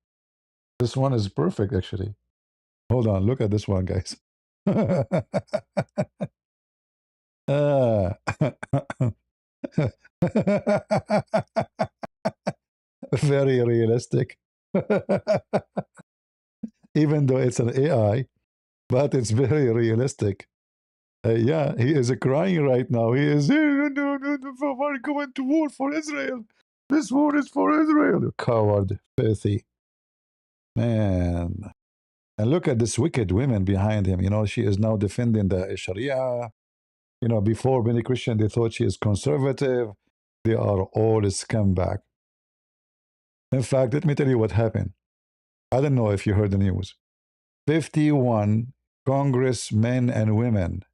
This one is perfect actually. Hold on, look at this one, guys. Very realistic. Even though it's an AI, but it's very realistic. Yeah, he is crying right now. He is, we're going to war for Israel. This war is for Israel. You coward, filthy. Man. And look at this wicked women behind him. You know, she is now defending the Sharia. You know, before many Christians, they thought she is conservative. They are all a scumbag. In fact, let me tell you what happened. I don't know if you heard the news. 51 congressmen and women,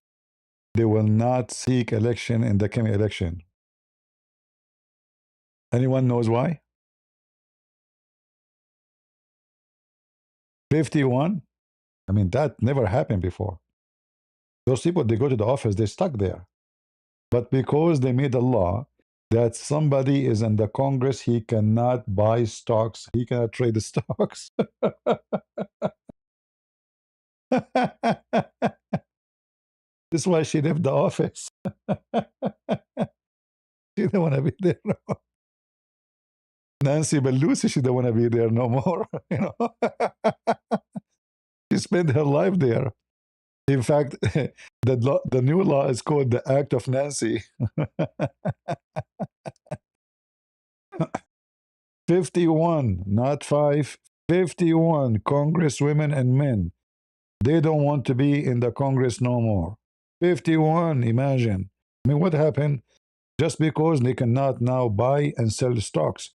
they will not seek election in the coming election. Anyone knows why? 51? I mean, that never happened before. Those people, they go to the office, they're stuck there. But because they made a law that somebody is in the Congress, he cannot buy stocks, he cannot trade the stocks. This is why she left the office. She don't want to be there. Nancy Pelosi, she don't want to be there no more. You know, She spent her life there. In fact, the new law is called the Act of Nancy. 51, not 5, 51 congresswomen and men. They don't want to be in the Congress no more. 51, imagine. I mean, what happened? Just because they cannot now buy and sell stocks.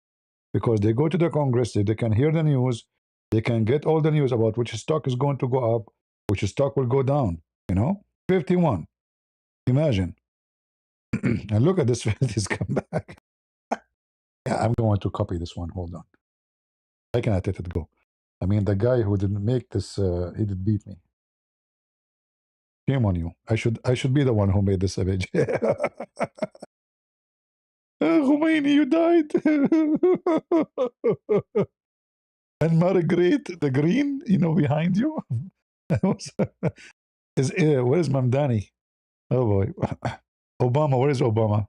Because they go to the Congress, they can hear the news, they can get all the news about which stock is going to go up, which stock will go down. 51. Imagine. And look at this, this come back. Yeah, I'm going to copy this one. Hold on. I cannot let it go. I mean, the guy who didn't make this, he did beat me. Shame on you. I should be the one who made this image. Khomeini, you died. And Margaret, the green, behind you. Where is Mamdani? Oh boy. Obama, where is Obama?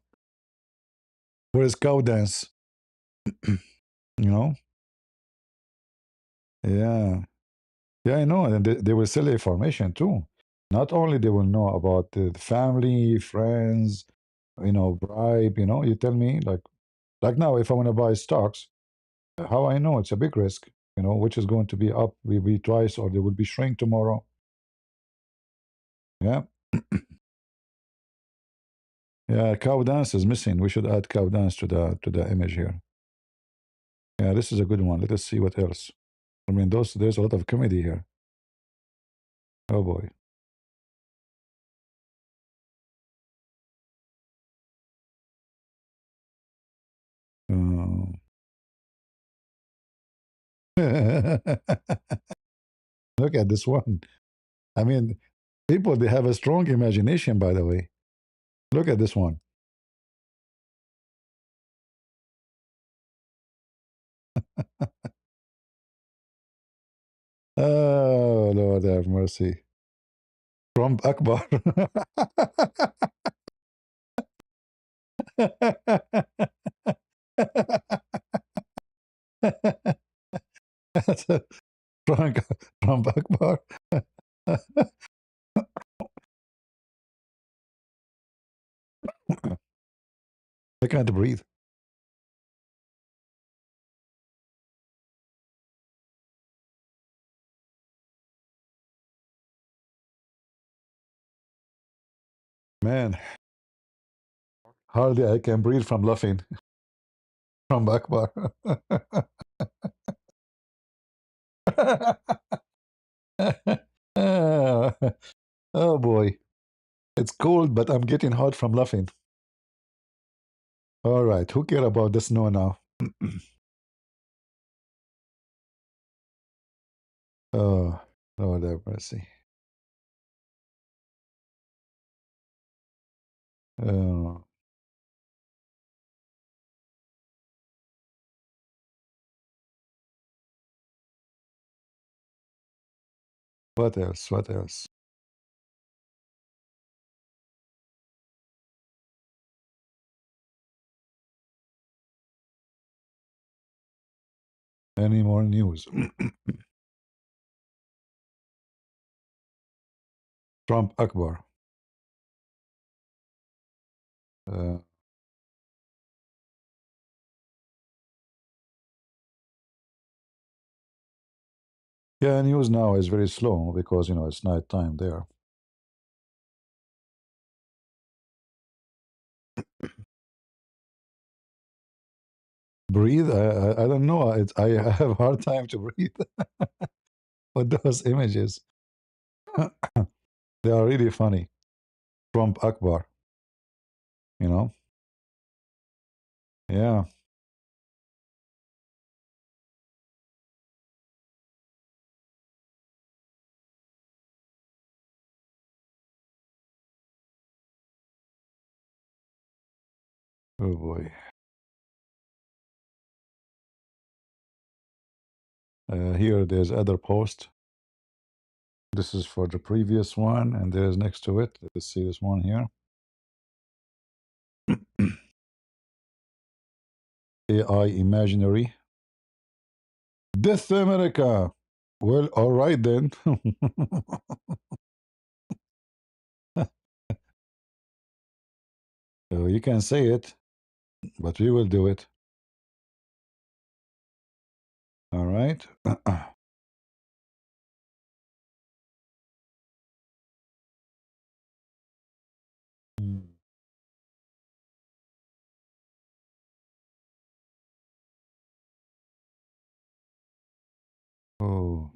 Where is cow dance? Yeah. Yeah, I know. And they will sell information too. Not only they will know about the family, friends, bribe, you tell me, like now, if I want to buy stocks, how I know it's a big risk, which is going to be up maybe twice or they will be shrink tomorrow. Yeah. Yeah, cow dance is missing. We should add cow dance to the image here. Yeah, this is a good one. Let us see what else. I mean, there's a lot of comedy here. Oh boy. Look at this one. I mean, people, they have a strong imagination, by the way. Look at this one. Oh, Lord have mercy. Trump Akbar. Trump Akbar. I can't breathe. Man, hardly I can breathe from laughing. Trump Akbar. Oh boy. It's cold, but I'm getting hot from laughing. All right, who care about the snow now? Oh, Lord have mercy. Oh. What else? What else? Any more news? Trump Akbar. Yeah, news now is very slow because it's night time there. Breathe? I don't know. I have a hard time to breathe. But those images, they are really funny. Trump Akbar. Yeah. Oh boy. Here there's other post. This is for the previous one, and there's next to it. Let's see this one here. AI imaginary. Death to America. Well, all right then. You can say it, but we will do it. All right. Oh,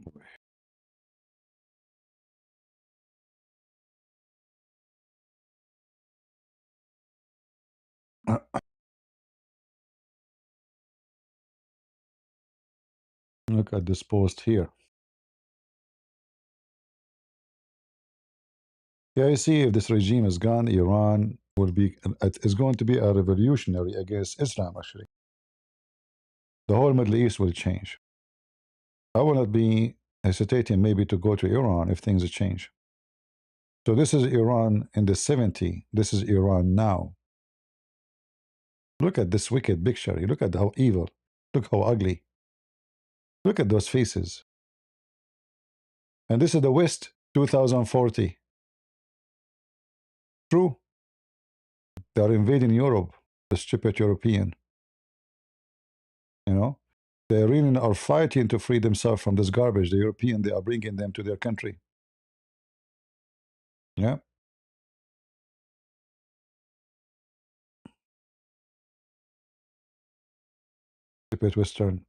look at this post here. Yeah, you see, if this regime is gone, Iran will be, it is going to be a revolutionary against Islam, actually. The whole Middle East will change. I will not be hesitating maybe to go to Iran if things change. So this is Iran in the 70s. This is Iran now. Look at this wicked picture. You look at how evil. Look how ugly. Look at those faces. And this is the West 2040. True. They are invading Europe, the stupid European. You know? The Iranians are fighting to free themselves from this garbage. The European, they are bringing them to their country. Yeah. Stupid Western.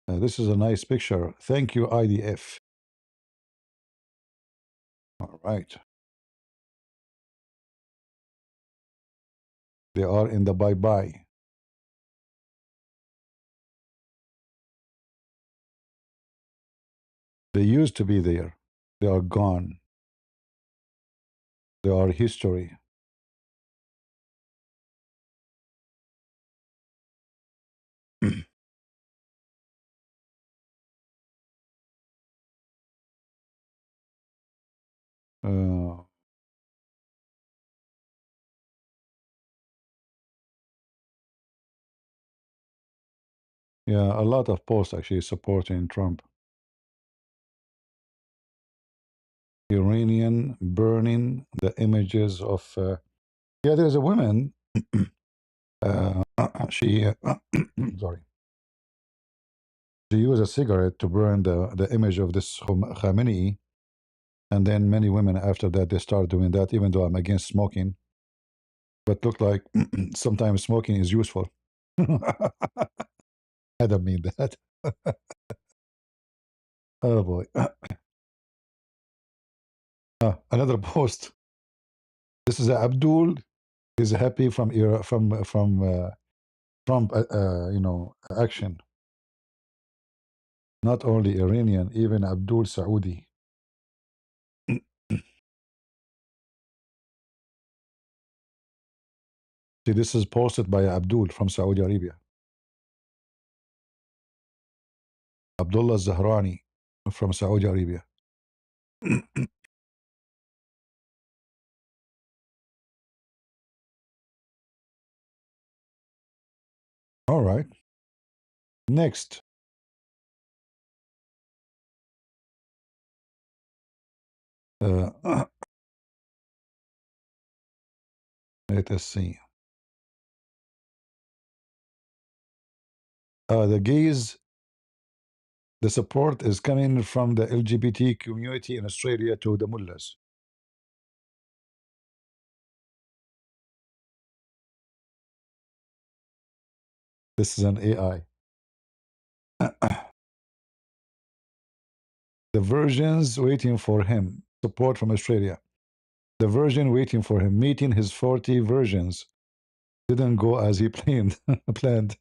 This is a nice picture. Thank you, IDF. All right. They are in the bye-bye. They used to be there. They are gone. They are history. Uh, yeah, a lot of posts actually supporting Trump. Iranian burning the images of. Yeah, there's a woman. She, sorry, she used a cigarette to burn the image of this Khamenei, and then many women after that they start doing that. Even though I'm against smoking, but look like sometimes smoking is useful. I don't mean that. Oh boy. Another post. This is Abdul. Is happy from Trump, action. Not only Iranian, even Abdul Saudi. See, this is posted by Abdul from Saudi Arabia. Abdullah Zahrani from Saudi Arabia. All right. Next. Let us see. The gays, the support is coming from the LGBT community in Australia to the mullahs. This is an AI. The versions waiting for him. Support from Australia. The version waiting for him. Meeting his 40 versions. Didn't go as he planned. planned.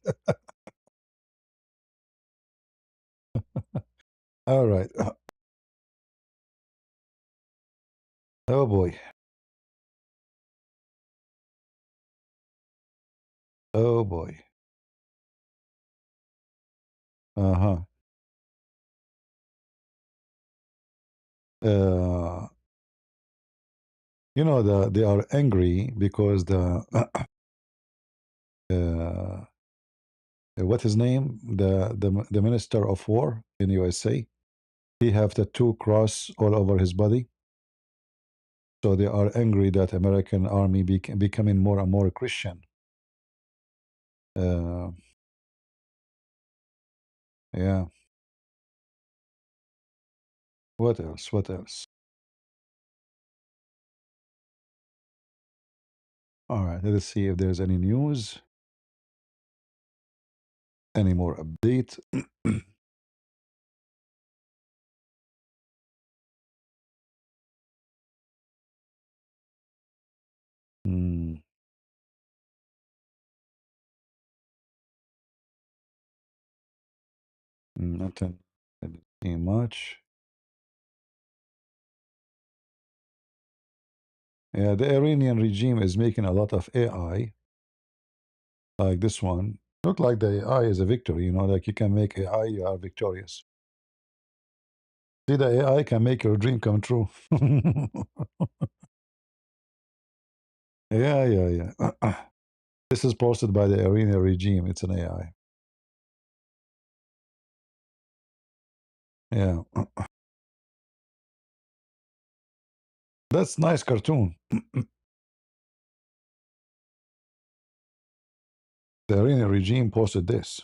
All right. Oh boy. Oh boy. Uh-huh. uh, you know, they are angry because the what his name, the minister of war in USA, he have the two cross all over his body. So they are angry that American army becoming more and more Christian. Yeah. What else? What else? All right. Let's see if there's any news, any more update. Hmm, nothing. I didn't see much. Yeah, the Iranian regime is making a lot of AI, like this one. Look like the AI is a victory, you know, like you can make AI, you are victorious. See, the AI can make your dream come true. Yeah, yeah, yeah. This is posted by the Iranian regime. It's an AI. Yeah. That's nice cartoon. The Iranian regime posted this.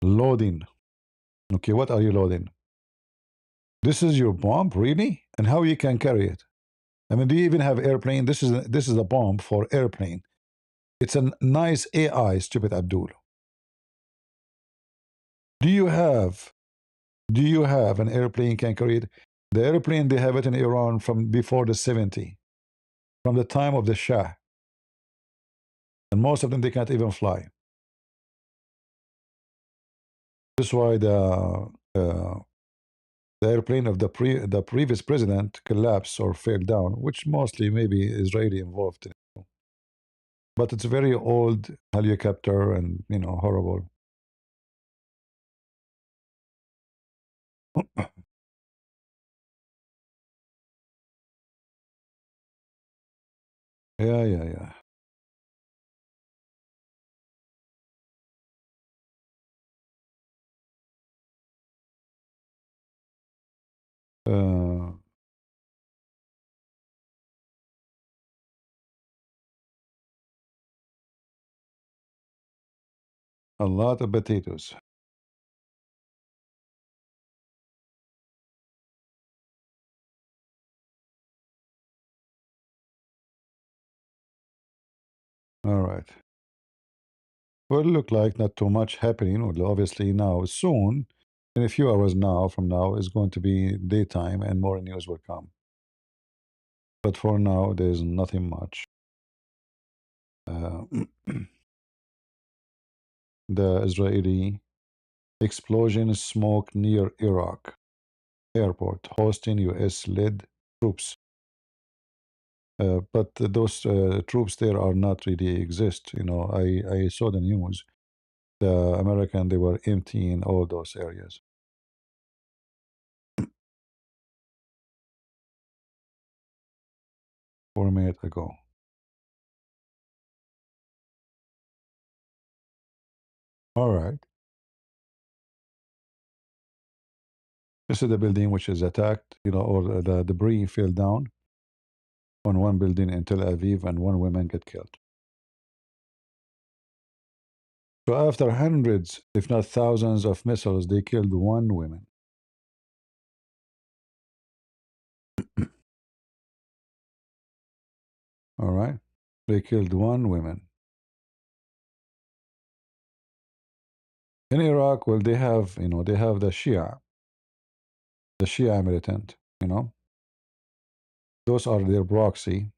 Loading. Okay, what are you loading? This is your bomb, really? And how you can carry it? I mean, do you even have airplane? This is a bomb for airplane. It's a nice AI, stupid Abdul. Do you have an airplane can carry it? The airplane they have it in Iran from before the 70, from the time of the Shah, and most of them they can't even fly. This is why the airplane of the previous president collapsed or fell down, which mostly maybe Israeli involved in. But it's a very old helicopter and horrible. Yeah, yeah, yeah. Uh, a lot of potatoes. All right. Well, look like not too much happening. Well, obviously now, soon, in a few hours now from now, is going to be daytime and more news will come. But for now, there's nothing much. The Israeli explosion smoke near Iraq airport hosting US-led troops. But those troops there are not really exist. I saw the news. The American, they were emptying all those areas. 4 minutes ago. All right. This is the building which is attacked, or the debris fell down on one building in Tel Aviv and one woman get killed. So after hundreds, if not thousands of missiles, they killed one woman. All right. They killed one woman. In Iraq, well, they have the Shia militant, those are their proxy.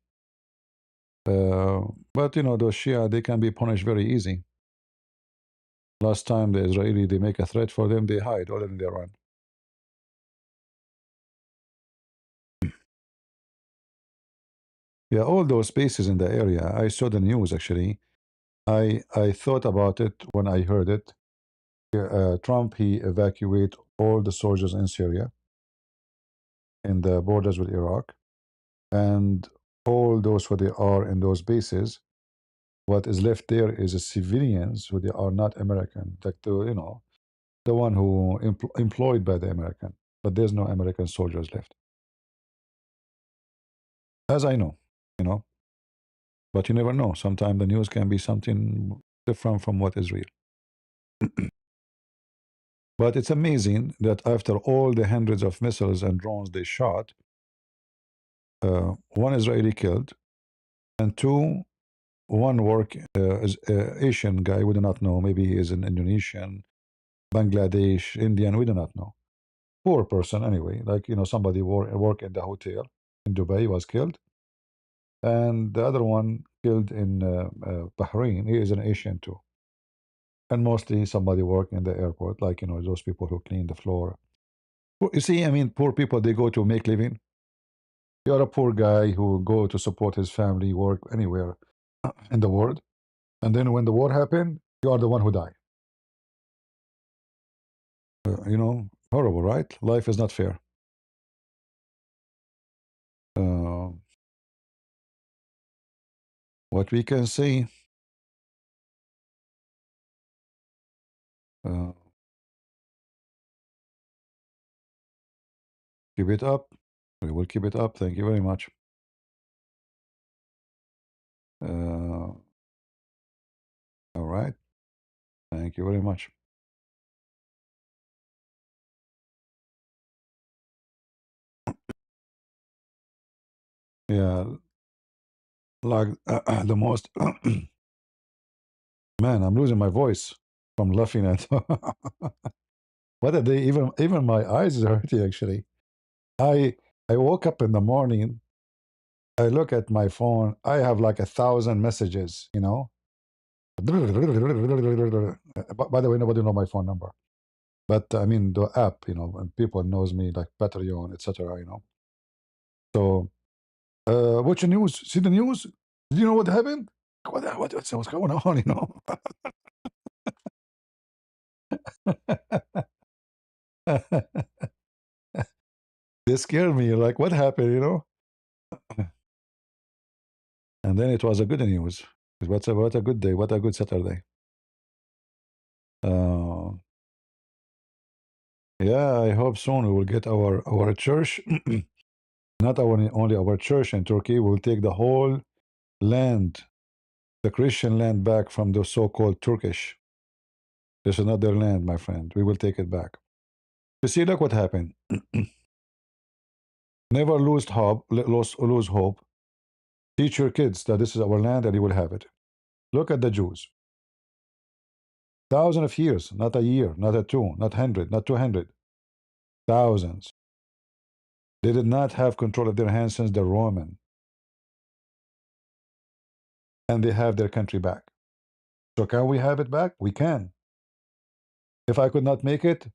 But those Shia, they can be punished very easy. Last time the Israeli, they make a threat for them, they hide, or then they run. Yeah, all those bases in the area. I saw the news actually. I thought about it when I heard it. Trump, he evacuate all the soldiers in Syria, in the borders with Iraq, and all those who they are in those bases. What is left there is civilians who they are not American, like the one who employed by the American, but there's no American soldiers left, as I know, you know. But you never know. Sometimes the news can be something different from what is real. But it's amazing that after all the hundreds of missiles and drones they shot, one Israeli killed, and two, one Asian guy, we do not know, maybe he is an Indonesian, Bangladesh, Indian, we do not know. Poor person anyway, like somebody work in the hotel in Dubai was killed, and the other one killed in Bahrain. He is an Asian too, and mostly somebody working in the airport, like those people who clean the floor. You see, I mean, poor people, they go to make living. You're a poor guy who go to support his family, work anywhere in the world, and then when the war happened, you are the one who die. Horrible, right? Life is not fair. Uh, what we can say, uh, keep it up. We will keep it up. Thank you very much. All right. Thank you very much. Yeah, like the most. Man, I'm losing my voice from laughing at. What are they? Even my eyes are hurting. Actually, I I woke up in the morning. I look at my phone. I have like 1,000 messages. By the way, nobody know my phone number. But I mean the app, and people knows me like Patreon, etc. So, watch the news. See the news. Did you know what happened? What's going on? They scared me. Like, what happened? And then it was a good news. What a good day. What a good Saturday. Uh, yeah, I hope soon we will get our church. Not only our church in Turkey. We'll take the whole land, the Christian land, back from the so-called Turkish. This is not their land, my friend. We will take it back. You see, look what happened. Never lose hope. Teach your kids that this is our land and you will have it. Look at the Jews. Thousands of years, not a year, not a two, not 100, not 200. Thousands. They did not have control of their hands since the Roman. And they have their country back. So can we have it back? We can. If I could not make it,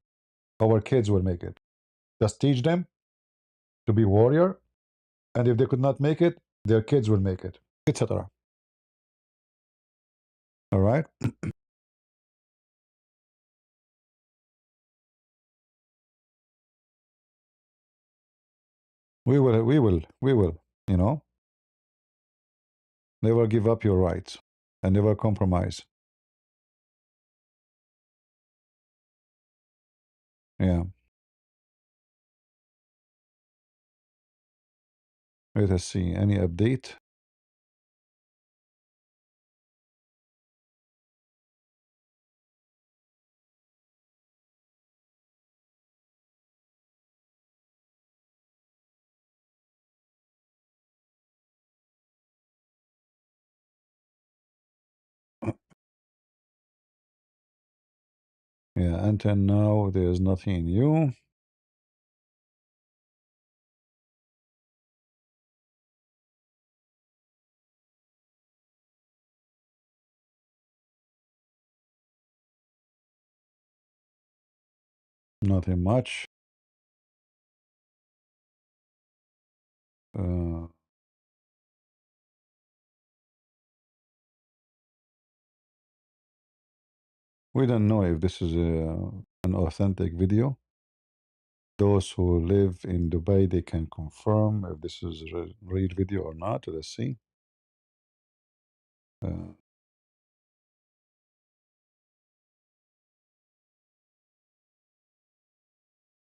our kids will make it. Just teach them to be warrior, and if they could not make it, their kids will make it, etc. All right. We will. Never give up your rights and never compromise. Yeah. Let us see. Any update? Yeah, until now, there's nothing new. Nothing much. Uh, We don't know if this is an authentic video. Those who live in Dubai, they can confirm if this is a real video or not. Let's see. Uh,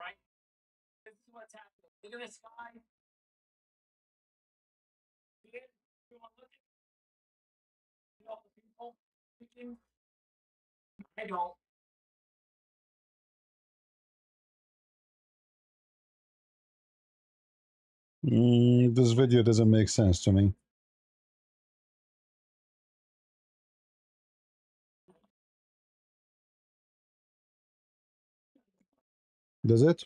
Right? This is what's happening. Look at the sky. See it? You want to look at all the people speaking? I don't. this video doesn't make sense to me. Does it?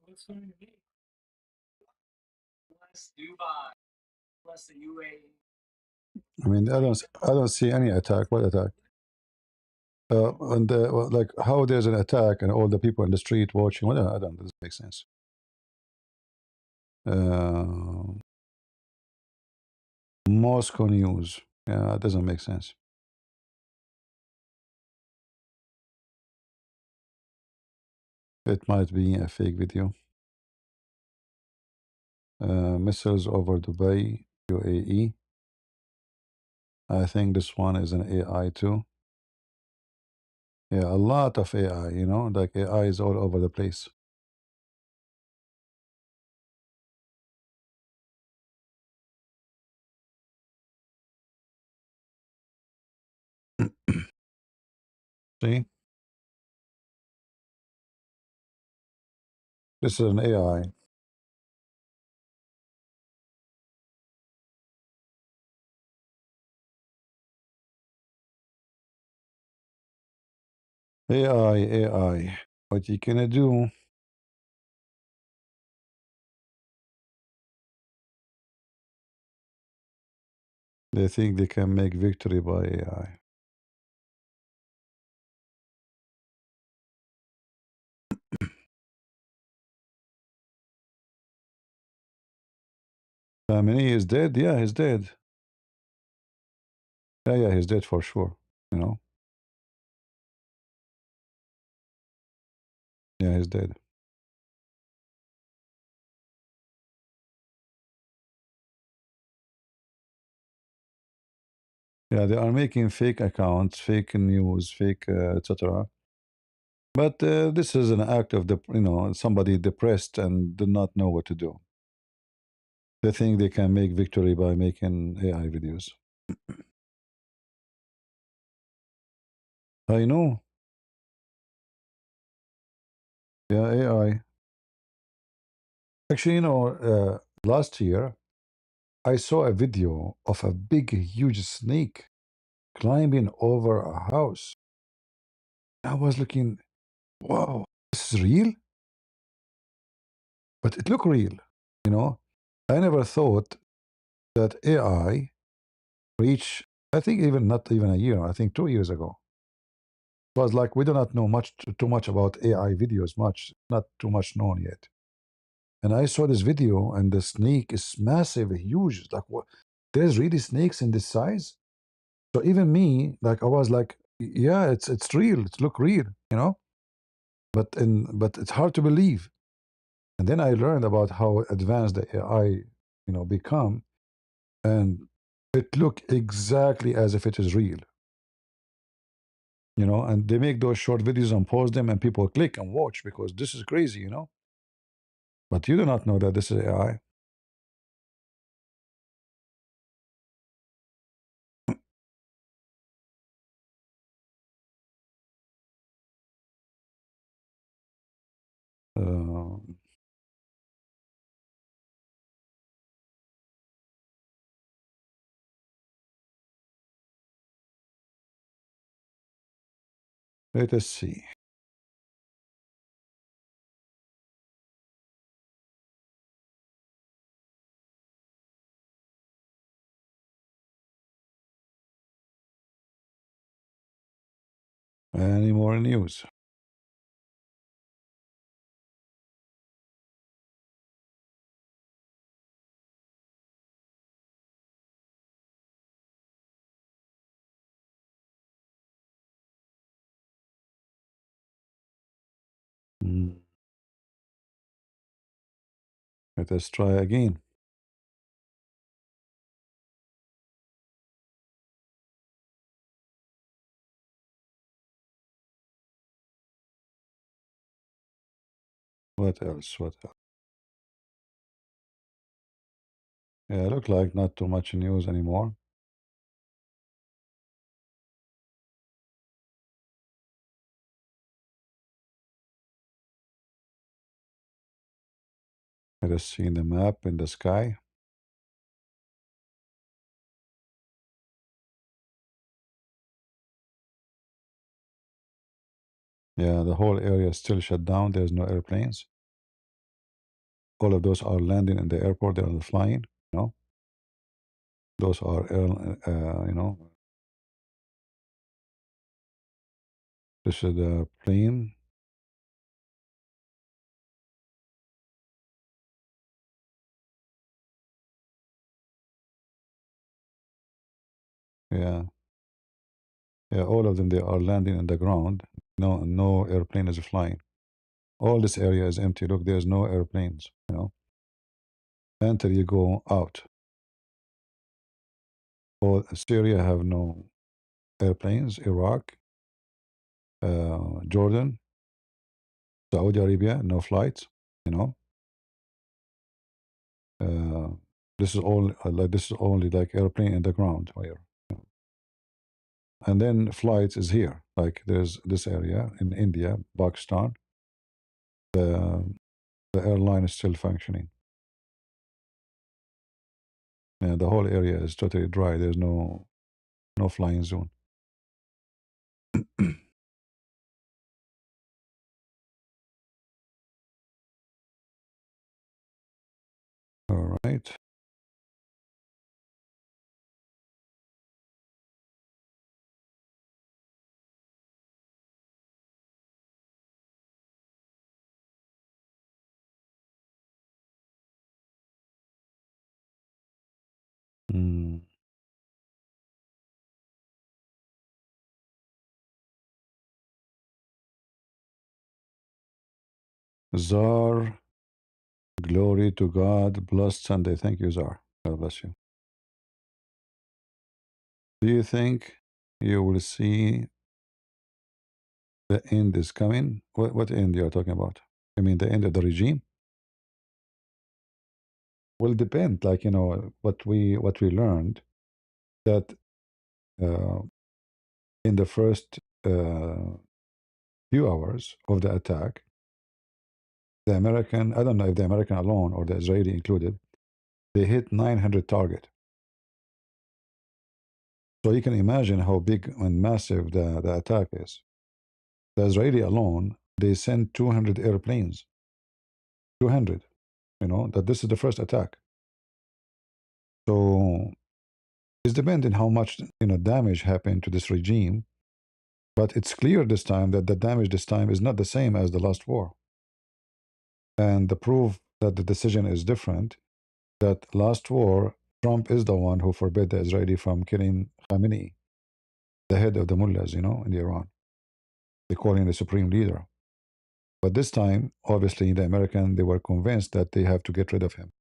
What's going to be? Bless Dubai. Bless the UAE. I mean, I don't see any attack. What attack? And well, like how there's an attack and all the people in the street watching. Well, I don't. Doesn't make sense. Moscow News. Yeah, it doesn't make sense. It might be a fake video. Missiles over Dubai, UAE. I think this one is an AI too. Yeah, a lot of AI, you know, like AI is all over the place. See? This is an AI. AI. What you gonna do? They think they can make victory by AI. Khamenei is dead? Yeah, he's dead. Yeah, he's dead for sure. You know? Yeah, he's dead. Yeah, they are making fake accounts, fake news, fake etc. But this is an act of the somebody depressed and do not know what to do. They think they can make victory by making AI videos. I know. Yeah, AI. Actually, last year I saw a video of a big, huge snake climbing over a house. I was looking, wow, this is real? But it looked real, you know. I never thought that AI reached, I think even not even a year, I think 2 years ago. It was like we do not know too much about AI videos, not too much known yet. And I saw this video, and the snake is massive, huge. Like, what? There's really snakes in this size? So even me, like, I was like, yeah, it's real. It look real, you know. But it's hard to believe. And then I learned about how advanced the AI, become, and it look exactly as if it is real. And they make those short videos and post them, and people click and watch because this is crazy, But you do not know that this is AI. Uh, Let us see. Any more news? Mm. Let us try again. What else? What else? Yeah, look like not too much news anymore. Let us see the map in the sky. Yeah, the whole area is still shut down. There's no airplanes. All of those are landing in the airport. They are flying. You know, those are you know, this is the plane. Yeah, yeah. All of them they are landing in the ground. No airplane is flying. All this area is empty. Look, there's no airplanes. You know, until you go out. All Syria have no airplanes. Iraq, Jordan, Saudi Arabia, no flights. You know, uh, this is all like this is only like airplane in the ground here. And then flights is here. Like there's this area in India, Pakistan. The the airline is still functioning. And the whole area is totally dry. There's no flying zone. All right. Mm. Zar, glory to God, blessed Sunday. Thank you, Zar. God bless you. Do you think you will see the end is coming? What end you are talking about? I mean the end of the regime? Will depend. Like you know what we learned that uh, in the first few hours of the attack, the American, I don't know if the American alone or the Israeli included, they hit 900 target. So you can imagine how big and massive the attack is. The Israeli alone, they sent 200 airplanes. 200, you know, that this is the first attack. So it's depending how much, you know, damage happened to this regime. But it's clear this time that the damage this time is not the same as the last war. And the proof that the decision is different, that last war, Trump is the one who forbade the Israeli from killing Khamenei, the head of the mullahs, you know, in Iran. They call him the supreme leader. But this time, obviously, the American, they were convinced that they have to get rid of him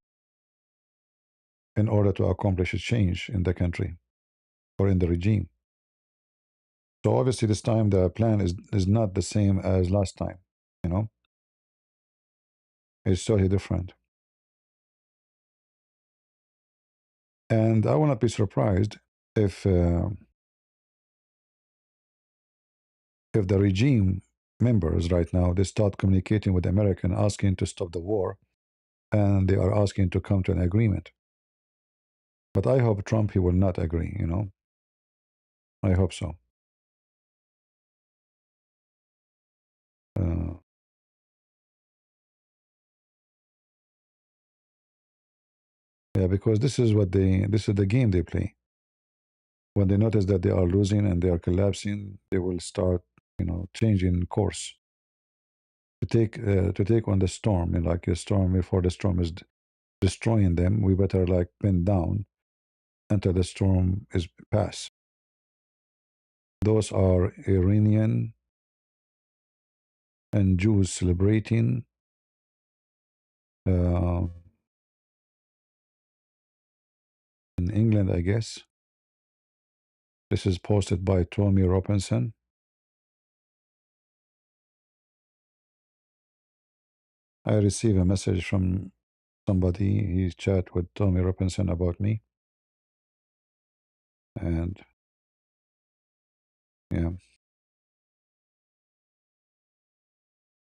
in order to accomplish a change in the country or in the regime. So obviously, this time the plan is not the same as last time. You know, it's totally different. And I will not be surprised if the regime members right now they start communicating with the American, asking to stop the war, and they are asking to come to an agreement. But I hope Trump he will not agree. You know, I hope so. Uh, yeah, because this is the game they play. When they notice that they are losing and they are collapsing, they will start, you know, changing course to take on the storm. And like a storm, before the storm is destroying them, we better like bend down until the storm is past. Those are Iranian and Jews celebrating in England, I guess. This is posted by Tommy Robinson. I received a message from somebody. He chat with Tommy Robinson about me. And yeah.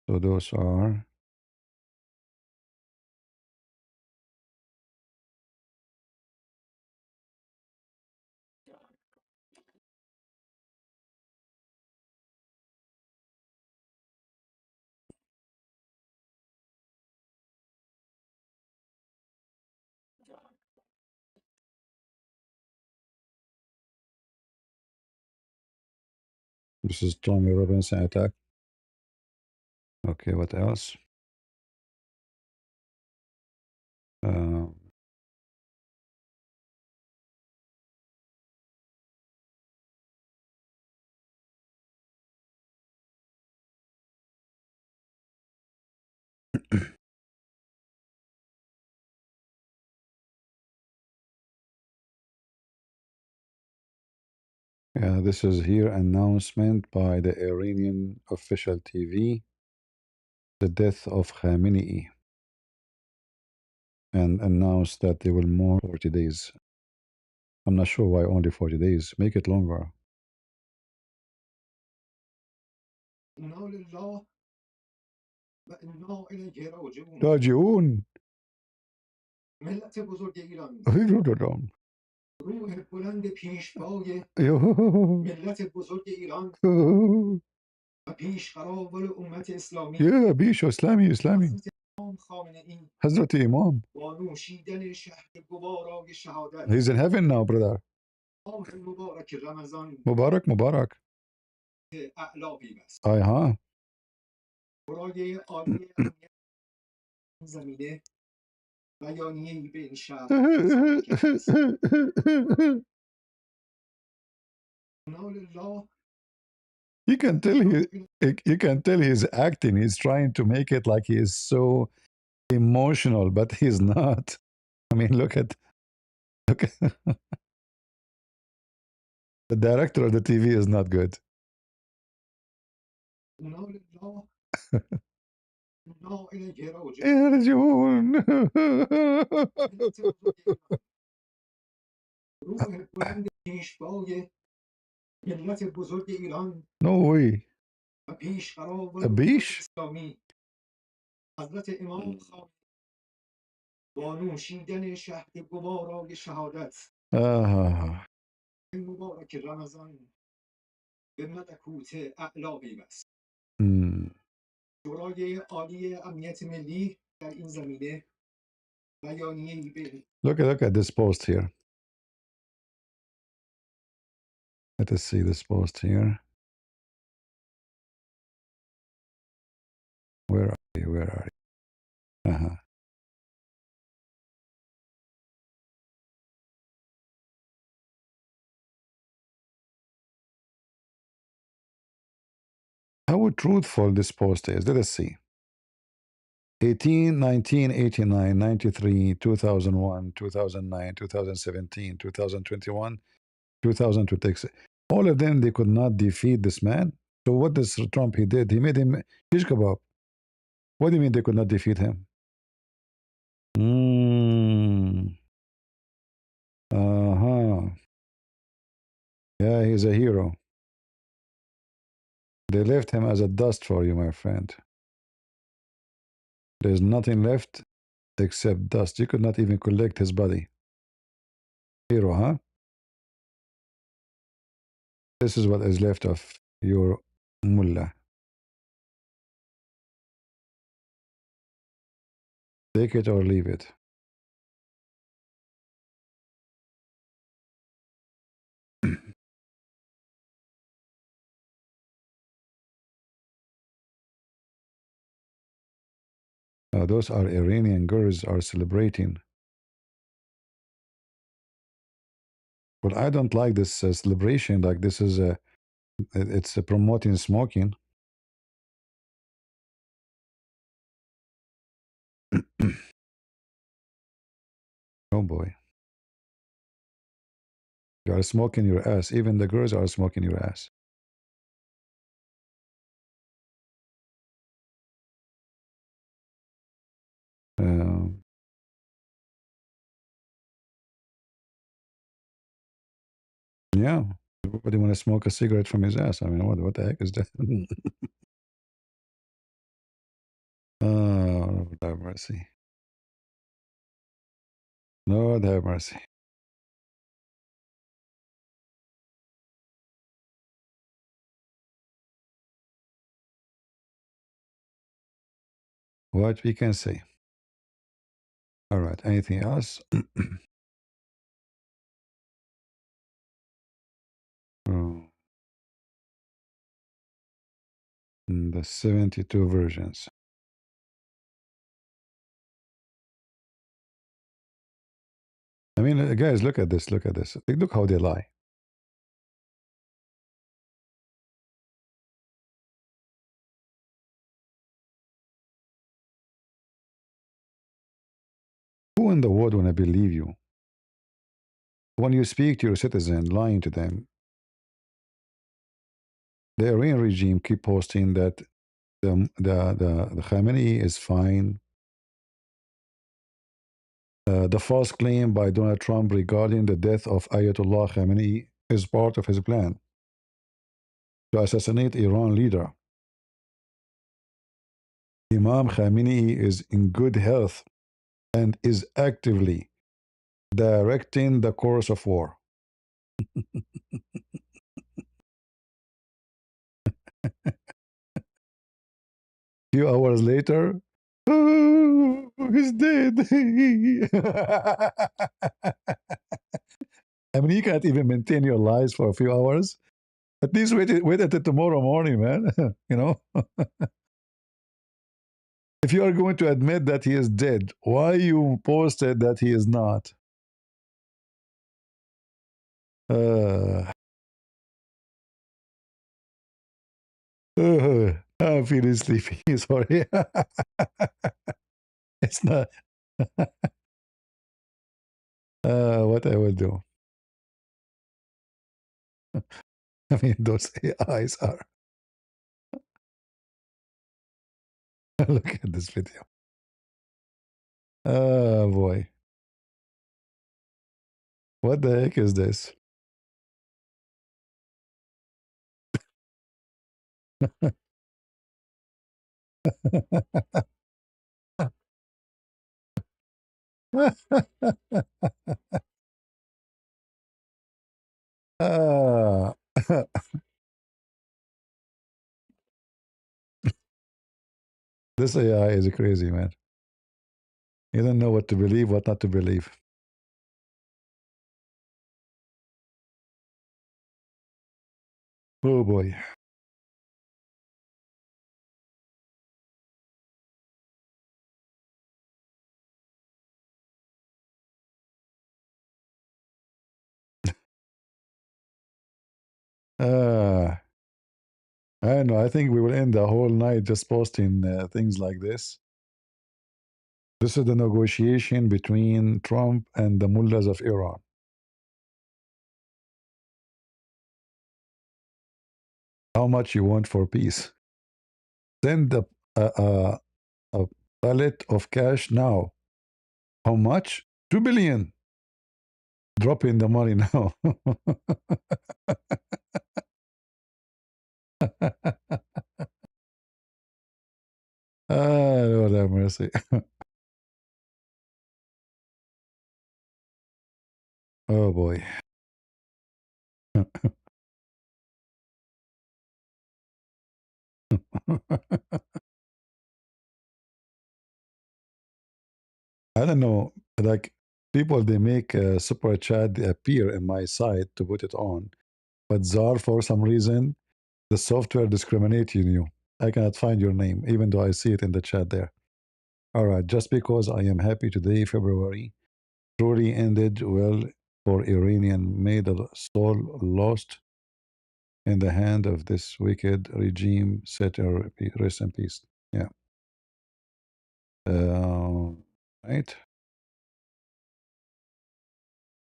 So those are this is Tommy Robinson attack. Okay, what else? Yeah, this is here announcement by the Iranian official TV, the death of Khamenei, and announced that they will mourn 40 days. I'm not sure why only 40 days. Make it longer. راجعون ملت بزرگ ایران راجعون روح بلند پیشوای ملت بزرگ ایران و پیشقرار امت اسلامی يا بيشو اسلامي اسلامي حضرت امام خامنه ای حضرت امام. با نوشیدن شهد گوارای شهادت He's in heaven now, brother. ماه مبارک رمضان مبارک مبارک. اعلا پیوست ها. برای عالی امنیت زمینه بیانیه‌ای به این شهر صادر کرده است. الله You can tell you can tell he's acting. He's trying to make it like he is so emotional, but he's not. I mean, look at the director of the TV is not good. الله الیه راجعون يرجعون. ملت بزرگ ایران روح بلند پیشوای ملت بزرگ ایران No way. و پیشقرار A امت bish? اسلامی حضرت امام خامنه با نوشیدن شهد گوارای شهادت Ah. مبارک رمضان به ملکوت اعلا پیوست. Hmm. شورای عالی امنیت ملی در این زمینه بیانیه‌ای به Look at this post here. Let us see this post here. Where are you? Where are you? Uh-huh. How truthful this post is. Let us see. 18, 19, 89, 93, 2001, 2009, 2017, 2021, 2026. All of them, they could not defeat this man. So what does Trump, he did? He made him shish kebab. What do you mean they could not defeat him? Uh-huh. Yeah, he's a hero. They left him as a dust for you, my friend. There's nothing left except dust. You could not even collect his body. Hero, huh? This is what is left of your mullah. Take it or leave it. Those are Iranian girls are celebrating. But I don't like this celebration. Like this is it's promoting smoking. Oh boy. You are smoking your ass. Even the girls are smoking your ass. Um, yeah. Everybody want to smoke a cigarette from his ass. I mean, what the heck is that? Oh, Lord have mercy. Lord have mercy. What we can say. All right. Anything else? Oh, the 72 versions. I mean, guys, look at this. Look at this. Look how they lie. Who in the world want to believe you? When you speak to your citizen, lying to them, the Iranian regime keep posting that the Khamenei is fine. The false claim by Donald Trump regarding the death of Ayatollah Khamenei is part of his plan to assassinate Iran leader. Imam Khamenei is in good health and is actively directing the course of war. Few hours later, oh, he's dead. I mean, you can't even maintain your lies for a few hours. At least wait until tomorrow morning, man. You know, if you are going to admit that he is dead, why you posted that he is not? I'm feeling sleepy. Sorry, it's not. What I will do. I mean, those eyes are. Look at this video. Oh boy. What the heck is this? Ah. This AI is crazy, man. You don't know what to believe, what not to believe. Oh boy. Uh, I don't know. I think we will end the whole night just posting things like this. This is the negotiation between Trump and the mullahs of Iran. How much you want for peace? Send a pallet of cash now. How much? 2 billion. Drop in the money now. Lord have mercy. Oh boy. I don't know. Like people, they make a super chat appear in my site to put it on, but Zar, for some reason, the software discriminating you. I cannot find your name, even though I see it in the chat there. All right, just because I am happy today, February truly ended well for Iranian. May the soul lost in the hand of this wicked regime set her rest in peace. Yeah. Right.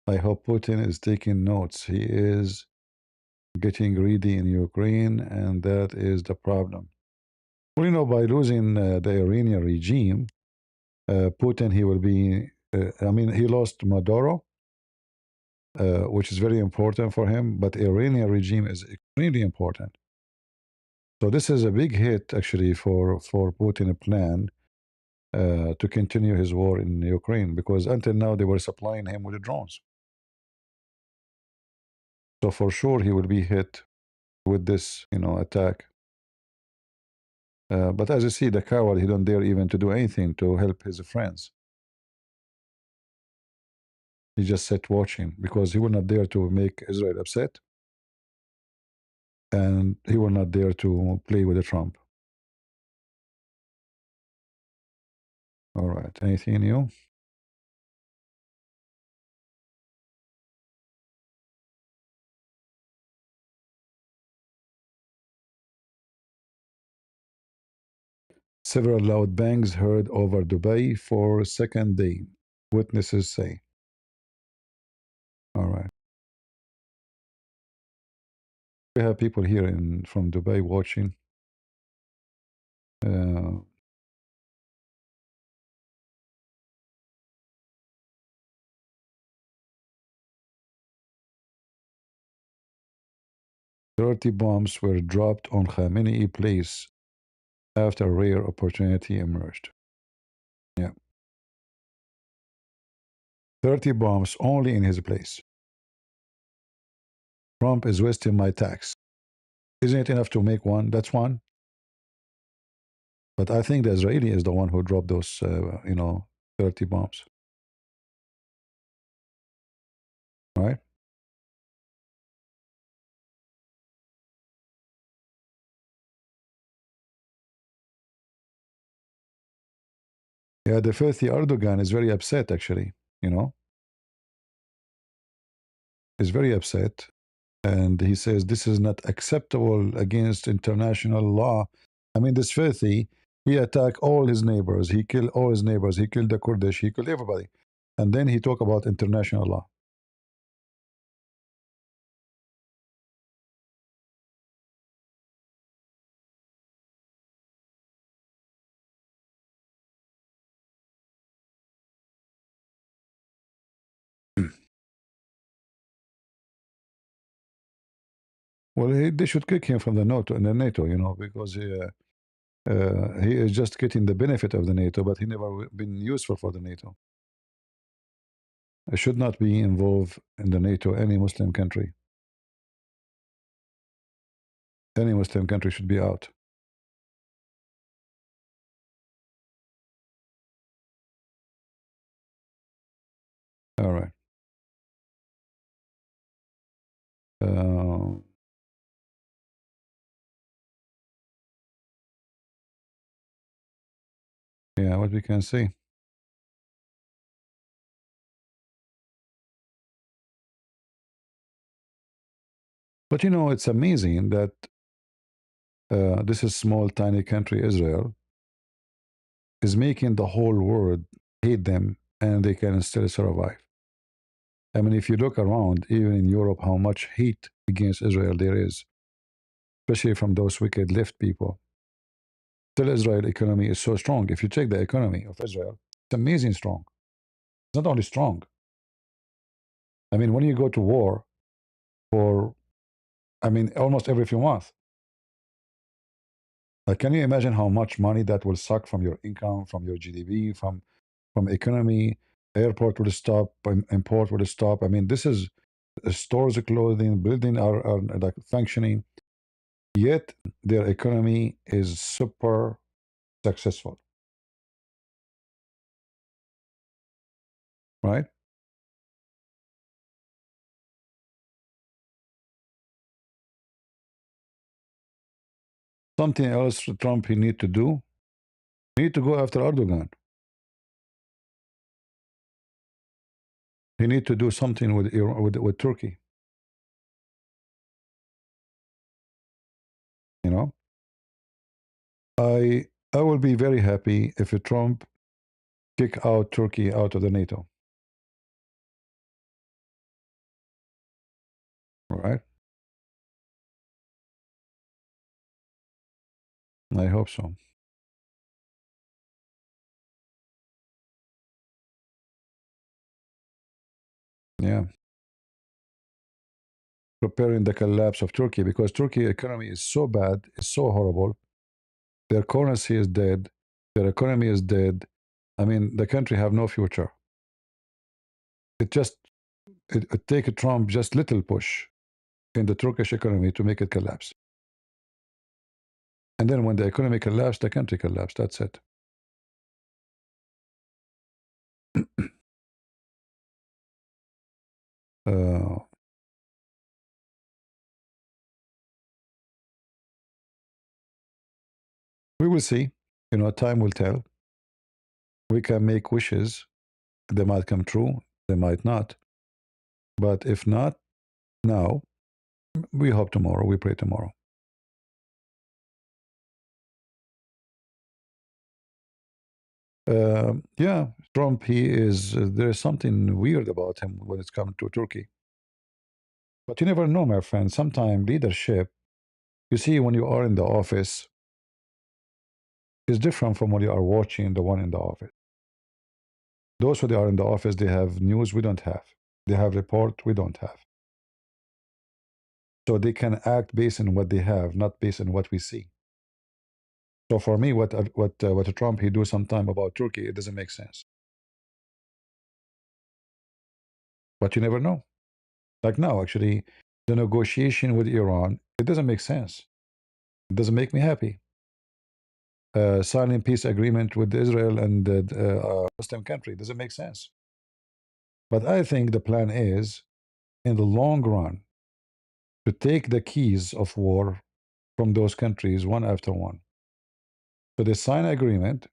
I hope Putin is taking notes. He is getting greedy in Ukraine, and that is the problem. Well, by losing the Iranian regime, Putin, he will be, I mean, he lost Maduro, which is very important for him, but Iranian regime is extremely important. So this is a big hit, actually, for Putin plan to continue his war in Ukraine, because until now they were supplying him with the drones. So for sure he will be hit with this, attack. But as you see, the coward, he don't dare even to do anything to help his friends. He just sat watching because he will not dare to make Israel upset, and he will not dare to play with the Trump. All right, anything new? Several loud bangs heard over Dubai for second day, witnesses say. All right. We have people here from Dubai watching. 30 bombs were dropped on Khamenei place after a rare opportunity emerged. Yeah. 30 bombs only in his place. Trump is wasting my tax. Isn't it enough to make one? That's one. But I think the Israeli is the one who dropped those, 30 bombs. Right? Yeah, the filthy Erdogan is very upset, actually, is very upset. And he says this is not acceptable against international law. I mean, this filthy, he attacked all his neighbors. He killed all his neighbors. He killed the Kurdish. He killed everybody. And then he talk about international law. Well, they should kick him from the NATO, because he is just getting the benefit of the NATO, but he never been useful for the NATO. It should not be involved in the NATO, any Muslim country. Any Muslim country should be out. All right. Yeah, what we can see. But it's amazing that this is small, tiny country, Israel, is making the whole world hate them, and they can still survive. I mean, if you look around, even in Europe, how much hate against Israel there is, especially from those wicked left people. Still, Israel economy is so strong. If you check the economy of Israel, it's amazing strong. It's not only strong. I mean, when you go to war for, almost every few months, can you imagine how much money that will suck from your income, from your GDP, from economy? Airport will stop, import will stop. I mean, this is stores of clothing, building are like functioning. Yet their economy is super successful, right? Something else Trump he need to do. He need to go after Erdogan. He need to do something with with Turkey. I will be very happy if Trump kick out Turkey out of the NATO. All right? I hope so. Yeah. Preparing the collapse of Turkey because Turkey economy is so bad, it's so horrible. Their currency is dead. Their economy is dead. I mean, the country have no future. It take Trump just little push in the Turkish economy to make it collapse. And then when the economy collapsed, the country collapsed. That's it. Uh, we will see. You know, time will tell. We can make wishes. They might come true. They might not. But if not now, we hope tomorrow. We pray tomorrow. Yeah, Trump. He is. There is something weird about him when it comes to Turkey. But you never know, my friend. Sometimes leadership. You see, when you are in the office, is different from when you are watching the one in the office. Those who are in the office, they have news we don't have. They have report we don't have. So they can act based on what they have, not based on what we see. So for me, what Trump he do sometime about Turkey, it doesn't make sense. But you never know. Like now, actually, the negotiation with Iran, it doesn't make sense. It doesn't make me happy. Signing peace agreement with Israel and the Muslim country doesn't make sense. But I think the plan is, in the long run, to take the keys of war from those countries one after one. So they sign an agreement,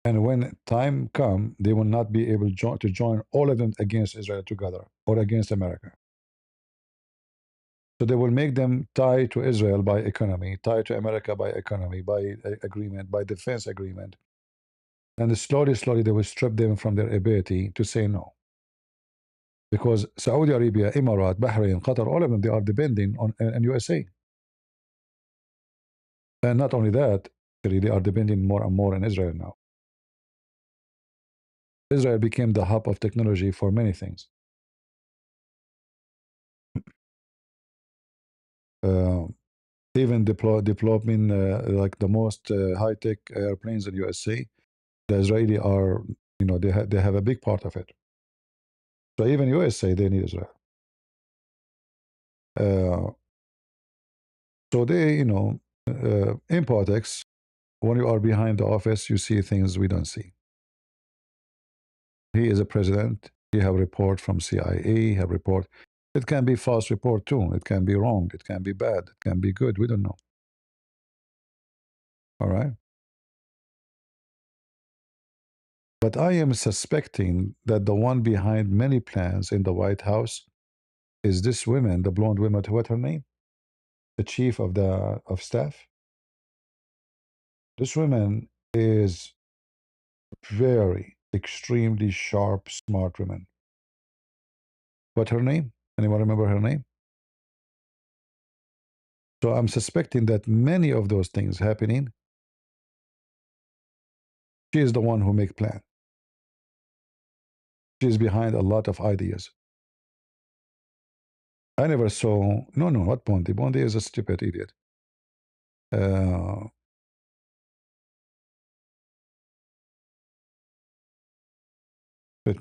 and when time come, they will not be able to join all of them against Israel together or against America. So they will make them tied to Israel by economy, tied to America by economy, by agreement, by defense agreement. And slowly, slowly, they will strip them from their ability to say no. Because Saudi Arabia, Emirat, Bahrain, Qatar, all of them, they are depending on USA. And not only that, they are depending more and more on Israel now. Israel became the hub of technology for many things. Uh, even developing like the most high-tech airplanes in USA, the Israeli are, you know, they have a big part of it. So even USA, they need Israel. So they, you know, in politics, when you are behind the office, you see things we don't see. He is a president. He have report from CIA. He have report. It can be false report too. It can be wrong. It can be bad. It can be good. We don't know. All right. But I am suspecting that the one behind many plans in the White House is this woman, the blonde woman. What's her name? The chief of the staff. This woman is very extremely sharp, smart woman. What her name? Anyone remember her name? So I'm suspecting that many of those things happening, she is the one who make plan. She is behind a lot of ideas. I never saw. No, not Bondi. Bondi is a stupid idiot. Let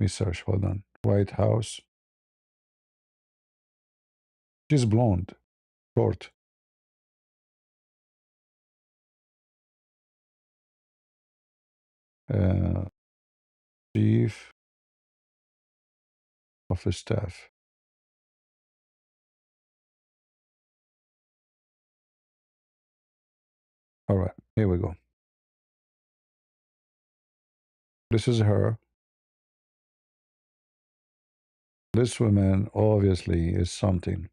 me search. Hold on. White House. She's blonde, short. Chief of staff. All right, here we go. This is her. This woman obviously is something.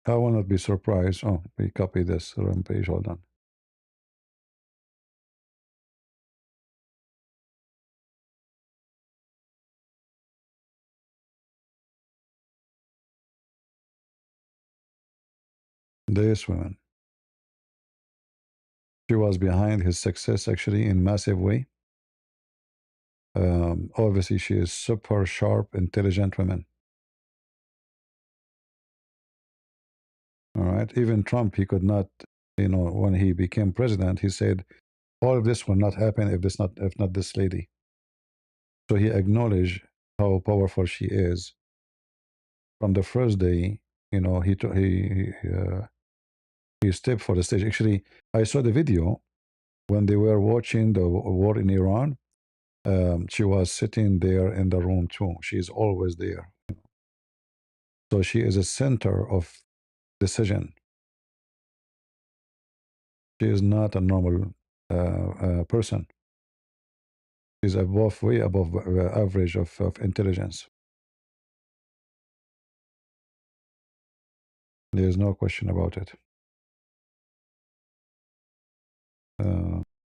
I will not be surprised. Oh, we copy this Rampage. Hold on. This woman. She was behind his success actually in massive way. Obviously, she is super sharp, intelligent woman. All right. Even Trump, he could not, when he became president, he said, all of this will not happen if not this lady. So he acknowledged how powerful she is from the first day. He stepped for the stage. Actually, I saw the video when they were watching the war in Iran. She was sitting there in the room too. She's always there. So she is a center of decision. She is not a normal person. She's way above average of intelligence. There's no question about it.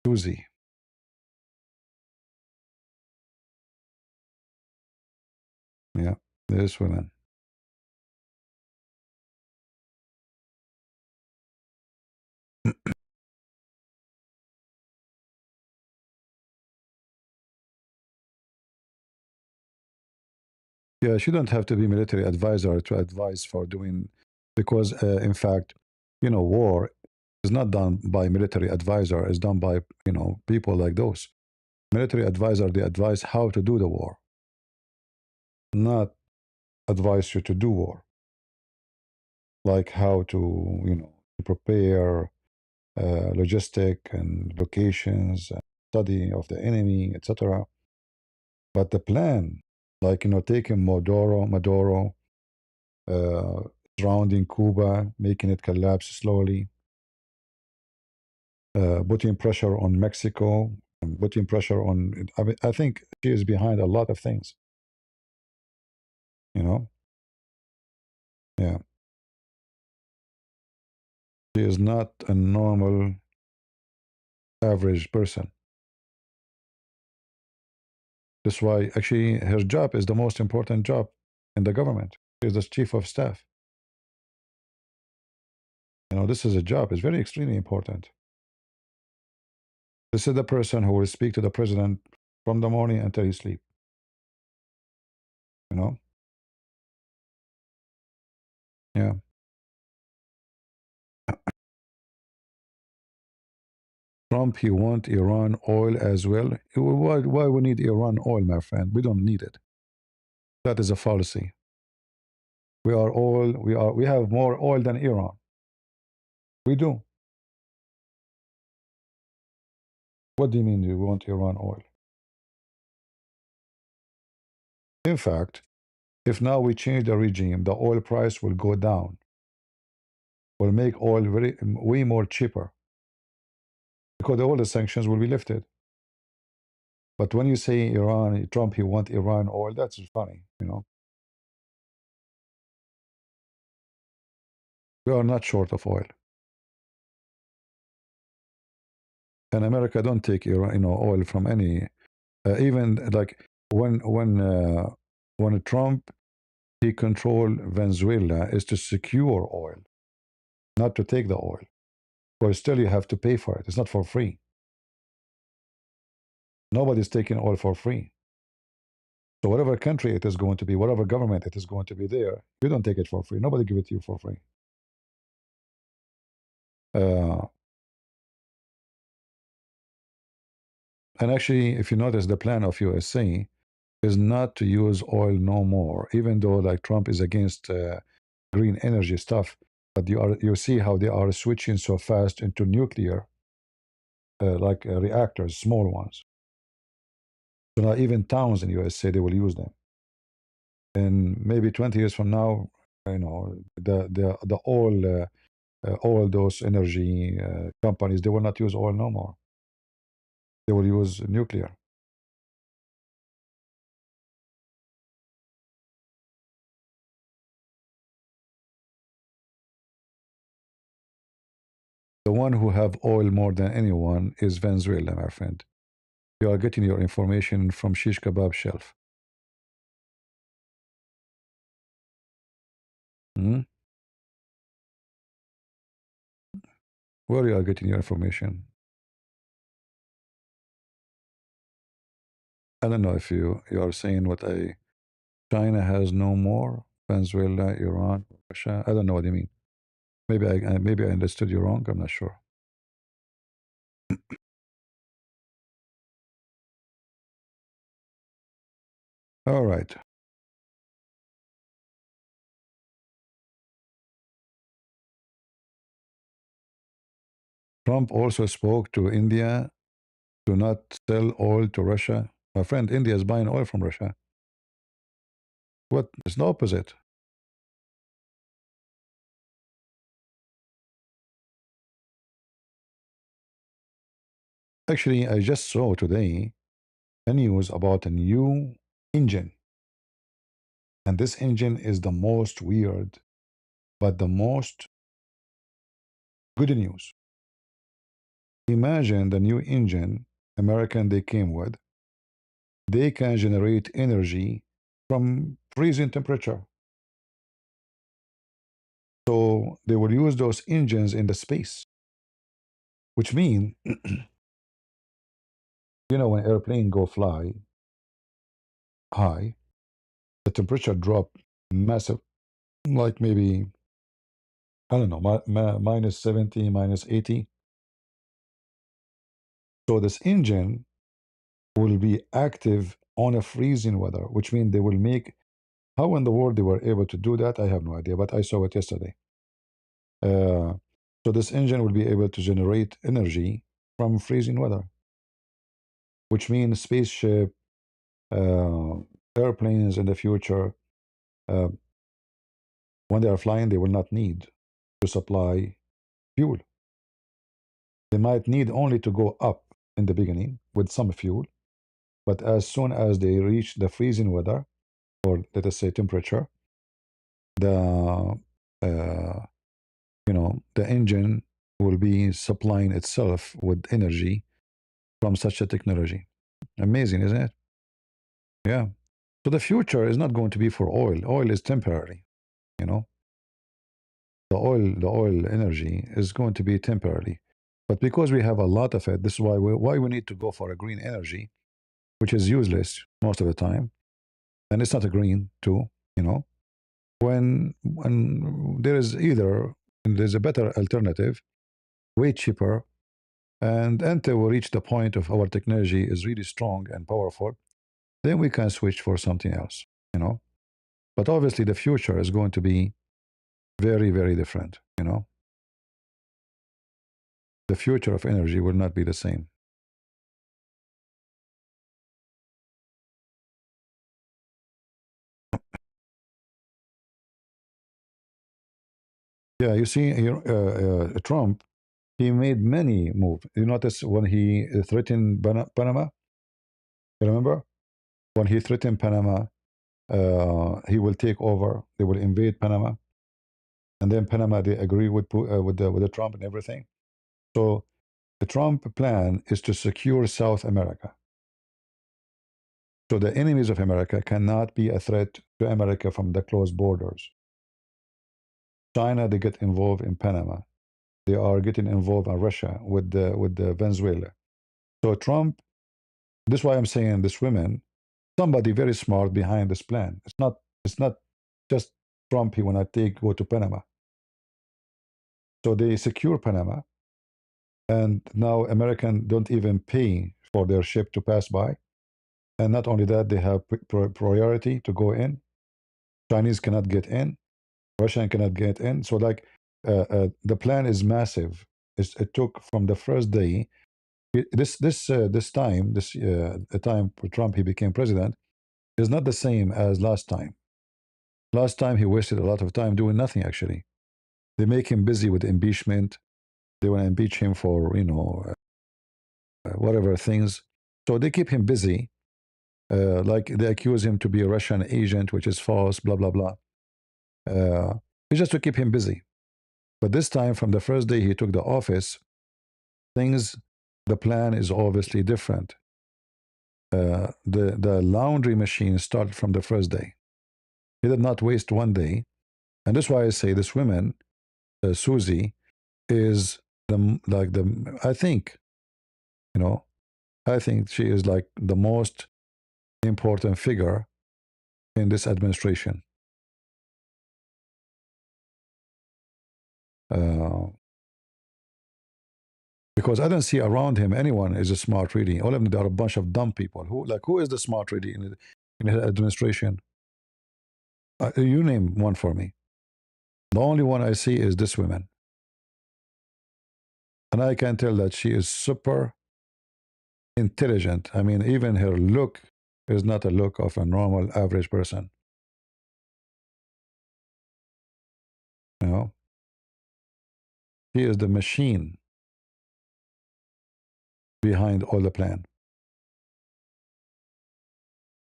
Susie. Yeah, this woman. Yeah, she don't have to be military advisor to advise for doing, because in fact, war is not done by military advisor. It's done by people like those military advisor. They advise how to do the war, not advise you to do war, like how to prepare logistic and locations and study of the enemy, etc. But the plan, like taking Maduro, uh, surrounding Cuba, making it collapse slowly, putting pressure on Mexico, and putting pressure on. I think she is behind a lot of things. Yeah. She is not a normal, average person. That's why actually her job is the most important job in the government. She is the chief of staff. This is a job. It's very extremely important. This is the person who will speak to the president from the morning until he sleep. Yeah. Trump, he want Iran oil as well. Why we need Iran oil, my friend? We don't need it. That is a fallacy. We have more oil than Iran. We do. What do you mean you want Iran oil? In fact, if now we change the regime, the oil price will go down. Will make oil way more cheaper because all the sanctions will be lifted. But when you say Iran, Trump, he want Iran oil, that's funny. We are not short of oil. And America don't take Iran, oil from any. Even like when Trump he control Venezuela is to secure oil, not to take the oil. But still, you have to pay for it. It's not for free. Nobody's taking oil for free. So whatever country it is going to be, whatever government it is going to be there, you don't take it for free. Nobody give it to you for free. And actually, if you notice, the plan of USA is not to use oil no more, even though like Trump is against green energy stuff. But you see how they are switching so fast into nuclear, like reactors, small ones. So now even towns in USA they will use them. And maybe 20 years from now, all those energy companies, they will not use oil no more. They will use nuclear. one who have oil more than anyone is Venezuela, my friend. You are getting your information from Shish Kebab Shelf. Hmm? Where you are getting your information? I don't know if you are saying what China has no more, Venezuela, Iran, Russia. I don't know what you mean. Maybe I understood you wrong. I'm not sure. All right. Trump also spoke to India to not sell oil to Russia. My friend, India is buying oil from Russia. What? It's the opposite. Actually, I just saw today a news about a new engine. And this engine is the most weird, but the most good news. Imagine the new engine American they came with. They can generate energy from freezing temperature. So they will use those engines in the space, which mean, when airplane go fly high, the temperature drop massive, like maybe, I don't know, minus 70, minus 80. So this engine will be active on a freezing weather, which means they will make, how in the world they were able to do that, I have no idea, but I saw it yesterday. So this engine will be able to generate energy from freezing weather, which means spaceship, airplanes in the future, uh, when they are flying, they will not need to supply fuel. They might need only to go up in the beginning with some fuel, but as soon as they reach the freezing weather, or let us say temperature, the the engine will be supplying itself with energy from such a technology. Amazing, isn't it? Yeah. So the future is not going to be for oil. Oil is temporary, you know. The oil energy is going to be temporary. But because we have a lot of it, this is why we need to go for a green energy, which is useless most of the time. And it's not a green too, you know. When there's a better alternative, way cheaper, and until we reach the point of our technology is really strong and powerful, then we can switch for something else, you know. But obviously the future is going to be very, very different, you know. The future of energy will not be the same. Yeah, you see, Trump, he made many moves. You notice when he threatened Panama, you remember? When he threatened Panama, he will take over, they will invade Panama. And then Panama, they agree with the Trump and everything. So the Trump plan is to secure South America. So the enemies of America cannot be a threat to America from the closed borders. China, they get involved in Panama. They are getting involved in Russia with the Venezuela. So Trump, this is why I'm saying this women, somebody very smart behind this plan. It's not just Trump he wanna go to Panama. So they secure Panama, and now American don't even pay for their ship to pass by. And not only that, they have priority to go in. Chinese cannot get in. Russian cannot get in. So like the plan is massive. It took from the first day. This time, the time for Trump he became president, is not the same as last time. Last time he wasted a lot of time doing nothing. Actually, they make him busy with impeachment. They want to impeach him for whatever things. So they keep him busy. Like they accuse him to be a Russian agent, which is false. Blah blah blah. It's just to keep him busy. But this time, from the first day he took the office, things, the plan is obviously different. The laundry machine started from the first day. He did not waste one day. And that's why I say this woman, Susie, is I think, I think she is like the most important figure in this administration. Because I don't see around him anyone is a smart really. All of them, they are a bunch of dumb people. Who is the smart really in his administration? You name one for me. The only one I see is this woman. And I can tell that she is super intelligent. I mean, even her look is not a look of a normal average person. She is the machine behind all the plan.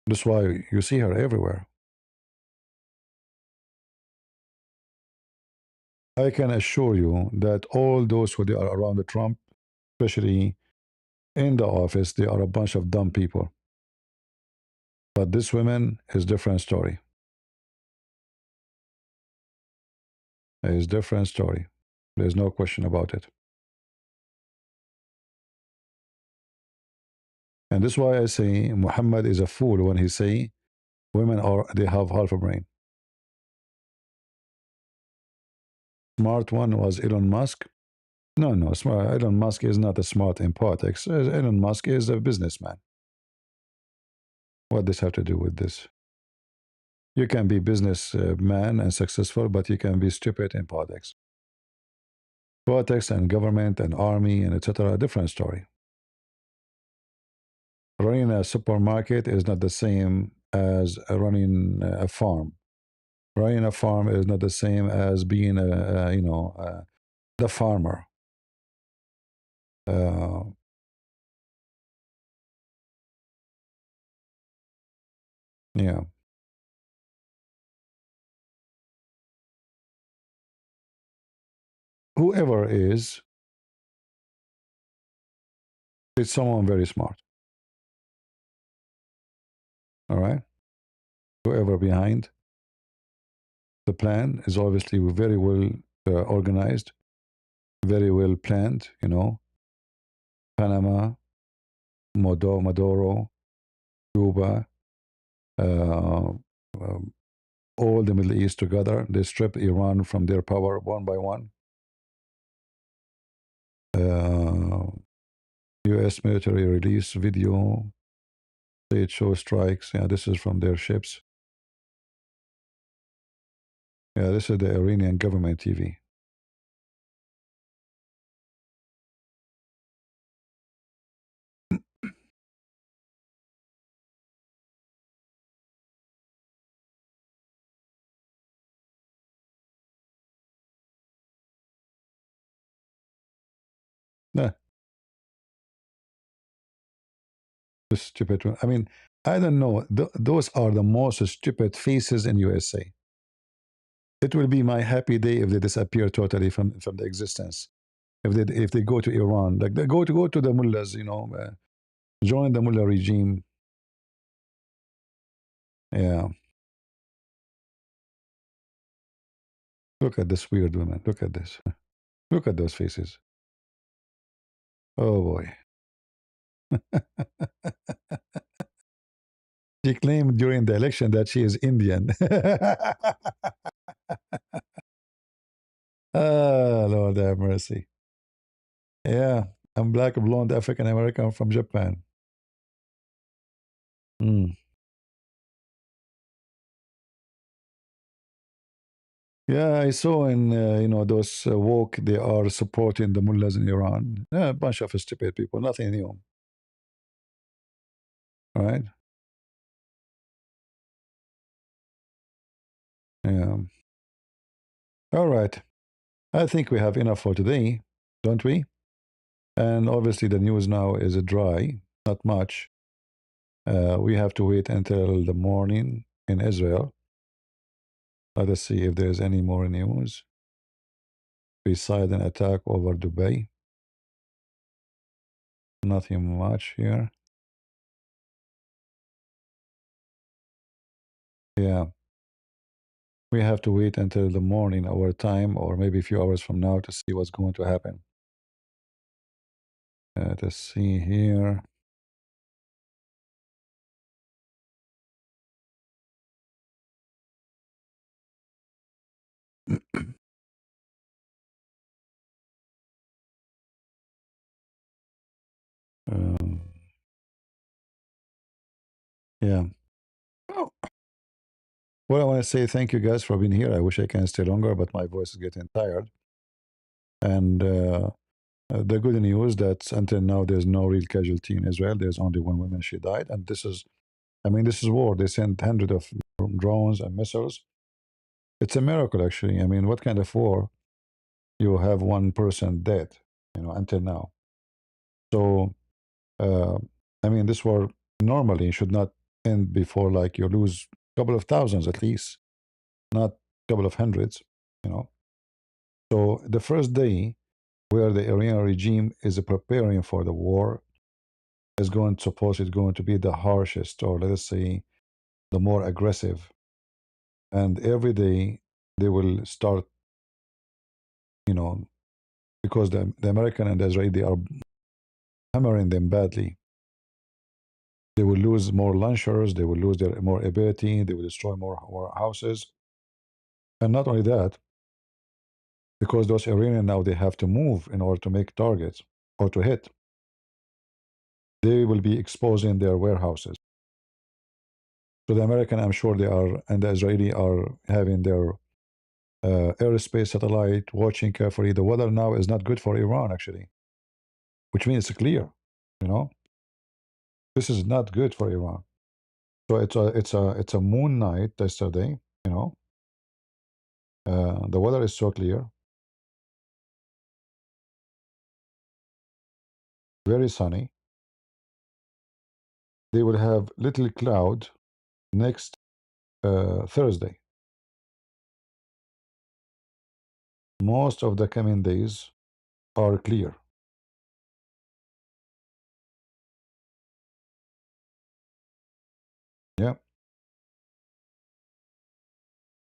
That's why you see her everywhere. I can assure you that all those who are around Trump, especially in the office, they are a bunch of dumb people. But this woman is a different story. It's a different story. There's no question about it. And this is why I say Muhammad is a fool when he say women they have half a brain. Smart one was Elon Musk. No, Elon Musk is not a smart in politics. Elon Musk is a businessman. What does this have to do with this? You can be businessman and successful, but you can be stupid in politics. Politics and government and army and etc. a different story. Running a supermarket is not the same as running a farm. Running a farm is not the same as being the farmer. Yeah. Whoever is someone very smart. All right. Whoever behind the plan is obviously very well organized, very well planned. Panama, Maduro, Cuba, all the Middle East together. They strip Iran from their power one by one. U.S. military release video. State show strikes. Yeah, this is from their ships. Yeah, this is the Iranian government TV. Nah. The stupid one. I mean, I don't know. Those are the most stupid faces in USA. It will be my happy day if they disappear totally from the existence. If they go to Iran, like they go to the mullahs, join the mullah regime. Yeah. Look at this weird woman. Look at this. Look at those faces. Oh boy. She claimed during the election that she is Indian. Ah, Lord have mercy. Yeah, I'm black, blonde, African American from Japan. Yeah, I saw in those woke, they are supporting the mullahs in Iran. Yeah, a bunch of stupid people, nothing new. Right? Yeah. All right. I think we have enough for today, don't we? And obviously the news now is dry, not much. We have to wait until the morning in Israel. Let us see if there's any more news besides an attack over Dubai. Nothing much here. Yeah. We have to wait until the morning, our time, or maybe a few hours from now to see what's going to happen. Let's see here. Um, yeah. Oh. Well, I want to say thank you guys for being here. I wish I can stay longer, but my voice is getting tired. And the good news that until now there's no real casualty in Israel. There's only one woman. She died, and this is, I mean, this is war. They sent hundreds of drones and missiles. It's a miracle, actually. I mean, what kind of war you have one person dead? You know, until now. So, uh, I mean, this war normally should not end before like you lose a couple of thousands at least, not a couple of hundreds. You know. So the first day where the Iranian regime is preparing for the war is going, suppose it's going to be the harshest, or let us say the more aggressive. And every day they will start, you know, because the American and the Israeli, they are hammering them badly. They will lose more launchers, they will lose their more ability, they will destroy more houses. And not only that, because those Iranians now they have to move in order to make targets or to hit, they will be exposing their warehouses. So the American, I'm sure they are, and the Israeli are having their aerospace satellite watching carefully. The weather now is not good for Iran, actually, which means it's clear. You know, this is not good for Iran. So it's a moon night yesterday. You know, the weather is so clear, very sunny. They will have little cloud next Thursday. Most of the coming days are clear. Yeah,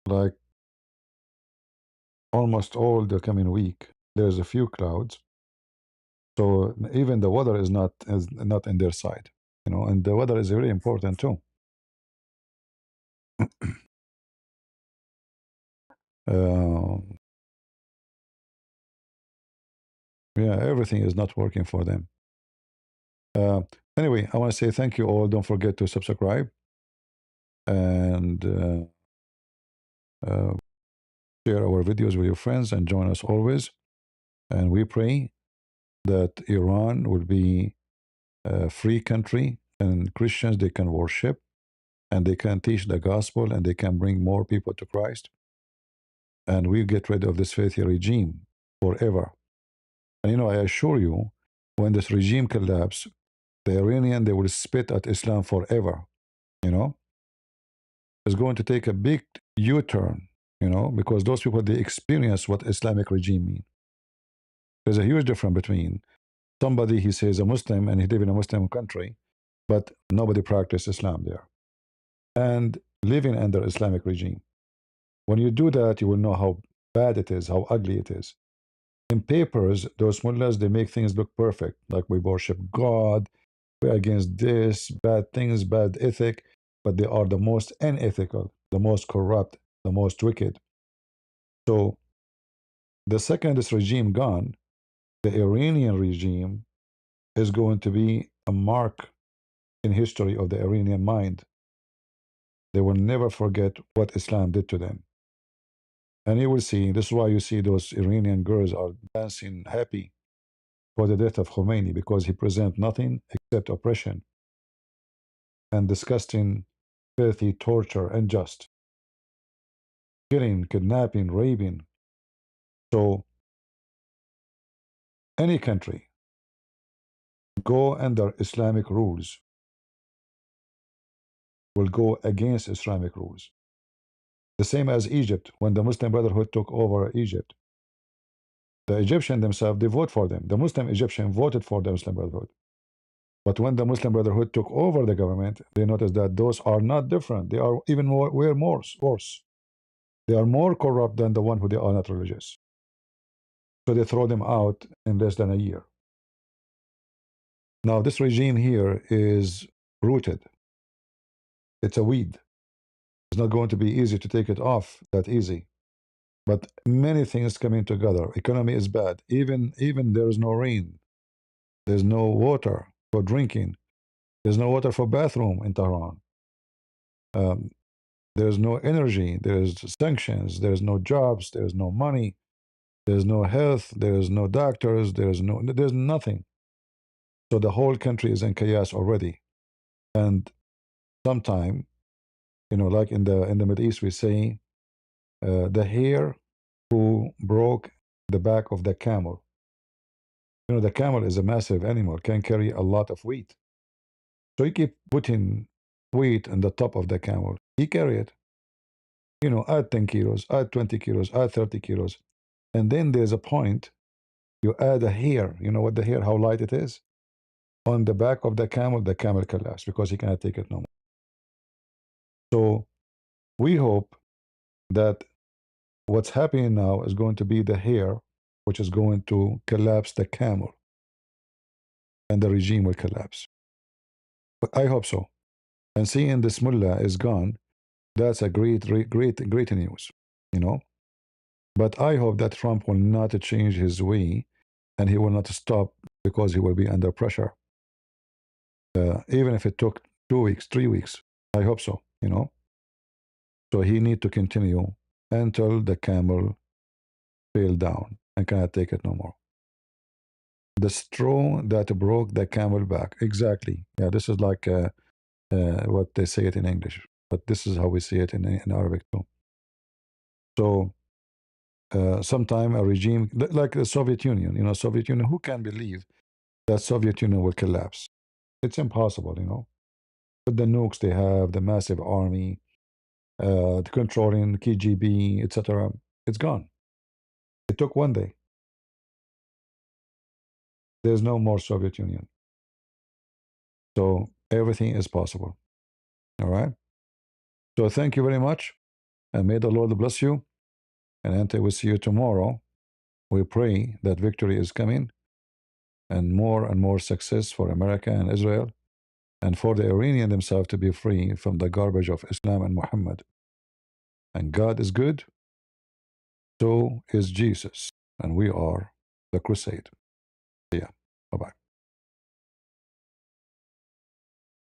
like almost all the coming week, there's a few clouds. So even the weather is not in their side, you know, and the weather is very important too. Uh, yeah, everything is not working for them. Uh, anyway, I want to say thank you all. Don't forget to subscribe and share our videos with your friends and join us always. And we pray that Iran will be a free country and Christians they can worship and they can teach the gospel and they can bring more people to Christ. And we get rid of this faithy regime forever. And you know, I assure you, when this regime collapses, the Iranian they will spit at Islam forever. You know, it's going to take a big U-turn. You know, because those people they experience what Islamic regime mean. There's a huge difference between somebody he says a Muslim and he live in a Muslim country, but nobody practice Islam there, and living under Islamic regime. When you do that, you will know how bad it is, how ugly it is. In papers, those mullahs, they make things look perfect, like we worship God, we're against this, bad things, bad ethic, but they are the most unethical, the most corrupt, the most wicked. So the second this regime gone, the Iranian regime is going to be a mark in history of the Iranian mind. They will never forget what Islam did to them. And you will see, this is why you see those Iranian girls are dancing happy for the death of Khomeini, because he present nothing except oppression and disgusting, filthy torture, unjust, killing, kidnapping, raping. So any country go under Islamic rules will go against Islamic rules. The same as Egypt, when the Muslim Brotherhood took over Egypt. The Egyptians themselves, they vote for them. The Muslim Egyptian voted for the Muslim Brotherhood. But when the Muslim Brotherhood took over the government, they noticed that those are not different. They are even more, way more worse. They are more corrupt than the one who they are not religious. So they throw them out in less than a year. Now this regime here is rooted. It's a weed. It's not going to be easy to take it off that easy. But many things coming together. Economy is bad. Even there is no rain. There's no water for drinking. There's no water for bathroom in Tehran. There's no energy. There's sanctions. There's no jobs. There's no money. There's no health. There's no doctors. There's nothing. So the whole country is in chaos already. And sometime, like in the Middle East, we say the hare who broke the back of the camel. The camel is a massive animal, can carry a lot of wheat. So you keep putting wheat on the top of the camel. He carry it. Add 10 kilos, add 20 kilos, add 30 kilos. And then there's a point you add a hair. You know what the hair, how light it is? On the back of the camel collapses because he cannot take it no more. So we hope that what's happening now is going to be the hair, which is going to collapse the camel. And the regime will collapse. But I hope so. And seeing this mullah is gone, that's a great news, But I hope that Trump will not change his way and he will not stop because he will be under pressure. Even if it took 2 weeks, 3 weeks, I hope so, So he need to continue until the camel fell down and cannot take it no more. The straw that broke the camel back. Exactly. Yeah, this is like what they say it in English, but this is how we see it in Arabic too. So sometime a regime like the Soviet Union, Soviet Union, who can believe that Soviet Union will collapse? It's impossible, With the nukes they have, the massive army, the controlling KGB, etc. It's gone. It took one day. There's no more Soviet Union. So everything is possible. All right. So thank you very much, and may the Lord bless you. And until we see you tomorrow, we pray that victory is coming and more success for America and Israel and for the Iranian themselves to be free from the garbage of Islam and Muhammad. And God is good, so is Jesus, and we are the crusade. Yeah, bye-bye.